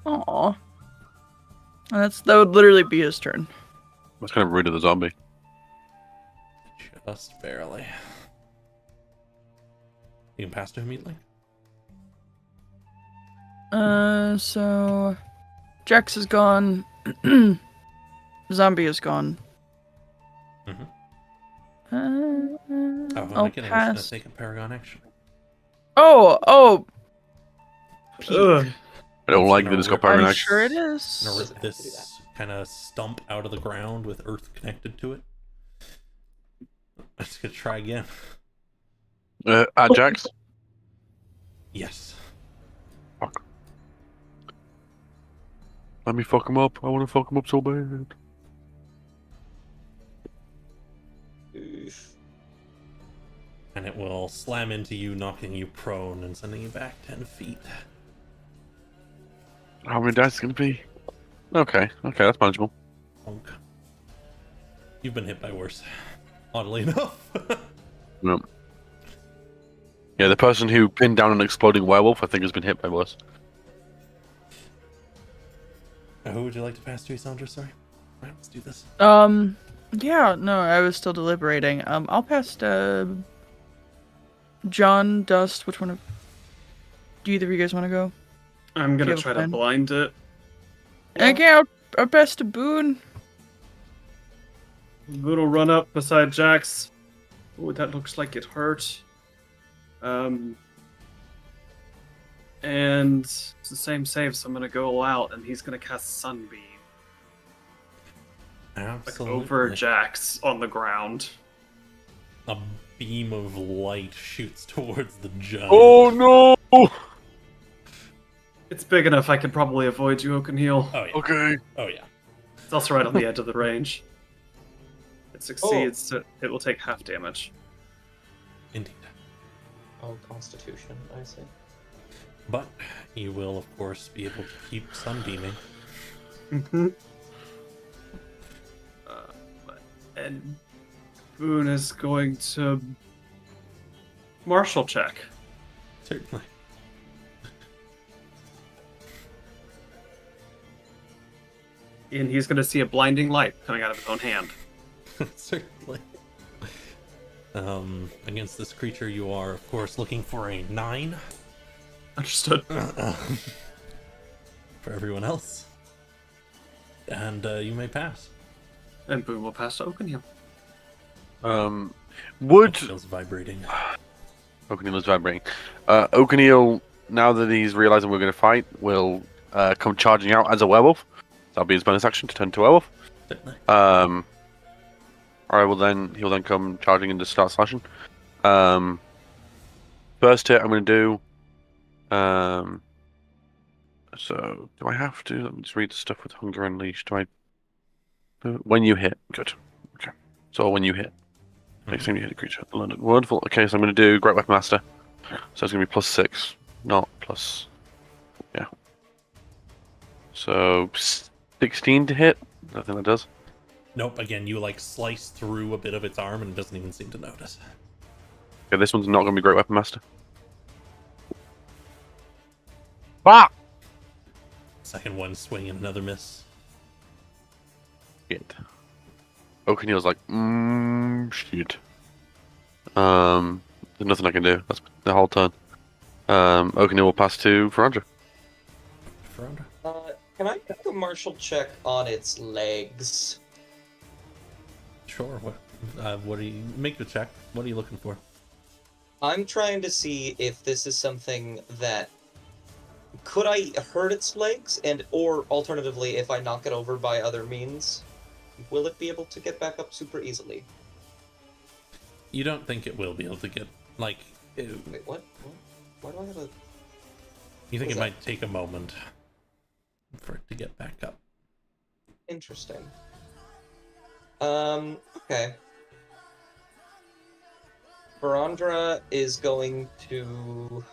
Aww. That would literally be his turn. That's kind of rude of the zombie. Just barely. You can pass to him immediately? So Jax is gone. Zombie is gone. Mm-hmm. I'll Oh, my goodness, I pass. take a Paragon action. Oh. Peak. I don't It's like gonna that it's got rip- Paragon I'm action. sure it Gonna is. rip Doesn't have to do this kind of stump out of the ground with earth connected to it. I'm just gonna try again. Jax? Yes. Fuck. Let me fuck him up. I want to fuck him up so bad. Oof. and it will slam into you, knocking you prone and sending you back 10 feet. How many dice is it gonna be? Okay, that's manageable. Bonk. You've been hit by worse, oddly enough. Yep. Yeah, the person who pinned down an exploding werewolf, I think, has been hit by worse. Who would you like to pass to, Sandra? Sorry. Right, let's do this. Yeah, no, I was still deliberating. I'll pass to John, Dust. Which one? Do either of you guys want to go? I'm gonna Give try to Ben. blind it. Okay, I'll pass to Boone. Boone will run up beside Jax. Oh, that looks like it hurt. And it's the same save, so I'm gonna go all out, and he's gonna cast Sunbeam. Like Absolutely. over Jax on the ground. A beam of light shoots towards the giant. Oh no! It's big enough I can probably avoid you, Oakenheel. Oh yeah. Okay. Oh yeah. It's also right on the edge of the range. It succeeds, so it will take half damage. Indeed. Oh, Constitution, I see. But you will, of course, be able to keep sunbeaming. Mm-hmm. And Boone is going to martial check. Certainly. And he's going to see a blinding light coming out of his own hand. Certainly. Against this creature, you are, of course, looking for a 9. Understood. For everyone else. And you may pass. And Boone will pass to Oakenhill. Would Feels vibrating. Oakeneel is vibrating. Oakeneel, now that he's realizing we're going to fight, will come charging out as a werewolf. That'll be his bonus action to turn to werewolf. Certainly. He'll then come charging and just start slashing. First hit I'm going to do. So do I have to? Let me just read the stuff with Hunger Unleashed. Do I? When you hit, good. Okay. So when you hit, next time you hit a creature, London. Wonderful. Okay, so I'm going to do Great Weapon Master. So it's going to be +6, not plus. Yeah. So 16 to hit. I don't think that does. Nope, again, you like slice through a bit of its arm and it doesn't even seem to notice. Okay, this one's not going to be Great Weapon Master. Fuck! Second one, swing and another miss. Shit. Oakenheel's like, shit. There's nothing I can do. That's the whole turn. Oakenheel will pass to Ferandra. Ferandra. Can I make a martial check on its legs? Sure. What do you make the check? What are you looking for? I'm trying to see if this is something that could I hurt its legs, and or alternatively, if I knock it over by other means, will it be able to get back up super easily? You don't think it will be able to get like? Wait, what? Why do I have a? You think What is it that? might take a moment for it to get back up? Interesting. Okay. Verandra is going to.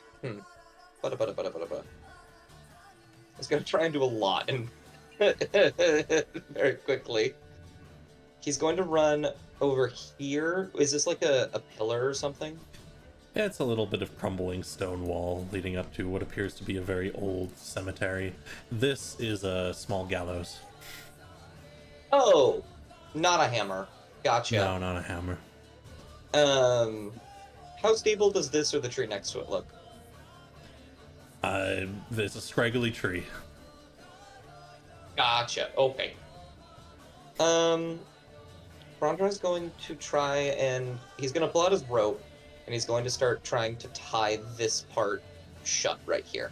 He's going to try and do a lot and very quickly. He's going to run over here. Is this like a pillar or something? Yeah, it's a little bit of crumbling stone wall leading up to what appears to be a very old cemetery. This is a small gallows. Oh, not a hammer. Gotcha. No, not a hammer. How stable does this or the tree next to it look? There's a scraggly tree. Gotcha. Okay. Brondra's going to try and he's going to pull out his rope and he's going to start trying to tie this part shut right here.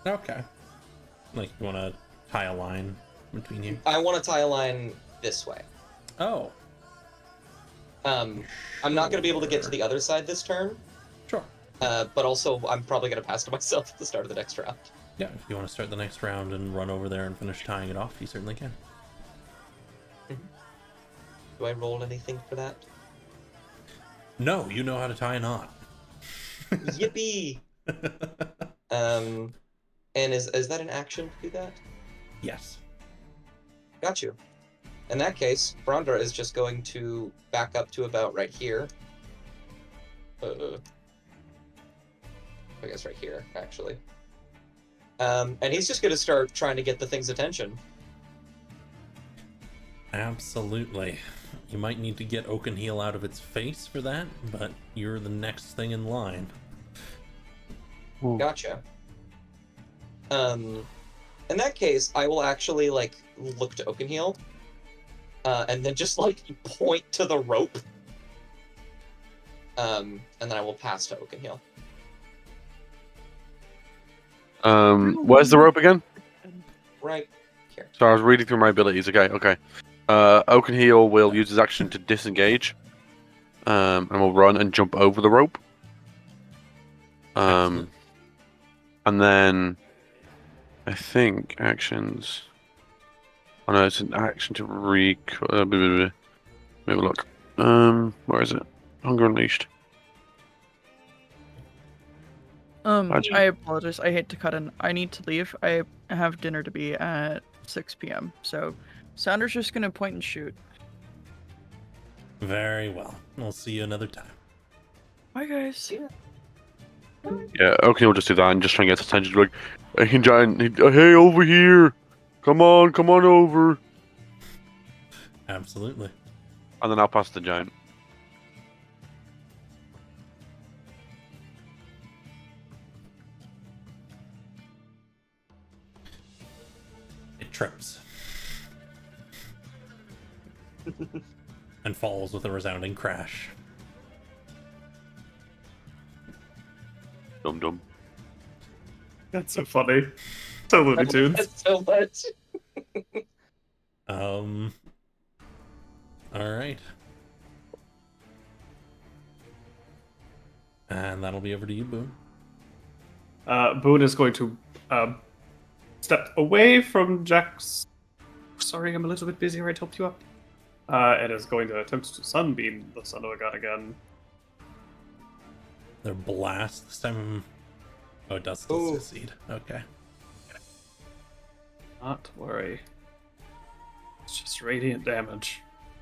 Okay. Like, you want to tie a line between you? I want to tie a line this way. Oh. I'm not going to be able to get to the other side this turn, Sure. but also I'm probably going to pass to myself at the start of the next round. Yeah, if you want to start the next round and run over there and finish tying it off, you certainly can. Do I roll anything for that? No, you know how to tie a knot. Yippee! And is that an action to do that? Yes. Got you. In that case, Brondra is just going to back up to about right here. I guess right here, actually. And he's just going to start trying to get the thing's attention. Absolutely. You might need to get Oakenheel out of its face for that, but you're the next thing in line. Gotcha. In that case, I will actually, like, look to Oakenheel, and then just, like, point to the rope. And then I will pass to Oakenheel. Where's the rope again? Right here. So I was reading through my abilities. Okay. Oakenheel will use his action to disengage, and will run and jump over the rope. Excellent. And then I think actions. Oh no, it's an action to maybe look. Where is it? Hunger Unleashed. Gotcha. I apologize. I hate to cut in. I need to leave. I have dinner to be at 6 p.m. So, Sounder's just gonna point and shoot. Very well. We'll see you another time. Bye, guys. Yeah, Oakenheel will just do that and just try and get his attention. Like, hey, giant, hey, over here! Come on over! Absolutely. And then I'll pass the giant. It trips. And falls with a resounding crash. Dum. That's so funny. So Looney Tunes. That's so much. Alright. And that'll be over to you, Boone. Boone is going to step away from Jack's. Sorry, I'm a little bit busy. I helped you up. And is going to attempt to sunbeam the son of a gun again. Their blast this time. Oh, it does still Ooh. succeed. Okay. Not to worry. It's just radiant damage.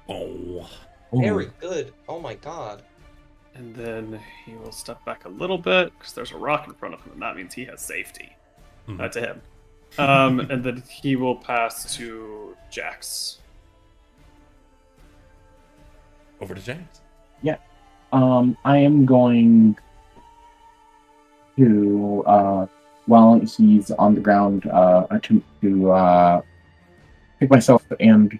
Oh. Very good. Oh my god. And then he will step back a little bit because there's a rock in front of him, and that means he has safety. Hmm. To him. And then he will pass to Jax. Over to James. I am going to, while he's on the ground, attempt to pick myself and.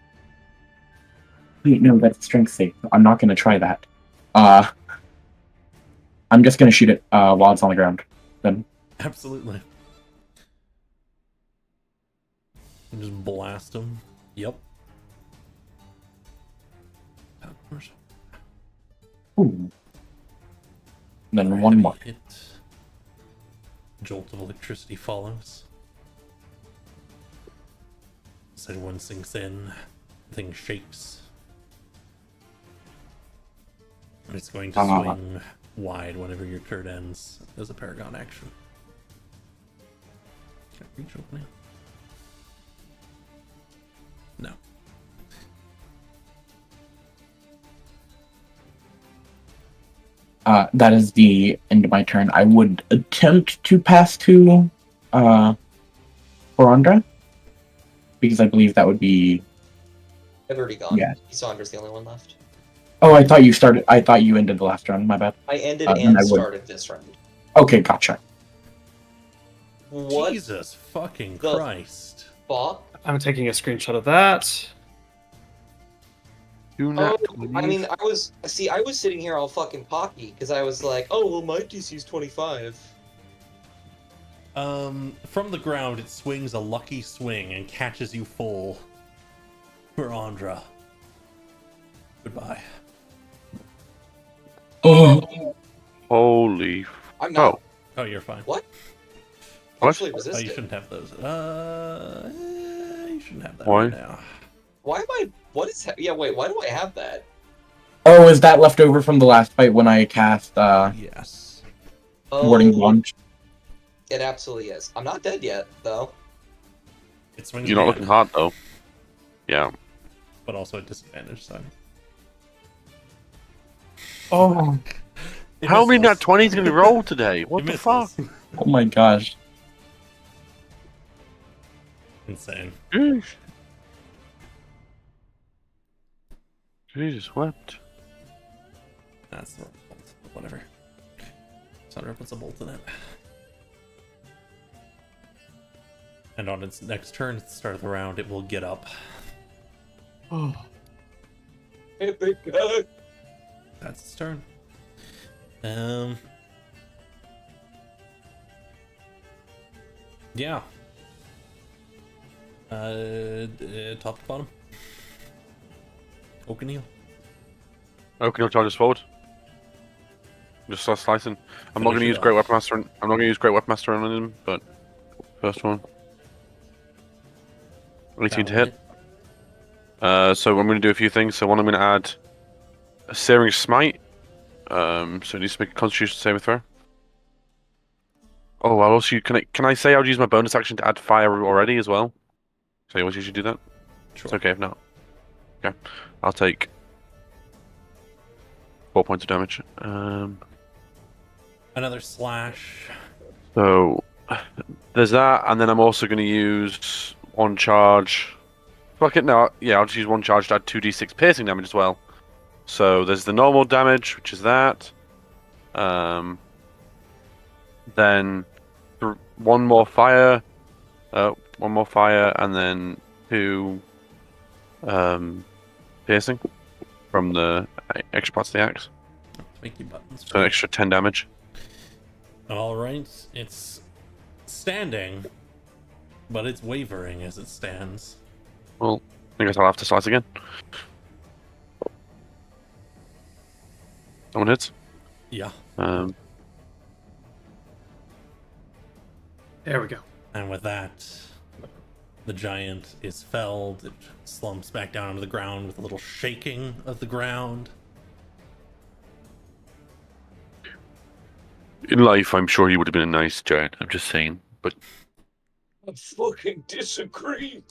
Wait, no, that's strength save. I'm not going to try that. I'm just going to shoot it while it's on the ground. Then. Absolutely. And just blast him. Yep. Ooh. Then one more. Hit. Jolt of electricity follows. As everyone sinks in, the thing shakes. And it's going to swing wide whenever your turn ends as a Paragon action. Can't reach opening. No. That is the end of my turn. I would attempt to pass to Borandra, because I believe that would be. I've already gone. Yeah. Sandra's the only one left. Oh, I thought you started. I thought you ended the last round. My bad. I ended then and I would. started this round. Okay, gotcha. What Jesus fucking the Christ. fuck? I'm taking a screenshot of that. Do not. I mean, I was sitting here all fucking cocky because I was like, oh well, my DC's 25. From the ground, it swings a lucky swing and catches you full. For Andra. Goodbye. Oh, Holy. I'm not Oh, you're fine. What? actually Oh, resisted. you shouldn't have those. You shouldn't have that Why? right now. Why am I? What is? Yeah, wait. Why do I have that? Oh, is that left over from the last fight when I cast Yes. Warding Bond? It absolutely is. I'm not dead yet, though. It swings You're not again, looking hard though. Yeah. but also at disadvantage, so. Oh, It How many misses. nat 20s gonna be rolled today? What It the misses. fuck? oh my gosh. Insane. Jeez. Jesus wept. That's the bolt. Whatever. Sandra puts a bolt in it. And on its next turn, at the start of the round, it will get up. Hit the gun. That's its turn. Yeah. Top to bottom. O'Neil. Okay, no charges forward. Just start slicing. I'm not Finish gonna it use Great off. Weapon Master. I'm not gonna use Great Weapon Master on him, but first one. 18 to hit. So I'm gonna do a few things. So one, I'm gonna add a Searing Smite. So it needs to make a Constitution saving throw. Oh, I'll also can I say I'll use my bonus action to add fire already as well? So you want you should do that? Sure. It's okay if not. Okay, I'll take 4 points of damage. Another slash. So there's that, and then I'm also going to use one charge. Fuck it, no, yeah, I'll just use one charge to add 2d6 piercing damage as well. So there's the normal damage, which is that. Then one more fire, and then 2 piercing from the extra parts of the axe. Make you buttons. So an extra 10 damage. Alright, it's standing, but it's wavering as it stands. Well, I guess I'll have to slice again. Someone hits. Yeah. There we go. And with that, the giant is felled. It slumps back down onto the ground with a little shaking of the ground. In life, I'm sure he would have been a nice giant. I'm just saying, but I fucking disagree.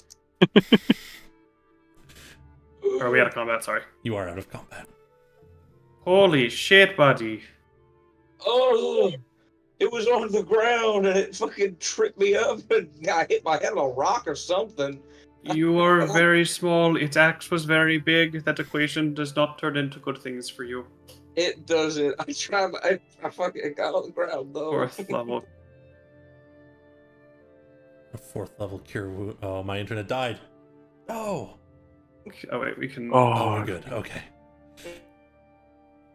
Are we out of combat? Sorry. You are out of combat. Holy shit, buddy. Oh, it was on the ground and it fucking tripped me up and I hit my head on a rock or something. You are very small. Its axe was very big. That equation does not turn into good things for you. It doesn't. I tried. I fucking got on the ground though. 4th level. A 4th level cure wound. Oh, my internet died. Oh. Oh, wait, we can. Oh, we're good. Okay.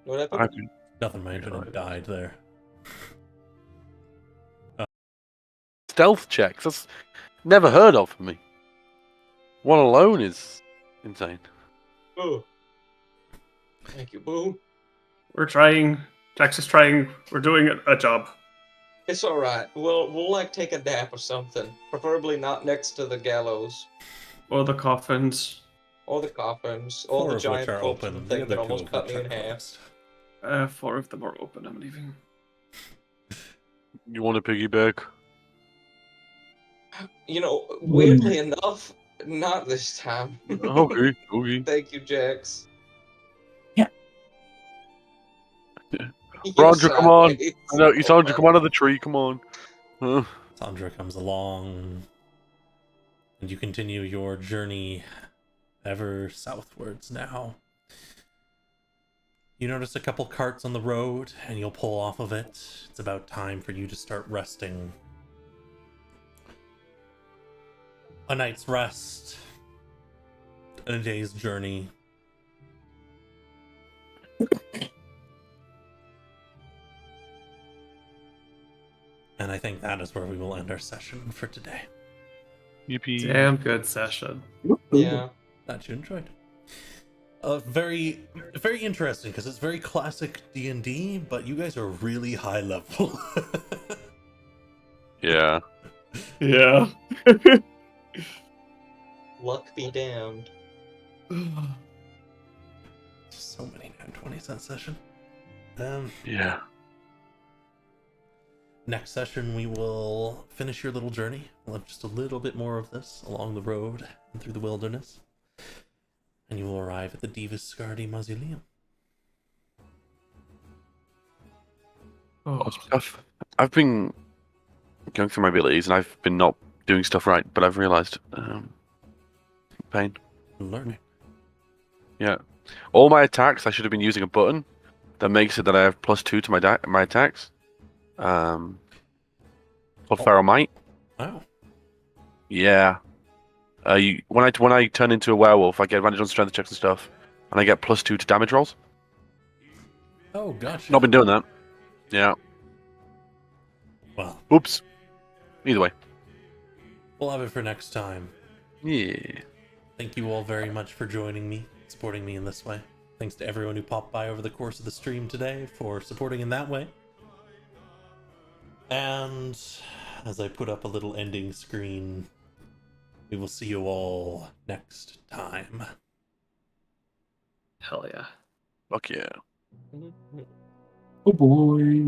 What happened? Nothing. My internet died there. stealth checks. That's never heard of for me. One alone is insane. Oh. Thank you, Boo. We're trying. Jax is trying. We're doing a job. It's all right. We'll like take a nap or something. Preferably not next to the gallows Or the coffins. or the coffins or 4 the of giant which are corpse open. thing The that other 2 almost of cut which me are in half. closed. 4 of them are open. I'm leaving. You want a piggyback? You know, weirdly enough, not this time. Okay, okay. Thank you, Jax. Yeah. Roger, come on. Sideways. I know, you Sandra, come out of the tree, come on. Huh? Sandra comes along, and you continue your journey ever southwards now. You notice a couple carts on the road, and you'll pull off of it. It's about time for you to start resting. A night's rest, and a day's journey. And I think that is where we will end our session for today. Yippee. Damn good session. Yeah. That you enjoyed. Very, very interesting because it's very classic D&D, but you guys are really high level. Yeah. Yeah. Luck be damned. So many 20-cent session. Yeah. Next session, we will finish your little journey. We'll have just a little bit more of this along the road and through the wilderness. And you will arrive at the Divus Scardi Mausoleum. Oh, I've been going through my abilities and I've been not doing stuff right, but I've realised pain. Learning. Yeah. All my attacks, I should have been using a button that makes it that I have +2 to my attacks. Called Feral Might. Oh. Yeah. When I turn into a werewolf, I get advantage on strength checks and stuff, and I get +2 to damage rolls. Oh, gotcha. Not been doing that. Yeah. Well, Oops. Either way. we'll have it for next time. Yeah. Thank you all very much for joining me, supporting me in this way. Thanks to everyone who popped by over the course of the stream today for supporting in that way. And as I put up a little ending screen, we will see you all next time. Hell yeah. Fuck yeah. Oh boy.